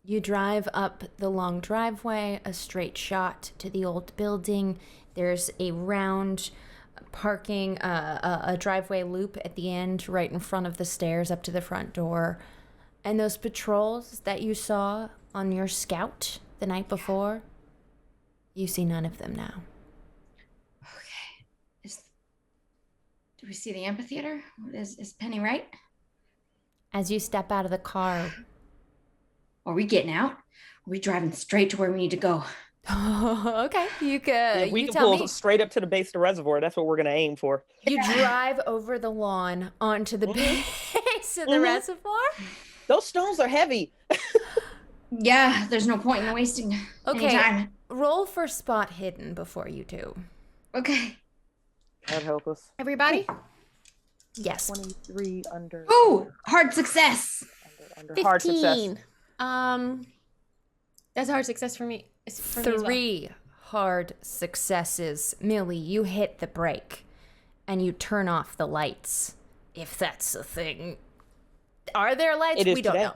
[SPEAKER 1] You drive up the long driveway, a straight shot to the old building. There's a round parking, a driveway loop at the end, right in front of the stairs up to the front door. And those patrols that you saw on your scout the night before, you see none of them now.
[SPEAKER 4] Okay. Do we see the amphitheater? Is Penny right?
[SPEAKER 1] As you step out of the car,
[SPEAKER 4] Are we getting out? Are we driving straight to where we need to go?
[SPEAKER 1] okay, you could.
[SPEAKER 3] Yeah, we
[SPEAKER 1] you
[SPEAKER 3] can
[SPEAKER 1] tell
[SPEAKER 3] pull
[SPEAKER 1] me.
[SPEAKER 3] straight up to the base of the reservoir. That's what we're going to aim for.
[SPEAKER 1] You drive over the lawn onto the base of the reservoir.
[SPEAKER 3] Those stones are heavy.
[SPEAKER 4] Yeah, there's no point in wasting any
[SPEAKER 1] Okay,
[SPEAKER 4] time.
[SPEAKER 1] roll for spot hidden before you do.
[SPEAKER 4] Okay.
[SPEAKER 3] God help us.
[SPEAKER 2] Everybody?
[SPEAKER 1] Yes.
[SPEAKER 3] 23 under.
[SPEAKER 4] Ooh, hard success.
[SPEAKER 3] Under hard success.
[SPEAKER 2] 15. That's a hard success for me. It's for me as well.
[SPEAKER 1] 3 hard successes. Millie, you hit the brake and you turn off the lights. If that's a thing. Are there lights?
[SPEAKER 3] It is
[SPEAKER 1] We don't
[SPEAKER 3] today.
[SPEAKER 1] know.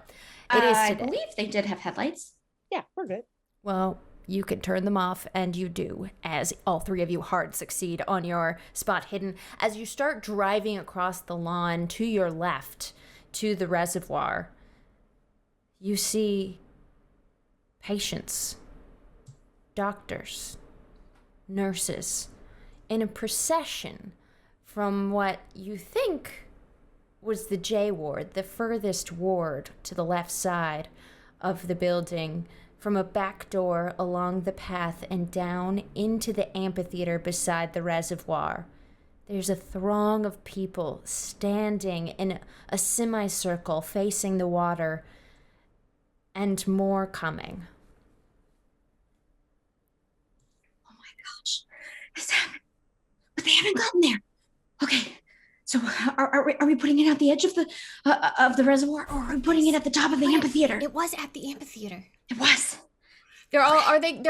[SPEAKER 1] It is
[SPEAKER 4] I
[SPEAKER 1] today.
[SPEAKER 4] believe they did have headlights.
[SPEAKER 3] Yeah, we're good.
[SPEAKER 1] Well, you can turn them off, and you do, as all 3 of you hard succeed on your spot hidden. As you start driving across the lawn to your left to the reservoir, you see patients, doctors, nurses, in a procession from what you think was the J ward, the furthest ward to the left side of the building, from a back door along the path and down into the amphitheater beside the reservoir. There's a throng of people standing in a semicircle facing the water, and more coming.
[SPEAKER 4] Oh my gosh. It's happened. But they haven't gotten there. Okay. So are we putting it at the edge of the reservoir, or are we putting it at the top of the amphitheater?
[SPEAKER 2] It was at the amphitheater.
[SPEAKER 4] It was.
[SPEAKER 2] They're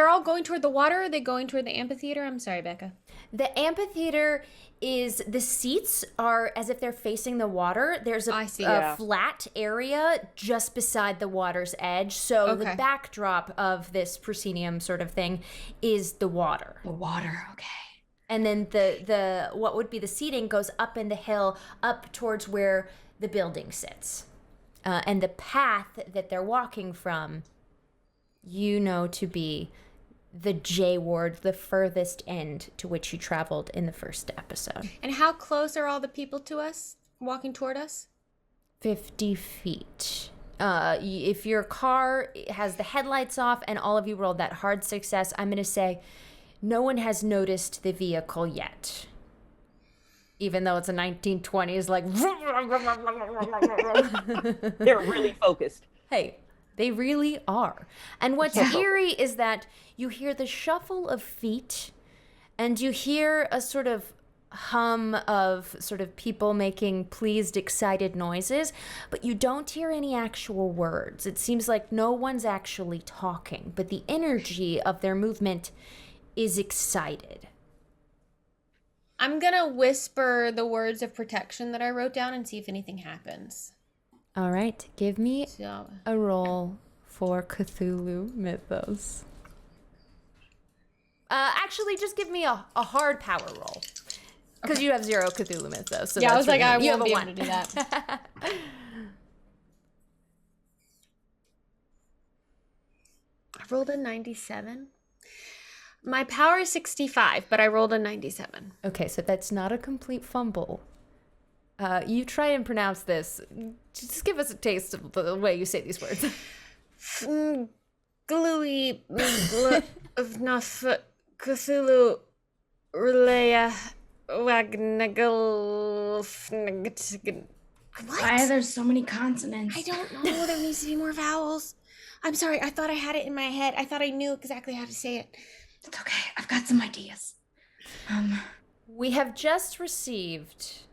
[SPEAKER 2] all going toward the water, or are they going toward the amphitheater? I'm sorry, Becca.
[SPEAKER 1] The amphitheater is, the seats are as if they're facing the water. There's
[SPEAKER 2] I see.
[SPEAKER 1] a flat area just beside the water's edge. So the
[SPEAKER 2] Okay.
[SPEAKER 1] backdrop of this proscenium sort of thing is the water.
[SPEAKER 4] The water. Okay.
[SPEAKER 1] And then the what would be the seating goes up in the hill, up towards where the building sits. And the path that they're walking from, you know to be the J ward, the furthest end to which you traveled in the first episode.
[SPEAKER 2] And how close are all the people to us, walking toward us?
[SPEAKER 1] 50 feet. If your car has the headlights off and all of you rolled that hard success, I'm going to say no one has noticed the vehicle yet. Even though it's a 1920s, like...
[SPEAKER 3] They're really focused.
[SPEAKER 1] Hey, they really are. And what's eerie is that you hear the shuffle of feet and you hear a sort of hum of sort of people making pleased, excited noises, but you don't hear any actual words. It seems like no one's actually talking, but the energy of their movement is excited.
[SPEAKER 2] I'm gonna whisper the words of protection that I wrote down and see if anything happens.
[SPEAKER 1] All right, give me
[SPEAKER 2] So,
[SPEAKER 1] a roll for Cthulhu Mythos. Actually, just give me a hard power roll. Because you have 0 Cthulhu Mythos. So
[SPEAKER 2] yeah, I
[SPEAKER 1] that's
[SPEAKER 2] was like, I
[SPEAKER 1] you have
[SPEAKER 2] won't
[SPEAKER 1] a
[SPEAKER 2] be
[SPEAKER 1] 1.
[SPEAKER 2] able to do that. I rolled a 97. My power is 65, but I rolled a 97.
[SPEAKER 1] Okay, so that's not a complete fumble. You try and pronounce this. Just give us a taste of the way you say these words.
[SPEAKER 2] Gluey, Cthulhu Relaya Wagnagal.
[SPEAKER 4] Why are there so many consonants?
[SPEAKER 2] I don't know. There needs to be more vowels. I'm sorry. I thought I had it in my head. I thought I knew exactly how to say it.
[SPEAKER 4] It's okay. I've got some ideas.
[SPEAKER 1] We have just received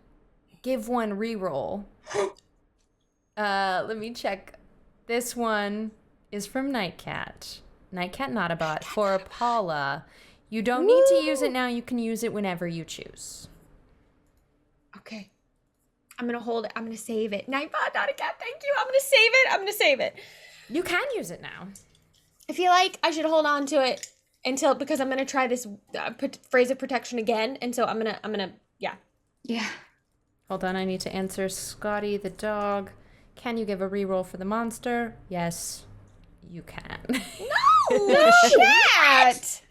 [SPEAKER 1] give one reroll. Let me check. This one is from Nightcat Notabot for Paula. You don't need to use it now. You can use it whenever you choose.
[SPEAKER 2] Okay. I'm going to hold it. I'm going to save it. Nightbot, not a cat. Thank you. I'm going to save it.
[SPEAKER 1] You can use it now.
[SPEAKER 2] I feel like I should hold on to it because I'm going to try this phrase of protection again. And so I'm going to, yeah.
[SPEAKER 4] Yeah.
[SPEAKER 1] Hold on, I need to answer Scotty the dog. Can you give a reroll for the monster? Yes, you can.
[SPEAKER 2] No, shit!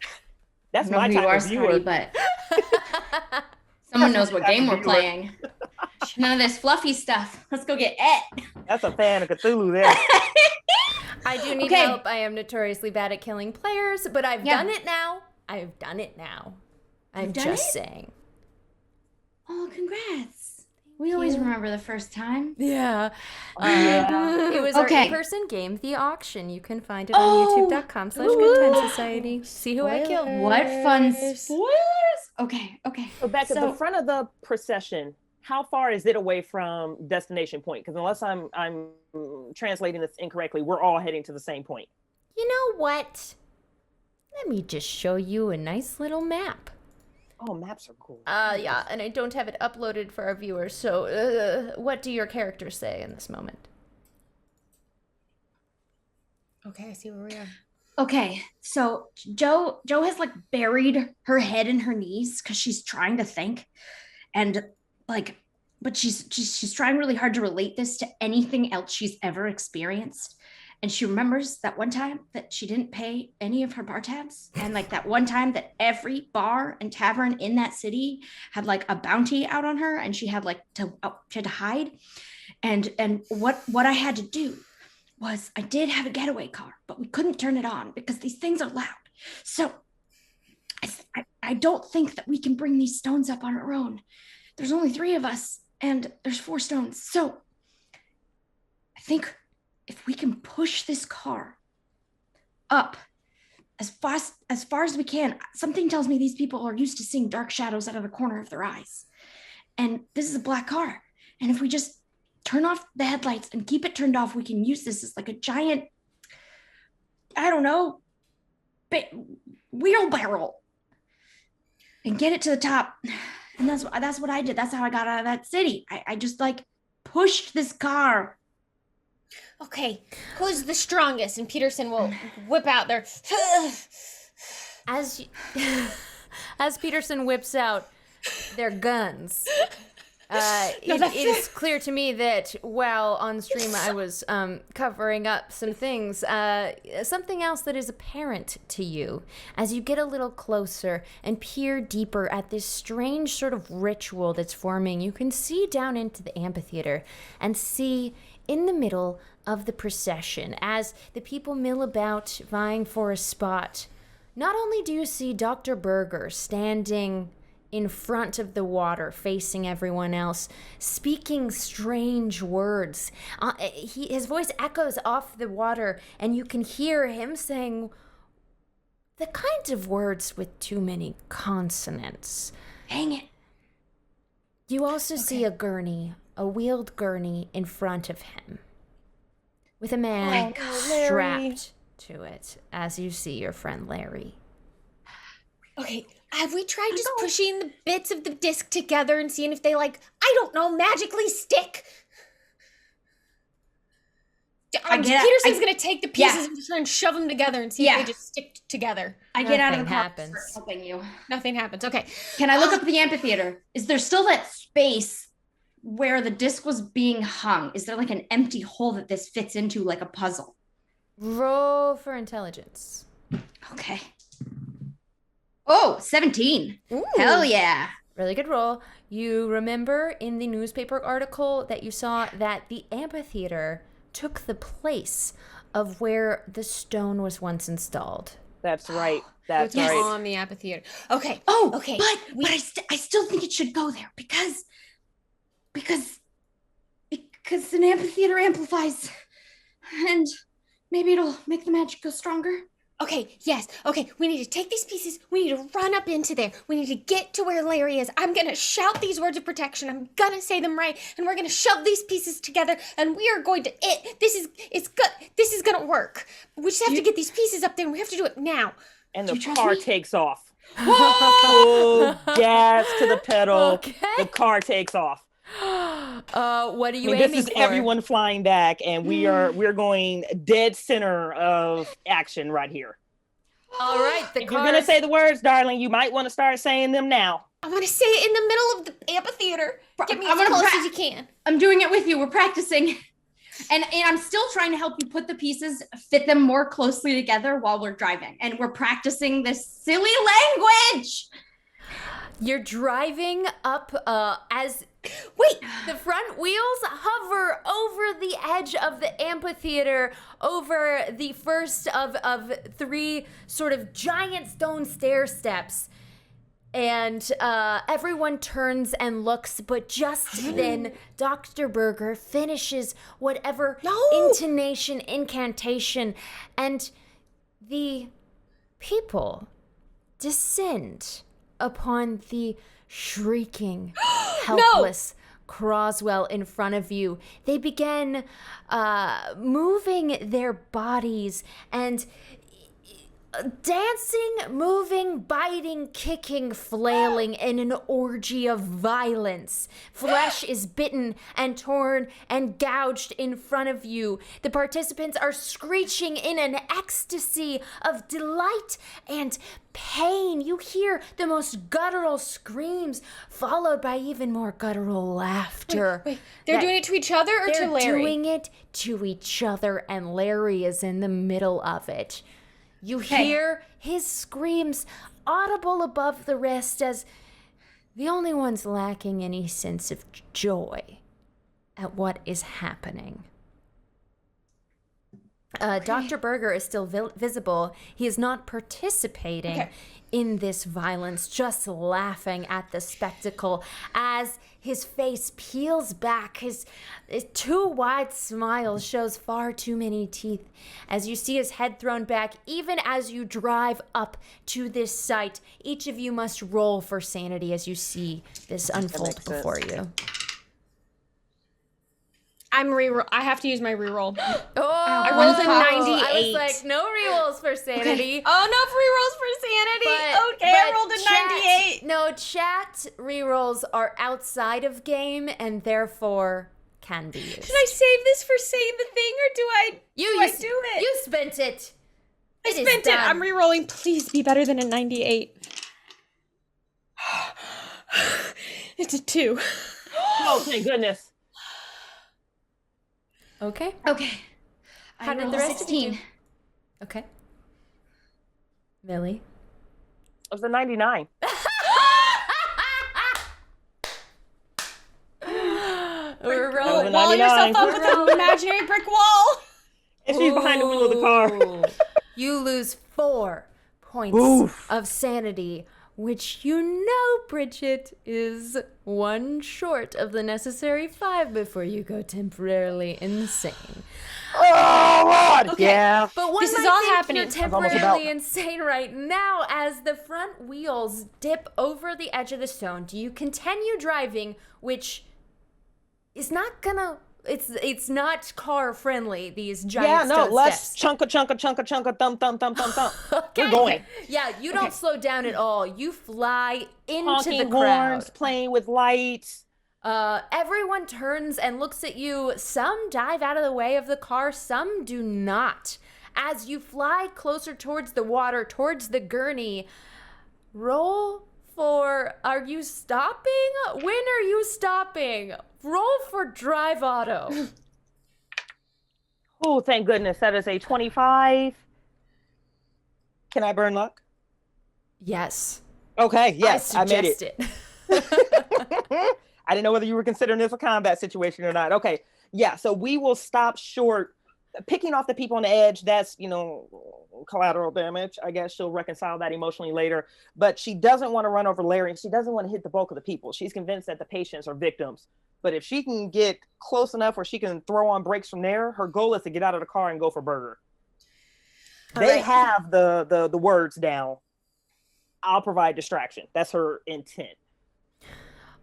[SPEAKER 3] That's
[SPEAKER 4] I
[SPEAKER 3] my
[SPEAKER 4] don't know who you
[SPEAKER 3] type
[SPEAKER 4] are,
[SPEAKER 3] of viewer.
[SPEAKER 4] Scotty, but someone knows what game we're playing. None of this fluffy stuff. Let's go get it.
[SPEAKER 3] That's a fan of Cthulhu there.
[SPEAKER 1] I do need help. I am notoriously bad at killing players, but I've done it now. I'm just saying.
[SPEAKER 4] Oh, congrats. We always remember the first time.
[SPEAKER 1] Yeah. It was our in-person game, The Auction. You can find it on youtube.com/goodtimesociety. See who I killed.
[SPEAKER 4] What fun spoilers. Okay.
[SPEAKER 3] So Becca, the front of the procession, how far is it away from destination point? Because unless I'm translating this incorrectly, we're all heading to the same point.
[SPEAKER 1] You know what? Let me just show you a nice little map.
[SPEAKER 3] Oh, maps are cool.
[SPEAKER 1] Yeah, and I don't have it uploaded for our viewers, so what do your characters say in this moment?
[SPEAKER 2] Okay, I see where we are.
[SPEAKER 4] Okay, so Joe has like buried her head in her knees because she's trying to think, and but she's trying really hard to relate this to anything else she's ever experienced. And she remembers that one time that she didn't pay any of her bar tabs. And like that one time that every bar and tavern in that city had like a bounty out on her, and she had to hide. And what I had to do was I did have a getaway car, but we couldn't turn it on because these things are loud. So I don't think that we can bring these stones up on our own. There's only 3 of us and there's 4 stones. So I think if we can push this car up as far as we can, something tells me these people are used to seeing dark shadows out of the corner of their eyes. And this is a black car. And if we just turn off the headlights and keep it turned off, we can use this as like a giant, I don't know, wheelbarrow and get it to the top. And that's what I did. That's how I got out of that city. I just like pushed this car.
[SPEAKER 2] Okay, who's the strongest? And Peterson will whip out their...
[SPEAKER 1] As Peterson whips out their guns, it is clear to me that while on stream I was covering up some things, something else that is apparent to you as you get a little closer and peer deeper at this strange sort of ritual that's forming. You can see down into the amphitheater and see in the middle of the procession as the people mill about vying for a spot. Not only do you see Dr. Berger standing in front of the water, facing everyone else, speaking strange words. His voice echoes off the water, and you can hear him saying the kinds of words with too many consonants.
[SPEAKER 4] Dang it.
[SPEAKER 1] You also see a gurney, a wheeled gurney in front of him, with a man strapped to it, as you see your friend Larry.
[SPEAKER 2] Okay, have we tried just pushing the bits of the disc together and seeing if they, magically stick? Peterson's going to take the pieces and try and shove them together and see if they just stick together.
[SPEAKER 4] I get out of the car
[SPEAKER 1] happens.
[SPEAKER 4] and start helping you.
[SPEAKER 2] Nothing happens. Okay.
[SPEAKER 4] Can I look up the amphitheater? Is there still that space where the disc was being hung? Is there like an empty hole that this fits into like a puzzle?
[SPEAKER 1] Roll for intelligence.
[SPEAKER 4] Okay. Oh, 17.
[SPEAKER 1] Ooh.
[SPEAKER 4] Hell yeah.
[SPEAKER 1] Really good roll. You remember in the newspaper article that you saw that the amphitheater took the place of where the stone was once installed.
[SPEAKER 3] That's right. That's
[SPEAKER 2] It's
[SPEAKER 3] right.
[SPEAKER 2] on the amphitheater. Okay.
[SPEAKER 4] Oh,
[SPEAKER 2] Okay.
[SPEAKER 4] but I still think it should go there because an amphitheater amplifies, and maybe it'll make the magic go stronger.
[SPEAKER 2] Okay, yes. Okay, we need to take these pieces. We need to run up into there. We need to get to where Larry is. I'm going to shout these words of protection. I'm going to say them right. And we're going to shove these pieces together. And we are going to... This is going to work. We just have to get these pieces up there. And we have to do it now.
[SPEAKER 3] And the
[SPEAKER 4] trust
[SPEAKER 3] car
[SPEAKER 4] me?
[SPEAKER 3] takes off. Full gas to the pedal.
[SPEAKER 1] Okay.
[SPEAKER 3] The car takes off.
[SPEAKER 1] What are you
[SPEAKER 3] This
[SPEAKER 1] aiming
[SPEAKER 3] is
[SPEAKER 1] for?
[SPEAKER 3] everyone flying back, and we're going dead center of action right here.
[SPEAKER 1] All right, the
[SPEAKER 3] If you're gonna say the words, darling, you might want to start saying them now.
[SPEAKER 2] I want to say it in the middle of the amphitheater. Get me as close as you can.
[SPEAKER 4] I'm doing it with you. We're practicing. And I'm still trying to help you put the pieces, fit them more closely together while we're driving. And we're practicing this silly language.
[SPEAKER 1] You're driving up as the front wheels hover over the edge of the amphitheater, over the first of three sort of giant stone stair steps. And everyone turns and looks, but just then Dr. Berger finishes whatever incantation, and the people descend upon the shrieking, helpless Croswell in front of you. They begin moving their bodies and dancing, moving, biting, kicking, flailing in an orgy of violence. Flesh is bitten and torn and gouged in front of you. The participants are screeching in an ecstasy of delight and pain. You hear the most guttural screams, followed by even more guttural laughter.
[SPEAKER 2] Wait. They're doing it to each other or to Larry?
[SPEAKER 1] They're doing it to each other, and Larry is in the middle of it. You hear his screams audible above the rest, as the only ones lacking any sense of joy at what is happening. Dr. Berger is still visible. He is not participating in this violence, just laughing at the spectacle as his face peels back. His too wide smile shows far too many teeth as you see his head thrown back. Even as you drive up to this site, each of you must roll for sanity as you see this unfold before you.
[SPEAKER 2] I have to use my reroll.
[SPEAKER 1] I
[SPEAKER 2] rolled a 98.
[SPEAKER 1] I was like, no rerolls for sanity.
[SPEAKER 2] Okay. Oh, no free rolls for sanity. I rolled a 98.
[SPEAKER 1] No, chat rerolls are outside of game and therefore can be used.
[SPEAKER 2] Should I save this for saying the thing, or do I do it?
[SPEAKER 1] You spent it.
[SPEAKER 2] I spent it. I'm rerolling. Please be better than a 98. It's a 2.
[SPEAKER 3] Oh, thank goodness.
[SPEAKER 1] Okay.
[SPEAKER 4] How
[SPEAKER 1] did the rest
[SPEAKER 4] 16?
[SPEAKER 1] of you do? Okay. Millie?
[SPEAKER 3] It was a 99.
[SPEAKER 1] We're rolling.
[SPEAKER 2] Wall yourself up with an imaginary brick wall.
[SPEAKER 3] And she's behind the wheel of the car.
[SPEAKER 1] You lose 4 points of sanity, which you know, Bridgett, is 1 short of the necessary 5 before you go temporarily insane.
[SPEAKER 3] Oh, Lord!
[SPEAKER 1] Okay.
[SPEAKER 3] Yeah.
[SPEAKER 1] But one
[SPEAKER 2] This is
[SPEAKER 1] might
[SPEAKER 2] all
[SPEAKER 1] think
[SPEAKER 2] happening.
[SPEAKER 1] You're temporarily insane right now as the front wheels dip over the edge of the stone. Do you continue driving, which is not gonna... It's not car friendly, these giant stone
[SPEAKER 3] let's
[SPEAKER 1] steps.
[SPEAKER 3] chunka, thump.
[SPEAKER 1] Okay.
[SPEAKER 3] We're going.
[SPEAKER 1] Yeah, you don't slow down at all. You fly into
[SPEAKER 3] Honking
[SPEAKER 1] the crowd.
[SPEAKER 3] horns, playing with lights.
[SPEAKER 1] Everyone turns and looks at you. Some dive out of the way of the car, some do not. As you fly closer towards the water, towards the gurney, roll for... Are you stopping? When are you stopping? Roll for drive auto.
[SPEAKER 3] Oh, thank goodness. That is a 25. Can I burn luck?
[SPEAKER 1] Yes.
[SPEAKER 3] Okay, yes, I made
[SPEAKER 1] suggest
[SPEAKER 3] it. I didn't know whether you were considering this a combat situation or not. Okay, yeah, so we will stop short picking off the people on the edge, that's, collateral damage. I guess she'll reconcile that emotionally later, but she doesn't want to run over Larry. She doesn't want to hit the bulk of the people. She's convinced that the patients are victims, but if she can get close enough where she can throw on brakes from there, her goal is to get out of the car and go for Burger. They have the words down. I'll provide distraction. That's her intent.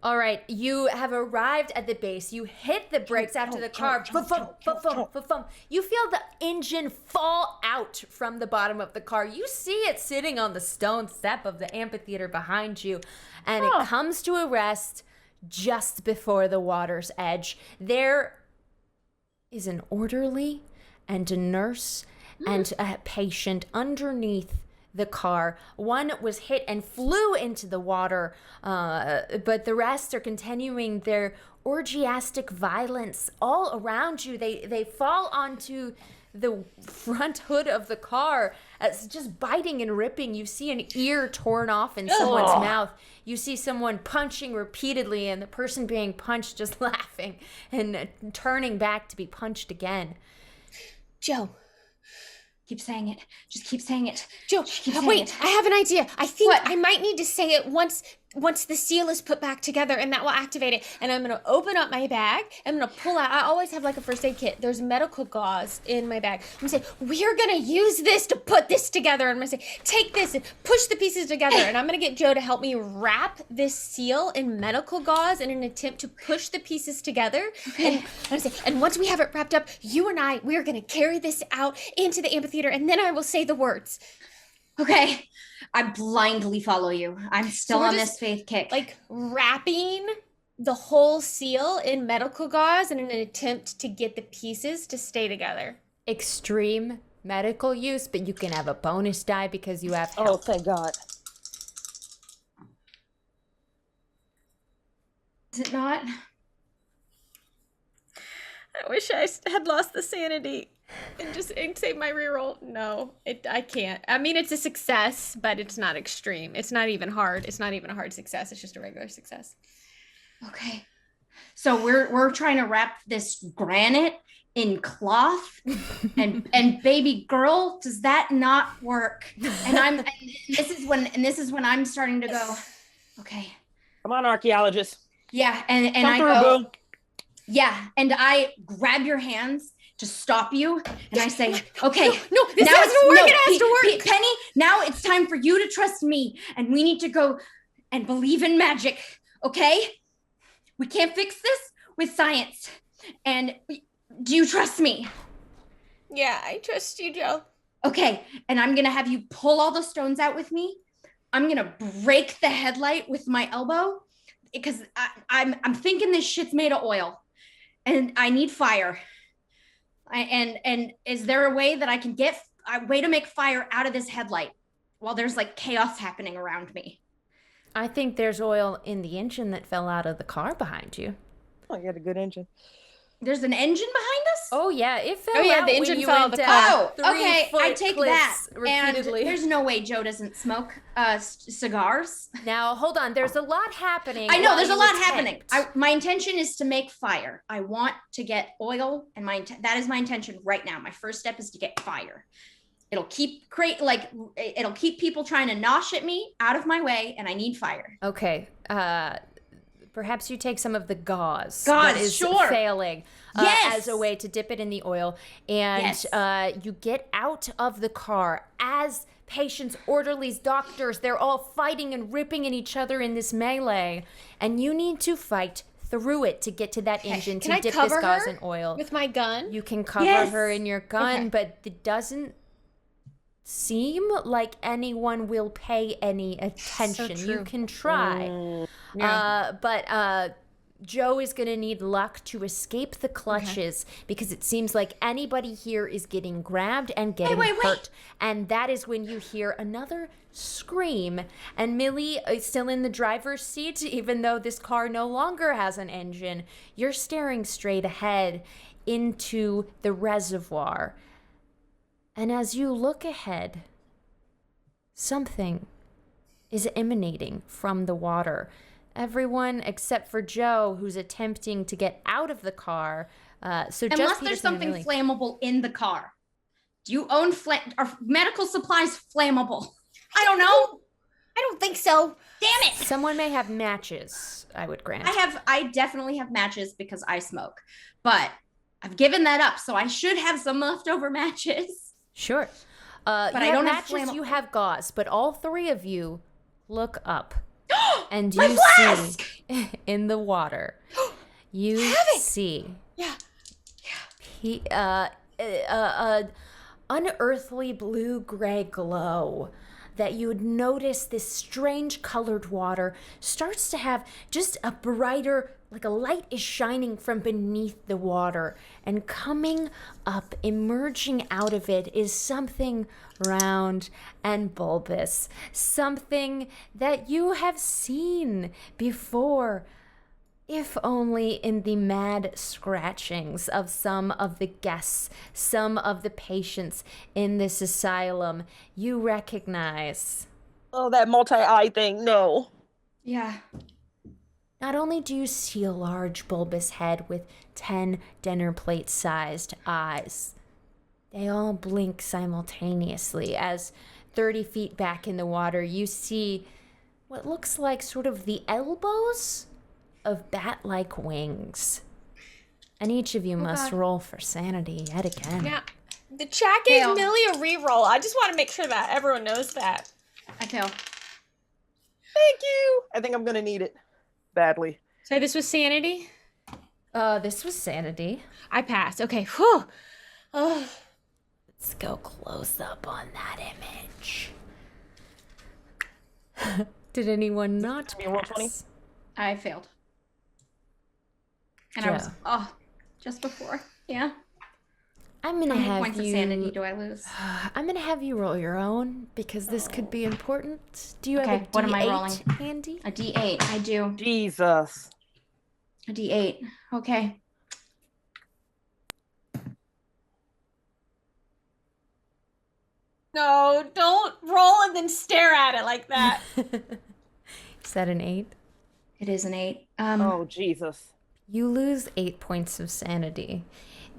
[SPEAKER 1] All right, you have arrived at the base. You hit the brakes after the car. You feel the engine fall out from the bottom of the car. You see it sitting on the stone step of the amphitheater behind you, and it comes to a rest just before the water's edge. There is an orderly and a nurse and a patient underneath the car. One was hit and flew into the water, but the rest are continuing their orgiastic violence all around you. They fall onto the front hood of the car, just biting and ripping. You see an ear torn off in someone's mouth. You see someone punching repeatedly, and the person being punched just laughing and turning back to be punched again.
[SPEAKER 2] Joe.
[SPEAKER 4] Keep saying it. Just keep saying it.
[SPEAKER 2] Joe, wait, I have an idea. I think I might need to say it once the seal is put back together, and that will activate it. And I'm going to open up my bag. I'm going to pull out, I always have like a first aid kit. There's medical gauze in my bag. I'm going to say, we're going to use this to put this together. And I'm going to say, take this and push the pieces together. And I'm going to get Joe to help me wrap this seal in medical gauze in an attempt to push the pieces together. Okay. And I'm going to say, and once we have it wrapped up, you and I, we're going to carry this out into the amphitheater, and then I will say the words.
[SPEAKER 4] Okay. I blindly follow you. I'm still on this faith kick.
[SPEAKER 2] Like wrapping the whole seal in medical gauze in an attempt to get the pieces to stay together.
[SPEAKER 1] Extreme medical use, but you can have a bonus die because you have help.
[SPEAKER 3] Oh, thank God.
[SPEAKER 4] Is it not?
[SPEAKER 2] I wish I had lost the sanity and save my reroll. No, I can't. I mean, it's a success, but it's not extreme. It's not even hard. It's not even a hard success. It's just a regular success.
[SPEAKER 4] Okay. So we're trying to wrap this granite in cloth and baby girl, does that not work? And this is when I'm starting to go, okay.
[SPEAKER 3] Come on, archaeologist.
[SPEAKER 4] Yeah, and
[SPEAKER 3] Come
[SPEAKER 4] I
[SPEAKER 3] through,
[SPEAKER 4] go,
[SPEAKER 3] boo.
[SPEAKER 4] yeah, and I grab your hands to stop you, and I say, okay,
[SPEAKER 2] no, this has to work. It has to work.
[SPEAKER 4] Penny, now it's time for you to trust me, and we need to go and believe in magic, okay? We can't fix this with science, and do you trust me?
[SPEAKER 2] Yeah, I trust you, Joe.
[SPEAKER 4] Okay, and I'm gonna have you pull all the stones out with me. I'm gonna break the headlight with my elbow, because I'm thinking this shit's made of oil, and I need fire. And is there a way that I can get a way to make fire out of this headlight while there's like chaos happening around me?
[SPEAKER 1] I think there's oil in the engine that fell out of the car behind you.
[SPEAKER 3] Oh, you got a good engine.
[SPEAKER 4] There's an engine behind us?
[SPEAKER 1] Oh yeah, it fell
[SPEAKER 2] Oh, yeah,
[SPEAKER 1] out
[SPEAKER 2] the
[SPEAKER 1] when
[SPEAKER 2] engine
[SPEAKER 1] you
[SPEAKER 2] fell
[SPEAKER 1] went
[SPEAKER 2] out the
[SPEAKER 1] down
[SPEAKER 2] car.
[SPEAKER 4] Oh, okay,
[SPEAKER 1] 3-foot
[SPEAKER 4] I take that.
[SPEAKER 1] cliffs
[SPEAKER 4] And
[SPEAKER 1] repeatedly.
[SPEAKER 4] there's no way Joe doesn't smoke cigars.
[SPEAKER 1] Now hold on, there's a lot happening.
[SPEAKER 4] I know
[SPEAKER 1] while
[SPEAKER 4] there's a
[SPEAKER 1] you
[SPEAKER 4] lot
[SPEAKER 1] attempt.
[SPEAKER 4] happening. My intention is to make fire. I want to get oil, and that is my intention right now. My first step is to get fire. It'll keep people trying to nosh at me out of my way, and I need fire.
[SPEAKER 1] Okay, perhaps you take some of the gauze
[SPEAKER 4] Gauze,
[SPEAKER 1] that is
[SPEAKER 4] sure.
[SPEAKER 1] failing
[SPEAKER 4] Yes.
[SPEAKER 1] as a way to dip it in the oil, and
[SPEAKER 4] Yes.
[SPEAKER 1] You get out of the car as patients, orderlies, doctors, they're all fighting and ripping at each other in this melee, and you need to fight through it to get to that engine
[SPEAKER 2] Can
[SPEAKER 1] to
[SPEAKER 2] I
[SPEAKER 1] dip
[SPEAKER 2] cover
[SPEAKER 1] this gauze
[SPEAKER 2] her
[SPEAKER 1] in oil.
[SPEAKER 2] with my gun?
[SPEAKER 1] You can cover
[SPEAKER 4] Yes.
[SPEAKER 1] her in your gun,
[SPEAKER 2] Okay.
[SPEAKER 1] but it doesn't seem like anyone will pay any attention.
[SPEAKER 2] true.
[SPEAKER 1] You can try. But Joe is going to need luck to escape the clutches because it seems like anybody here is getting grabbed and getting hurt. And that is when you hear another scream. And Millie is still in the driver's seat, even though this car no longer has an engine. You're staring straight ahead into the reservoir. And as you look ahead, something is emanating from the water. Everyone except for Joe, who's attempting to get out of the car, So
[SPEAKER 4] Unless
[SPEAKER 1] just
[SPEAKER 4] there's
[SPEAKER 1] Peterson
[SPEAKER 4] something
[SPEAKER 1] really-
[SPEAKER 4] flammable in the car. Do you own are medical supplies flammable? I don't know.
[SPEAKER 2] I don't think so.
[SPEAKER 4] Damn it.
[SPEAKER 1] Someone may have matches, I would grant.
[SPEAKER 4] I definitely have matches because I smoke, but I've given that up, so I should have some leftover matches.
[SPEAKER 1] Sure.
[SPEAKER 4] But
[SPEAKER 1] you
[SPEAKER 4] I
[SPEAKER 1] have
[SPEAKER 4] don't have
[SPEAKER 1] matches, you have gauze, but all three of you look up and
[SPEAKER 4] My
[SPEAKER 1] you
[SPEAKER 4] flask!
[SPEAKER 1] see in the water, you see unearthly blue-gray glow that you would notice. This strange colored water starts to have just a brighter, like a light is shining from beneath the water, and coming up, emerging out of it, is something round and bulbous, something that you have seen before, if only in the mad scratchings of some of the guests, some of the patients in this asylum. You recognize.
[SPEAKER 3] Oh, that multi-eye thing. No.
[SPEAKER 4] Yeah.
[SPEAKER 1] Not only do you see a large bulbous head with 10 dinner plate-sized eyes, they all blink simultaneously as 30 feet back in the water you see what looks like sort of the elbows of bat-like wings. And each of you must roll for sanity yet again.
[SPEAKER 2] Yeah. The chat gave Millie a reroll. I just want to make sure that everyone knows that.
[SPEAKER 4] I fail.
[SPEAKER 3] Thank you. I think I'm going to need it badly.
[SPEAKER 2] So this was sanity?
[SPEAKER 1] This was sanity.
[SPEAKER 2] I passed. Okay. Whew. Oh.
[SPEAKER 1] Let's go close up on that image. Did anyone not pass?
[SPEAKER 4] I failed. And
[SPEAKER 1] Joe.
[SPEAKER 4] I was just before. Yeah.
[SPEAKER 1] I'm gonna
[SPEAKER 4] How many
[SPEAKER 1] have
[SPEAKER 4] points
[SPEAKER 1] you.
[SPEAKER 4] of sanity do I lose?
[SPEAKER 1] I'm gonna have you roll your own because this could be important. Do you have a D8
[SPEAKER 4] what am I rolling?
[SPEAKER 1] handy?
[SPEAKER 4] A D8. I do.
[SPEAKER 3] Jesus.
[SPEAKER 4] A D8. Okay.
[SPEAKER 2] No, don't roll and then stare at it like that.
[SPEAKER 1] Is that an 8?
[SPEAKER 4] It is an 8.
[SPEAKER 3] Oh, Jesus.
[SPEAKER 1] You lose 8 points of sanity.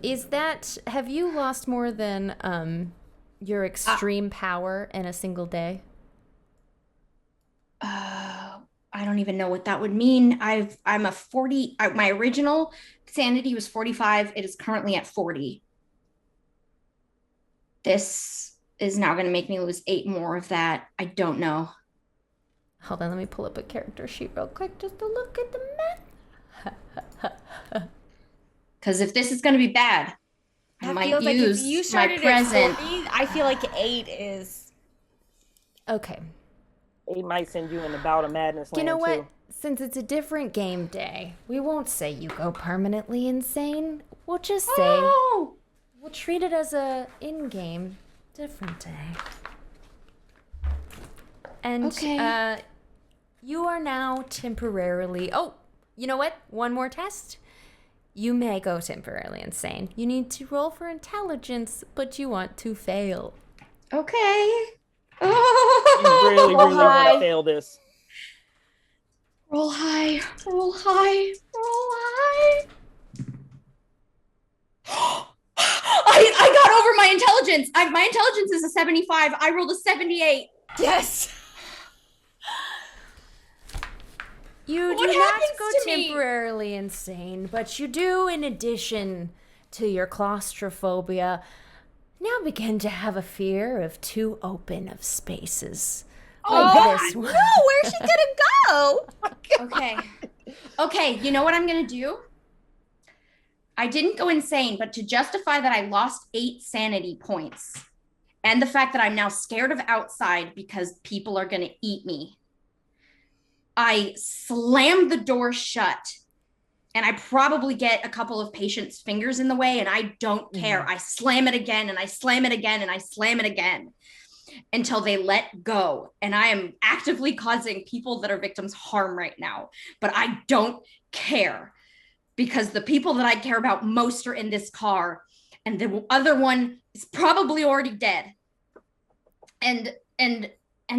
[SPEAKER 1] Is that, have you lost more than your extreme power in a single day?
[SPEAKER 4] I don't even know what that would mean. I'm a 40. My original sanity was 45. It is currently at 40. This is now going to make me lose 8 more of that. I don't know.
[SPEAKER 1] Hold on, let me pull up a character sheet real quick just to look at the math.
[SPEAKER 4] Because if this is going to be bad, I might
[SPEAKER 2] feels like if
[SPEAKER 4] use
[SPEAKER 2] you
[SPEAKER 4] my
[SPEAKER 2] started
[SPEAKER 4] present.
[SPEAKER 2] at 40, I feel like 8 is.
[SPEAKER 1] Okay.
[SPEAKER 3] It might send you in the bout of madness
[SPEAKER 1] You know
[SPEAKER 3] land,
[SPEAKER 1] what?
[SPEAKER 3] too.
[SPEAKER 1] Since it's a different game day, we won't say you go permanently insane. We'll just say
[SPEAKER 4] Oh!
[SPEAKER 1] we'll treat it as a in-game different day. And
[SPEAKER 4] Okay.
[SPEAKER 1] you are now temporarily. Oh, you know what? One more test. You may go temporarily insane. You need to roll for intelligence, but you want to fail.
[SPEAKER 4] Okay.
[SPEAKER 3] You really, really want to fail this.
[SPEAKER 4] Roll high. Roll high. Roll high. I got over my intelligence. My intelligence is a 75. I rolled a 78.
[SPEAKER 2] Yes.
[SPEAKER 1] You
[SPEAKER 4] What
[SPEAKER 1] do not
[SPEAKER 4] happens
[SPEAKER 1] go
[SPEAKER 4] to me?
[SPEAKER 1] temporarily insane, but you do, in addition to your claustrophobia, now begin to have a fear of too open of spaces.
[SPEAKER 2] Oh,
[SPEAKER 1] this one.
[SPEAKER 2] no, where's she gonna go?
[SPEAKER 4] Okay. Okay, you know what I'm going to do? I didn't go insane, but to justify that I lost 8 sanity points and the fact that I'm now scared of outside because people are going to eat me, I slammed the door shut, and I probably get a couple of patients' fingers in the way, and I don't care. I slam it again, and I slam it again, and I slam it again until they let go. And I am actively causing people that are victims harm right now, but I don't care because the people that I care about most are in this car, and the other one is probably already dead. And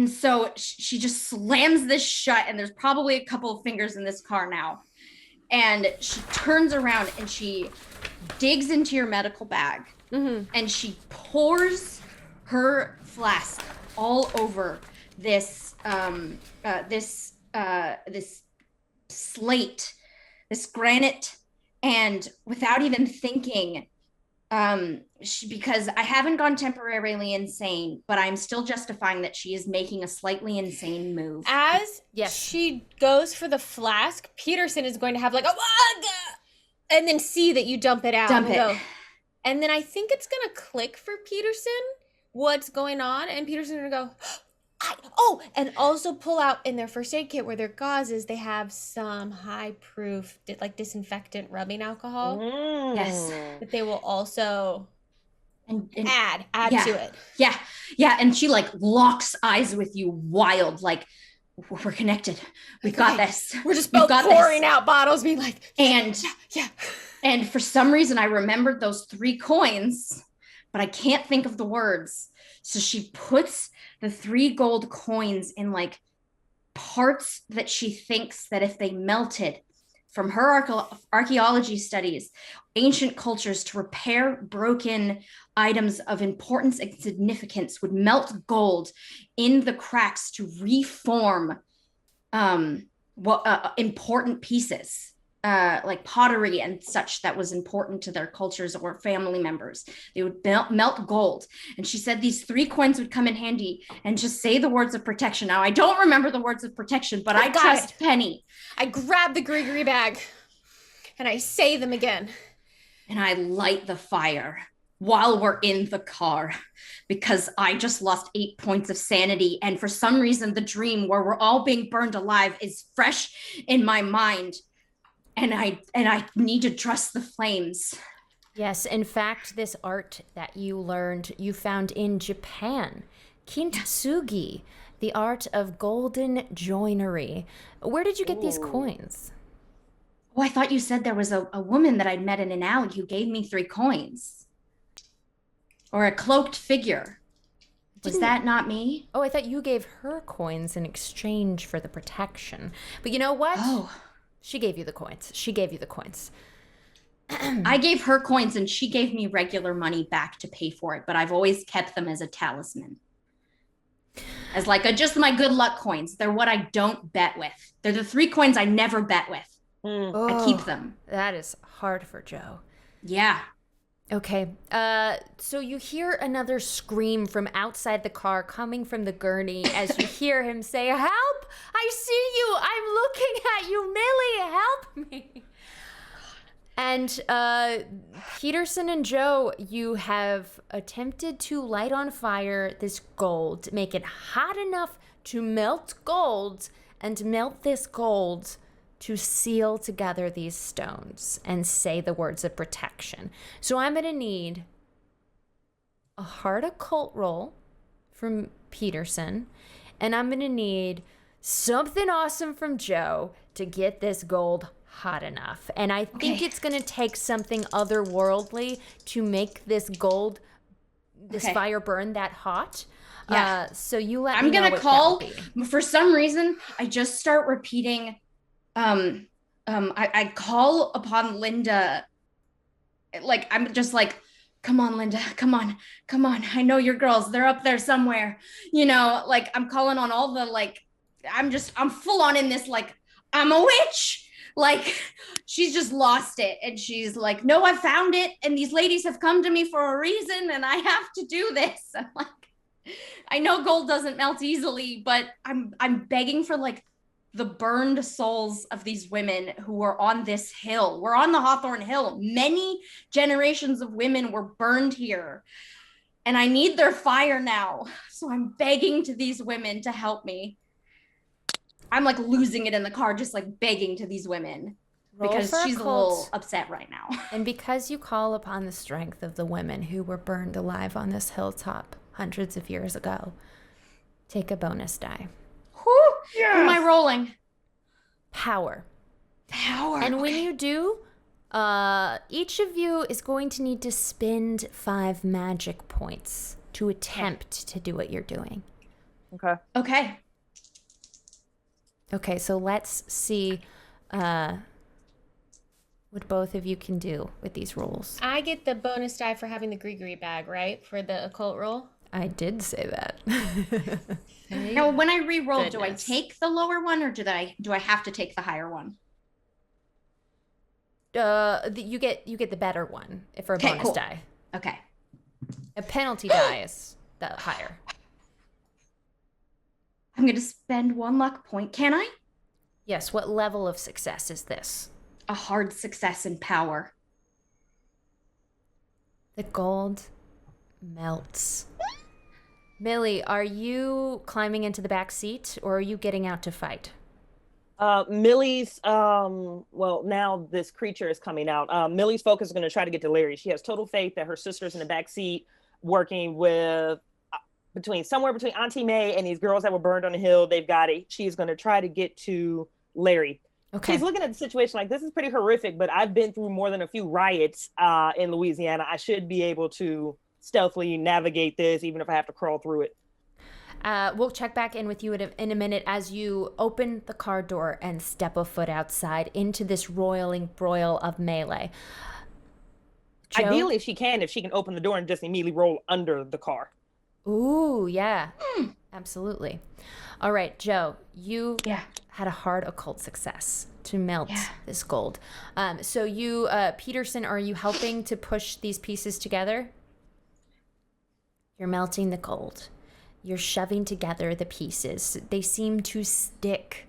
[SPEAKER 4] so she just slams this shut, and there's probably a couple of fingers in this car now. And she turns around and she digs into your medical bag, and she pours her flask all over this this slate, this granite, and without even thinking, because I haven't gone temporarily insane, but I'm still justifying that she is making a slightly insane move.
[SPEAKER 2] As she goes for the flask, Peterson is going to have like a and then see that you dump it out. Go. And then I think it's gonna click for Peterson what's going on, and Peterson's gonna go, and also pull out in their first aid kit where their gauzes, they have some high proof like disinfectant rubbing alcohol.
[SPEAKER 4] Yes,
[SPEAKER 2] but they will also and add to it.
[SPEAKER 4] Yeah, and she like locks eyes with you, wild, like, we're connected. We've got this.
[SPEAKER 2] We're just both pouring out bottles, being like,
[SPEAKER 4] and and for some reason I remembered those 3 coins, but I can't think of the words. So she puts the 3 gold coins in like parts that she thinks that if they melted from her archaeology studies, ancient cultures to repair broken items of importance and significance would melt gold in the cracks to reform important pieces, like pottery and such that was important to their cultures or family members. They would melt gold. And she said these 3 coins would come in handy, and just say the words of protection. Now, I don't remember the words of protection, but I trust Penny.
[SPEAKER 2] I grab the Gregory bag and I say them again.
[SPEAKER 4] And I light the fire while we're in the car, because I just lost 8 points of sanity. And for some reason, the dream where we're all being burned alive is fresh in my mind. And I need to trust the flames.
[SPEAKER 1] Yes, in fact, this art that you found in Japan. Kintsugi, the art of golden joinery. Where did you get these coins?
[SPEAKER 4] Oh, I thought you said there was a woman that I'd met in an alley who gave me 3 coins. Or a cloaked figure. Was that not me?
[SPEAKER 1] Oh, I thought you gave her coins in exchange for the protection. But you know what?
[SPEAKER 4] Oh.
[SPEAKER 1] She gave you the coins.
[SPEAKER 4] I gave her coins and she gave me regular money back to pay for it, but I've always kept them as a talisman. As like just my good luck coins. They're what I don't bet with. They're the 3 coins I never bet with. I keep them.
[SPEAKER 1] That is hard for Joe.
[SPEAKER 4] Yeah.
[SPEAKER 1] Okay. So you hear another scream from outside the car coming from the gurney as you hear him say, "Help! I see you! I'm looking at you, Millie! Help me!" And Peterson and Joe, you have attempted to light on fire this gold, make it hot enough to melt gold, and melt this gold to seal together these stones and say the words of protection. So I'm going to need a hard occult roll from Peterson, and I'm going to need something awesome from Joe to get this gold hot enough. And I think it's going to take something otherworldly to make this gold, this fire burn that hot.
[SPEAKER 4] Yeah.
[SPEAKER 1] So you let me know. I'm going to
[SPEAKER 4] call, for some reason, I just start repeating, I call upon Linda. Like, I'm just like, come on, Linda, come on. I know your girls, they're up there somewhere, like I'm calling on all the, like, I'm full on in this, like, I'm a witch. Like, she's just lost it. And she's like, no, I found it. And these ladies have come to me for a reason. And I have to do this. I'm like, I know gold doesn't melt easily, but I'm begging for, like, the burned souls of these women who were on this hill. We're on the Hawthorne Hill. Many generations of women were burned here. And I need their fire now. So I'm begging to these women to help me. I'm like losing it in the car, just like begging to these women. Because she's a little upset right now.
[SPEAKER 1] And because you call upon the strength of the women who were burned alive on this hilltop hundreds of years ago, take a bonus die.
[SPEAKER 4] Whew, yes. What am I rolling?
[SPEAKER 1] Power.
[SPEAKER 4] And
[SPEAKER 1] when you do, each of you is going to need to spend 5 magic points to attempt to do what you're doing.
[SPEAKER 4] Okay,
[SPEAKER 1] so let's see. what both of you can do with these rolls.
[SPEAKER 2] I get the bonus die for having the Gree bag, right? For the occult roll.
[SPEAKER 1] I did say that.
[SPEAKER 4] Now, when I re-roll, do I
[SPEAKER 2] Goodness.
[SPEAKER 4] take the lower one, or do I have to take the higher one?
[SPEAKER 1] You get the better one for a
[SPEAKER 4] Okay,
[SPEAKER 1] bonus
[SPEAKER 4] cool.
[SPEAKER 1] die.
[SPEAKER 4] Okay.
[SPEAKER 1] A penalty die is the higher.
[SPEAKER 4] I'm going to spend 1 luck point. Can I?
[SPEAKER 1] Yes, what level of success is this?
[SPEAKER 4] A hard success in power.
[SPEAKER 1] The gold melts. Millie, are you climbing into the back seat or are you getting out to fight?
[SPEAKER 3] Millie's well, now this creature is coming out. Millie's focus is going to try to get to Larry. She has total faith that her sister's in the back seat working with somewhere between Auntie May and these girls that were burned on the hill. They've got it. She's going to try to get to Larry.
[SPEAKER 1] Okay.
[SPEAKER 3] She's looking at the situation like, this is pretty horrific, but I've been through more than a few riots in Louisiana. I should be able to stealthily navigate this, even if I have to crawl through it.
[SPEAKER 1] We'll check back in with you in a minute as you open the car door and step a foot outside into this roiling broil of melee. Joe?
[SPEAKER 3] Ideally, if she can open the door and just immediately roll under the car.
[SPEAKER 1] Ooh, yeah. Absolutely. All right, Joe, you
[SPEAKER 4] Yeah.
[SPEAKER 1] had a hard occult success to melt this gold. So you, Peterson, are you helping to push these pieces together? You're melting the gold. You're shoving together the pieces. They seem to stick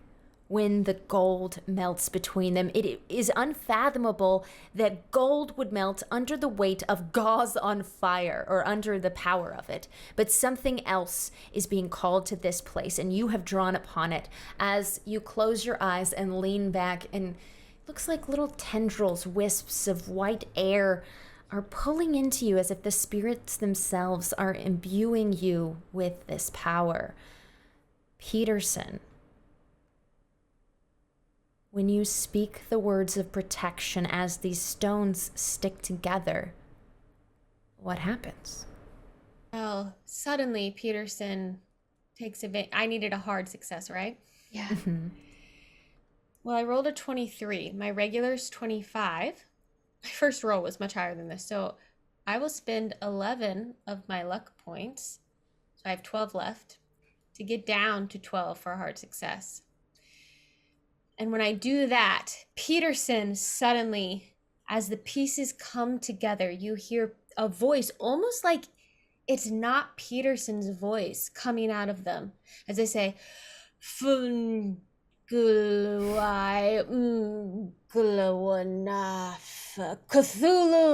[SPEAKER 1] when the gold melts between them. It is unfathomable that gold would melt under the weight of gauze on fire or under the power of it. But something else is being called to this place, and you have drawn upon it as you close your eyes and lean back, and it looks like little tendrils, wisps of white air are pulling into you as if the spirits themselves are imbuing you with this power. Peterson, when you speak the words of protection as these stones stick together, what happens?
[SPEAKER 2] Well, suddenly Peterson takes advantage. I needed a hard success, right?
[SPEAKER 4] Yeah.
[SPEAKER 2] Well, I rolled a 23. My regular's 25. My first roll was much higher than this. So I will spend 11 of my luck points. So I have 12 left to get down to 12 for a hard success. And when I do that, Peterson suddenly, as the pieces come together, you hear a voice almost like it's not Peterson's voice coming out of them as they say, Fun. Cthulhu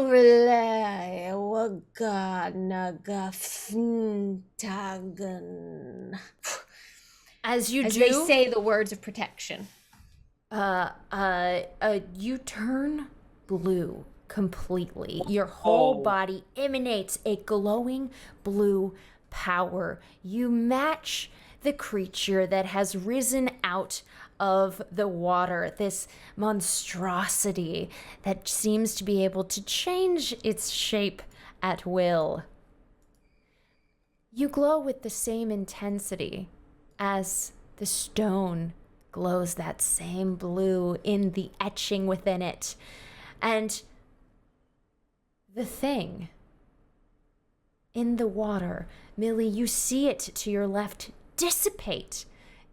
[SPEAKER 2] relay Waganaga.
[SPEAKER 1] As
[SPEAKER 2] As they say the words of protection.
[SPEAKER 1] You turn blue completely. Your whole body emanates a glowing blue power. You match the creature that has risen out of the water, this monstrosity that seems to be able to change its shape at will. You glow with the same intensity as the stone glows that same blue in the etching within it. And the thing in the water, Millie, you see it to your left dissipate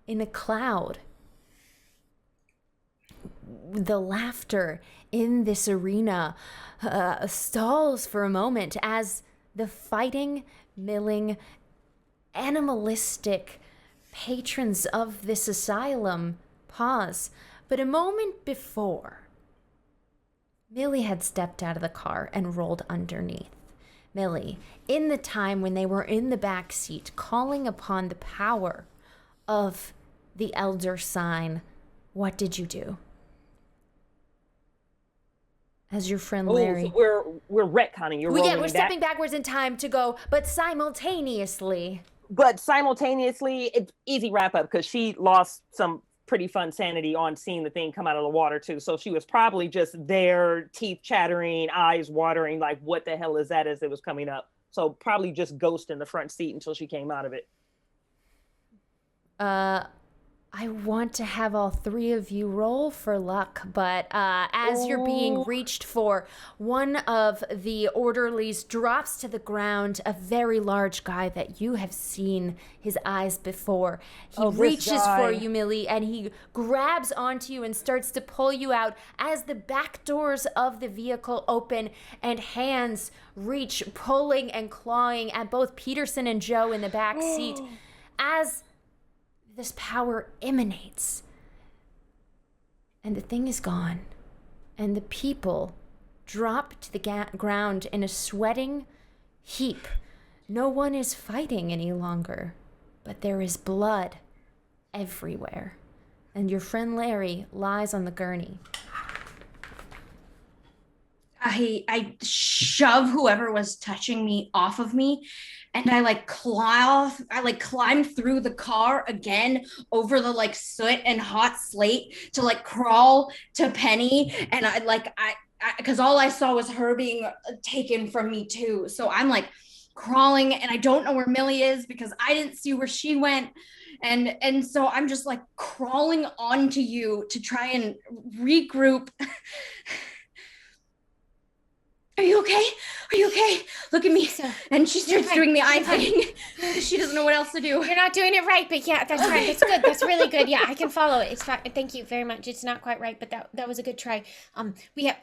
[SPEAKER 1] in a cloud. The laughter in this arena stalls for a moment as the fighting, milling, animalistic patrons of this asylum pause. But a moment before, Millie had stepped out of the car and rolled underneath. Millie, in the time when they were in the back seat, calling upon the power of the elder sign, what did you do? As your friend Larry.
[SPEAKER 3] So we're retconning.
[SPEAKER 1] We're stepping backwards in time to go, but simultaneously.
[SPEAKER 3] But simultaneously, it's easy wrap up because she lost some pretty fun sanity on seeing the thing come out of the water too. So she was probably just there, teeth chattering, eyes watering, like what the hell is that as it was coming up. So probably just ghost in the front seat until she came out of it.
[SPEAKER 1] I want to have all three of you roll for luck, but as you're being reached for, one of the orderlies drops to the ground, a very large guy that you have seen his eyes before. He reaches for you, Millie, and he grabs onto you and starts to pull you out as the back doors of the vehicle open and hands reach, pulling and clawing at both Peterson and Joe in the back seat as this power emanates. And the thing is gone. And the people drop to the ground in a sweating heap. No one is fighting any longer, but there is blood everywhere. And your friend Larry lies on the gurney.
[SPEAKER 4] I shove whoever was touching me off of me, and I climb through the car again over the soot and hot slate to crawl to Penny, and I because all I saw was her being taken from me too. So I'm crawling, and I don't know where Millie is because I didn't see where she went. And so I'm just crawling onto you to try and regroup. Are you okay? Are you okay? Look at me. And she starts doing the eye thing. She doesn't know what else to do.
[SPEAKER 2] You're not doing it right, but yeah, that's right. That's good. That's really good. Yeah, I can follow it. It's fine. Thank you very much. It's not quite right, but that was a good try. We have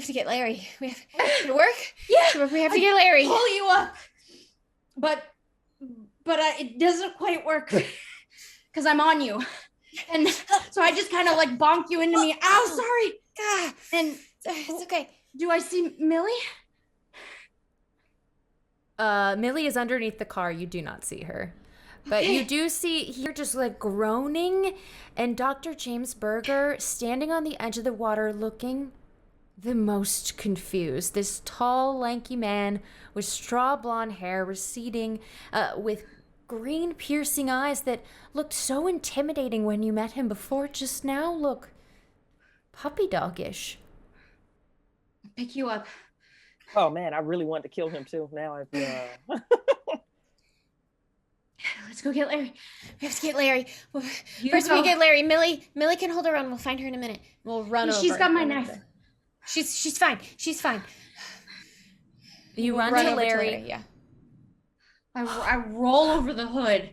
[SPEAKER 2] to get Larry. Did it work?
[SPEAKER 4] Yeah.
[SPEAKER 2] We have to get Larry.
[SPEAKER 4] Pull you up. But it doesn't quite work because I'm on you. And so I just kind of bonk you into me. Ow, sorry. And
[SPEAKER 2] it's okay.
[SPEAKER 4] Do I see Millie?
[SPEAKER 1] Millie is underneath the car. You do not see her. But you do see her just groaning, and Dr. James Berger standing on the edge of the water looking the most confused. This tall, lanky man with straw blonde hair receding, with green piercing eyes that looked so intimidating when you met him before, just now look puppy doggish.
[SPEAKER 4] Pick you up.
[SPEAKER 3] Oh man, I really wanted to kill him too. Now I've
[SPEAKER 2] Let's go get Larry. We have to get Larry. First we get Larry. Millie can hold her own. We'll find her in a minute. We'll run over.
[SPEAKER 4] She's got my knife.
[SPEAKER 2] She's fine. She's fine.
[SPEAKER 1] You run to Larry.
[SPEAKER 2] To Larry. Yeah.
[SPEAKER 4] I roll over the hood.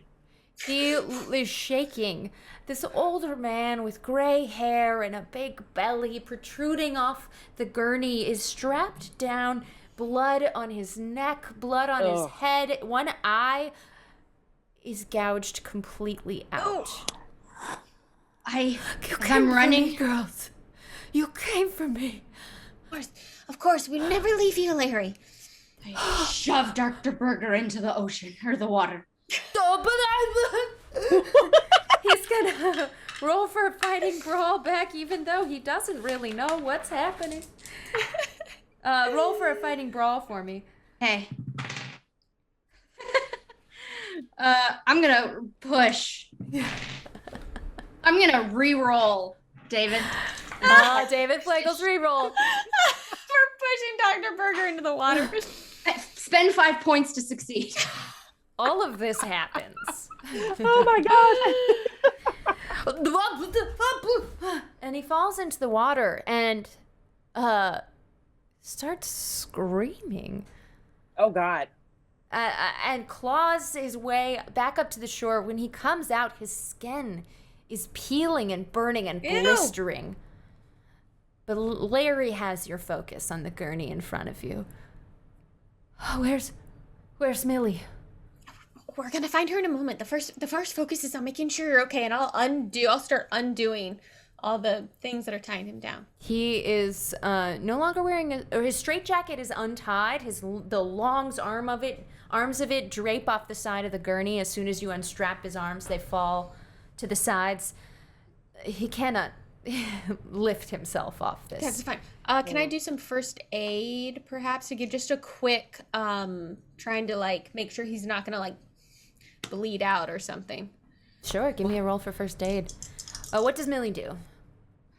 [SPEAKER 1] He is shaking. This older man with gray hair and a big belly protruding off the gurney is strapped down, blood on his neck, blood on his head. One eye is gouged completely out.
[SPEAKER 4] I'm running.
[SPEAKER 1] Me, girls. You came for me.
[SPEAKER 2] Of course. We never leave you, Larry.
[SPEAKER 4] I shove Dr. Berger into the ocean, or the water.
[SPEAKER 1] He's gonna roll for a fighting brawl back, even though he doesn't really know what's happening. Roll for a fighting brawl for me.
[SPEAKER 4] Hey. I'm gonna push. I'm gonna re-roll, David.
[SPEAKER 1] David Flagel's re-roll.
[SPEAKER 2] We're pushing Dr. Berger into the water.
[SPEAKER 4] Spend 5 points to succeed.
[SPEAKER 1] All of this happens.
[SPEAKER 3] Oh my
[SPEAKER 1] god. And he falls into the water and starts screaming.
[SPEAKER 3] Oh god.
[SPEAKER 1] And claws his way back up to the shore. When he comes out, his skin is peeling and burning and blistering. But Larry has your focus on the gurney in front of you. Oh, where's Millie?
[SPEAKER 2] We're gonna find her in a moment. The first focus is on making sure you're okay, and I'll start undoing all the things that are tying him down.
[SPEAKER 1] He is no longer wearing his straitjacket is untied. The long arms of it drape off the side of the gurney. As soon as you unstrap his arms, they fall to the sides. He cannot lift himself off this.
[SPEAKER 2] That's fine. Can I do some first aid, perhaps, to give just a quick trying to make sure he's not gonna bleed out or something?
[SPEAKER 1] Sure, give me a roll for first aid. What does Millie do?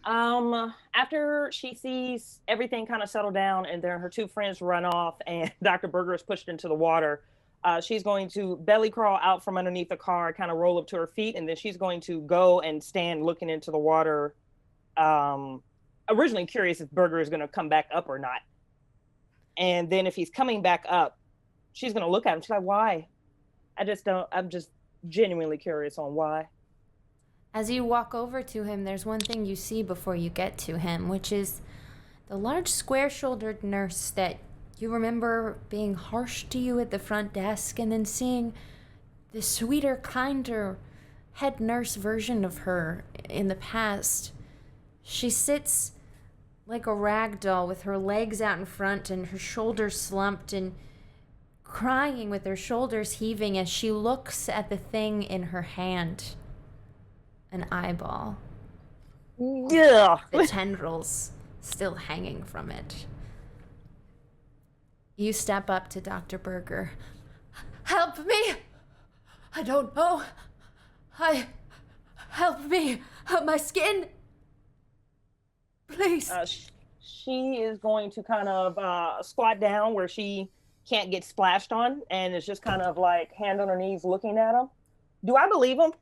[SPEAKER 3] After she sees everything kind of settle down and then her two friends run off and Dr. Berger is pushed into the water, She's going to belly crawl out from underneath the car, kind of roll up to her feet, and then she's going to go and stand looking into the water. Originally curious if Burger is going to come back up or not. And then if he's coming back up, she's going to look at him. She's like, why? I'm just genuinely curious on why.
[SPEAKER 1] As you walk over to him, there's one thing you see before you get to him, which is the large square-shouldered nurse that you remember being harsh to you at the front desk, and then seeing the sweeter, kinder head nurse version of her in the past. She sits like a rag doll with her legs out in front and her shoulders slumped and crying with her shoulders heaving as she looks at the thing in her hand. An eyeball.
[SPEAKER 3] Yeah.
[SPEAKER 1] The tendrils still hanging from it. You step up to Dr. Berger. Help me! I don't know. Help me! My skin! Please.
[SPEAKER 3] She is going to kind of squat down where she can't get splashed on, and is just kind of like hand on her knees looking at him. Do I believe him?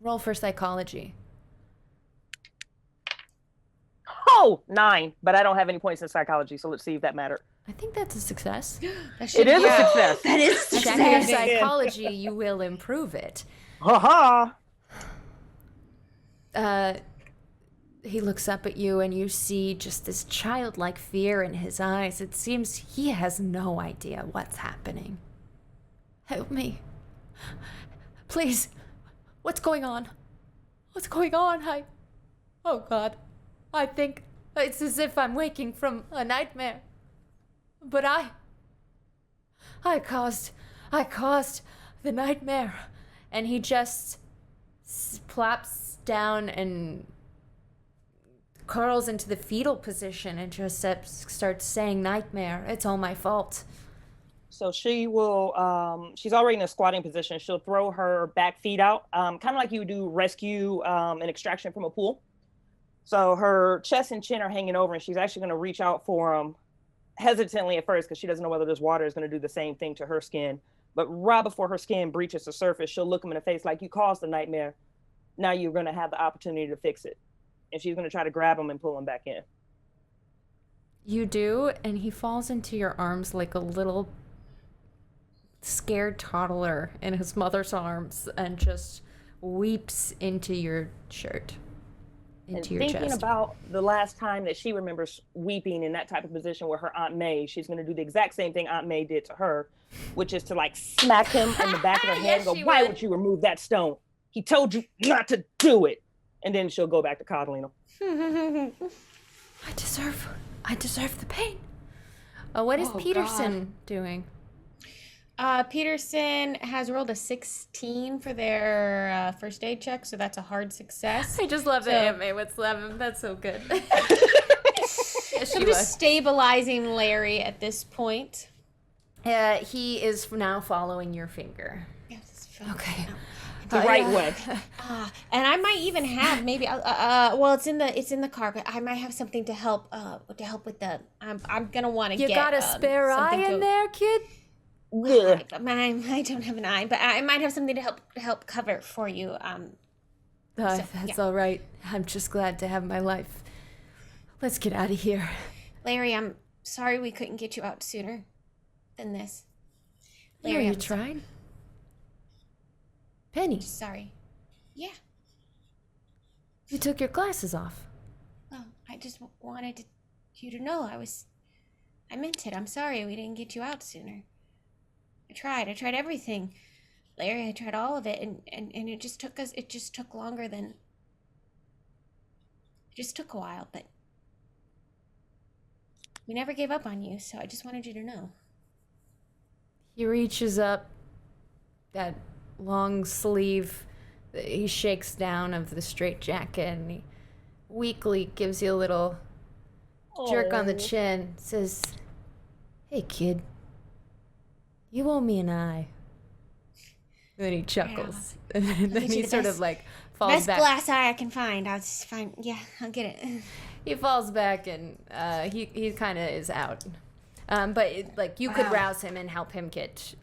[SPEAKER 1] Roll for psychology.
[SPEAKER 3] Oh, 9, but I don't have any points in psychology, so let's see if that mattered.
[SPEAKER 1] I think that's a success.
[SPEAKER 3] It is a success.
[SPEAKER 4] That is
[SPEAKER 1] Check your
[SPEAKER 4] success.
[SPEAKER 1] psychology, you will improve it.
[SPEAKER 3] Ha
[SPEAKER 1] He looks up at you and you see just this childlike fear in his eyes. It seems he has no idea what's happening. Help me. Please. What's going on? What's going on? Oh God. I think it's as if I'm waking from a nightmare. But I caused the nightmare. And he just plops down and curls into the fetal position and just starts saying nightmare. It's all my fault.
[SPEAKER 3] So she will, she's already in a squatting position. She'll throw her back feet out, kind of like you would do rescue and extraction from a pool. So her chest and chin are hanging over, and she's actually going to reach out for him hesitantly at first because she doesn't know whether this water is going to do the same thing to her skin. But right before her skin breaches the surface, she'll look him in the face like, you caused the nightmare. Now you're going to have the opportunity to fix it. And she's going to try to grab him and pull him back in.
[SPEAKER 1] You do, and he falls into your arms like a little scared toddler in his mother's arms and just weeps into your shirt, into your chest.
[SPEAKER 3] Thinking about the last time that she remembers weeping in that type of position with her Aunt May, she's going to do the exact same thing Aunt May did to her, which is to like smack him in the back of her head and go, why would you remove that stone? He told you not to do it. And then she'll go back to coddling him.
[SPEAKER 1] I deserve the pain. What is Peterson doing?
[SPEAKER 2] Peterson has rolled a 16 for their first aid check, so that's a hard success.
[SPEAKER 1] I just love that Aunt May would slap him. That's so good.
[SPEAKER 2] So I'm just stabilizing Larry at this point.
[SPEAKER 1] He is now following your finger.
[SPEAKER 2] Yes,
[SPEAKER 1] Okay.
[SPEAKER 3] The right way.
[SPEAKER 2] And I might even have maybe well, it's in the car, but I might have something to help with the I'm gonna want to get.
[SPEAKER 1] You got a spare eye in there, kid?
[SPEAKER 3] Yeah.
[SPEAKER 2] I don't have an eye, but I might have something to help cover for you.
[SPEAKER 1] That's all right. I'm just glad to have my life. Let's get out of here.
[SPEAKER 2] Larry, I'm sorry we couldn't get you out sooner than this.
[SPEAKER 1] Larry, you tried? Penny.
[SPEAKER 2] Sorry. Yeah.
[SPEAKER 1] You took your glasses off.
[SPEAKER 2] Well, I just wanted you to know I meant it. I'm sorry we didn't get you out sooner. I tried everything. Larry, I tried all of it, and it just took longer than... It just took a while, but... We never gave up on you, so I just wanted you to know.
[SPEAKER 1] He reaches up, that long sleeve that he shakes down of the straitjacket, and he weakly gives you a little jerk on the chin, says, "Hey, kid, you owe me an eye." And then he chuckles. And then he sort of like falls back.
[SPEAKER 2] Best glass eye I can find. I'll just find. Yeah, I'll get it.
[SPEAKER 1] He falls back and he kind of is out. But like you could rouse him and help him get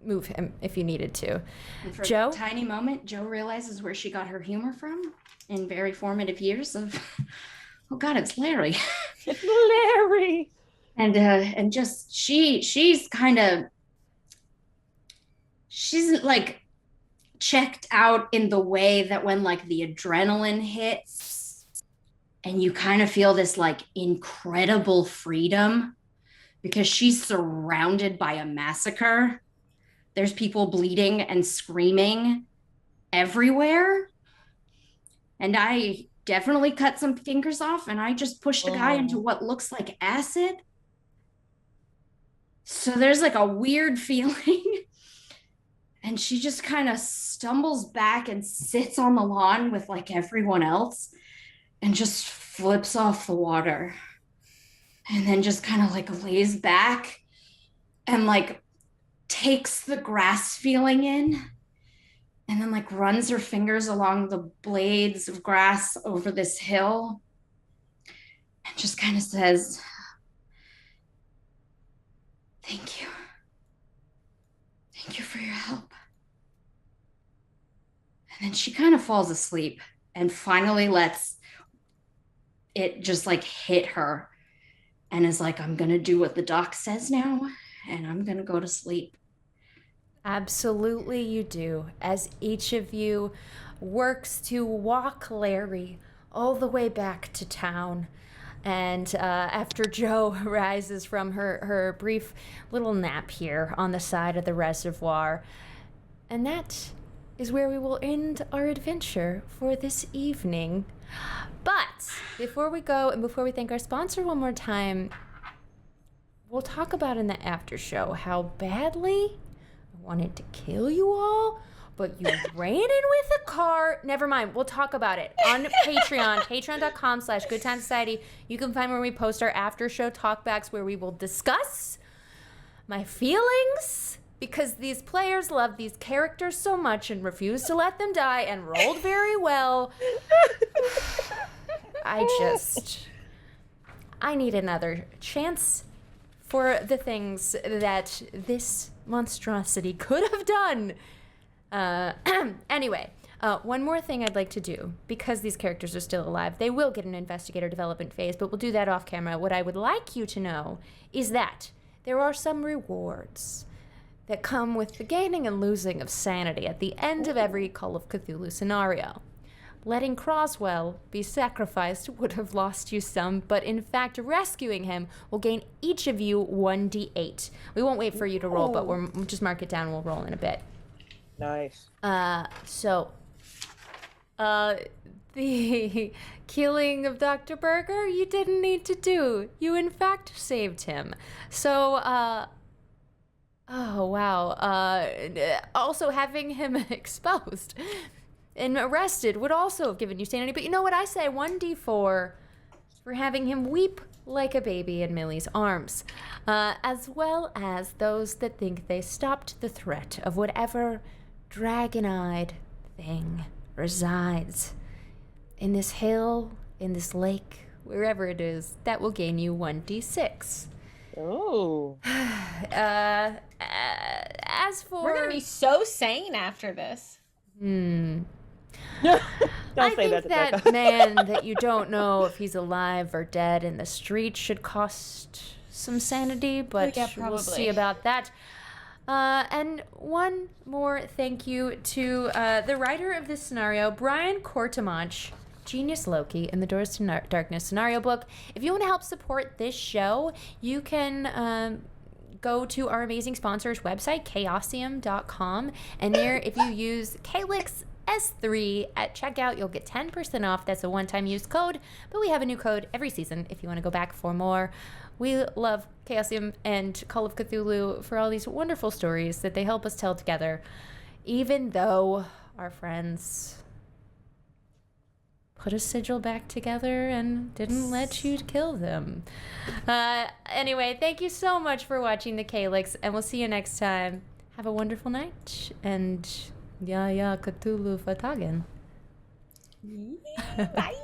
[SPEAKER 1] move him if you needed to.
[SPEAKER 4] And for
[SPEAKER 1] Joe?
[SPEAKER 4] a tiny moment, Joe realizes where she got her humor from in very formative years of, oh God, it's Larry.
[SPEAKER 3] It's Larry.
[SPEAKER 4] And just she's like checked out in the way that when like the adrenaline hits and you kind of feel this like incredible freedom because she's surrounded by a massacre. There's people bleeding and screaming everywhere. And I definitely cut some fingers off and I just pushed the guy into what looks like acid. So there's like a weird feeling. And she just kind of stumbles back and sits on the lawn with like everyone else and just flips off the water. And then just kind of like lays back and like takes the grass feeling in and then like runs her fingers along the blades of grass over this hill and just kind of says, thank you. Thank you for your help. And then she kind of falls asleep and finally lets it just like hit her and is like, I'm going to do what the doc says now and I'm going to go to sleep.
[SPEAKER 1] Absolutely you do, as each of you works to walk Larry all the way back to town. And after Joe rises from her brief little nap here on the side of the reservoir. And that is where we will end our adventure for this evening. But before we go and before we thank our sponsor one more time, we'll talk about in the after show how badly I wanted to kill you all, but you ran in with a car. Never mind. We'll talk about it on Patreon, patreon.com/goodtimesociety. You can find where we post our after show talkbacks where we will discuss my feelings because these players love these characters so much and refuse to let them die and rolled very well. I need another chance for the things that this monstrosity could have done. Anyway, one more thing I'd like to do, because these characters are still alive, they will get an investigator development phase, but we'll do that off camera. What I would like you to know is that there are some rewards that come with the gaining and losing of sanity at the end of every Call of Cthulhu scenario. Letting Croswell be sacrificed would have lost you some, but in fact, rescuing him will gain each of you 1d8. We won't wait for you to roll, but we'll just mark it down and we'll roll in a bit.
[SPEAKER 3] Nice.
[SPEAKER 1] The killing of Dr. Berger, you didn't need to do. You, in fact, saved him. So, oh, wow. Also, having him exposed and arrested would also have given you sanity. But you know what I say? 1d4 for having him weep like a baby in Millie's arms, as well as those that think they stopped the threat of whatever dragon-eyed thing resides in this hill, in this lake, wherever it is. That will gain you 1d6.
[SPEAKER 3] Oh.
[SPEAKER 1] As for...
[SPEAKER 2] We're going to be so sane after this.
[SPEAKER 3] Don't say that to
[SPEAKER 1] that
[SPEAKER 3] Becca.
[SPEAKER 1] man that you don't know if he's alive or dead in the street should cost some sanity, but
[SPEAKER 2] Yeah,
[SPEAKER 1] we'll
[SPEAKER 2] probably.
[SPEAKER 1] see about that. And one more thank you to the writer of this scenario, Brian Cortemanch, Genius Loci in the Doors to Darkness scenario book. If you want to help support this show, you can go to our amazing sponsor's website, chaosium.com, and there, if you use Calyx S3 at checkout, you'll get 10% off. That's a one-time use code, but we have a new code every season if you want to go back for more. We love Chaosium and Call of Cthulhu for all these wonderful stories that they help us tell together, even though our friends put a sigil back together and didn't let you kill them. Anyway, thank you so much for watching the Calyx, and we'll see you next time. Have a wonderful night, and Cthulhu Fatagen.
[SPEAKER 2] Bye.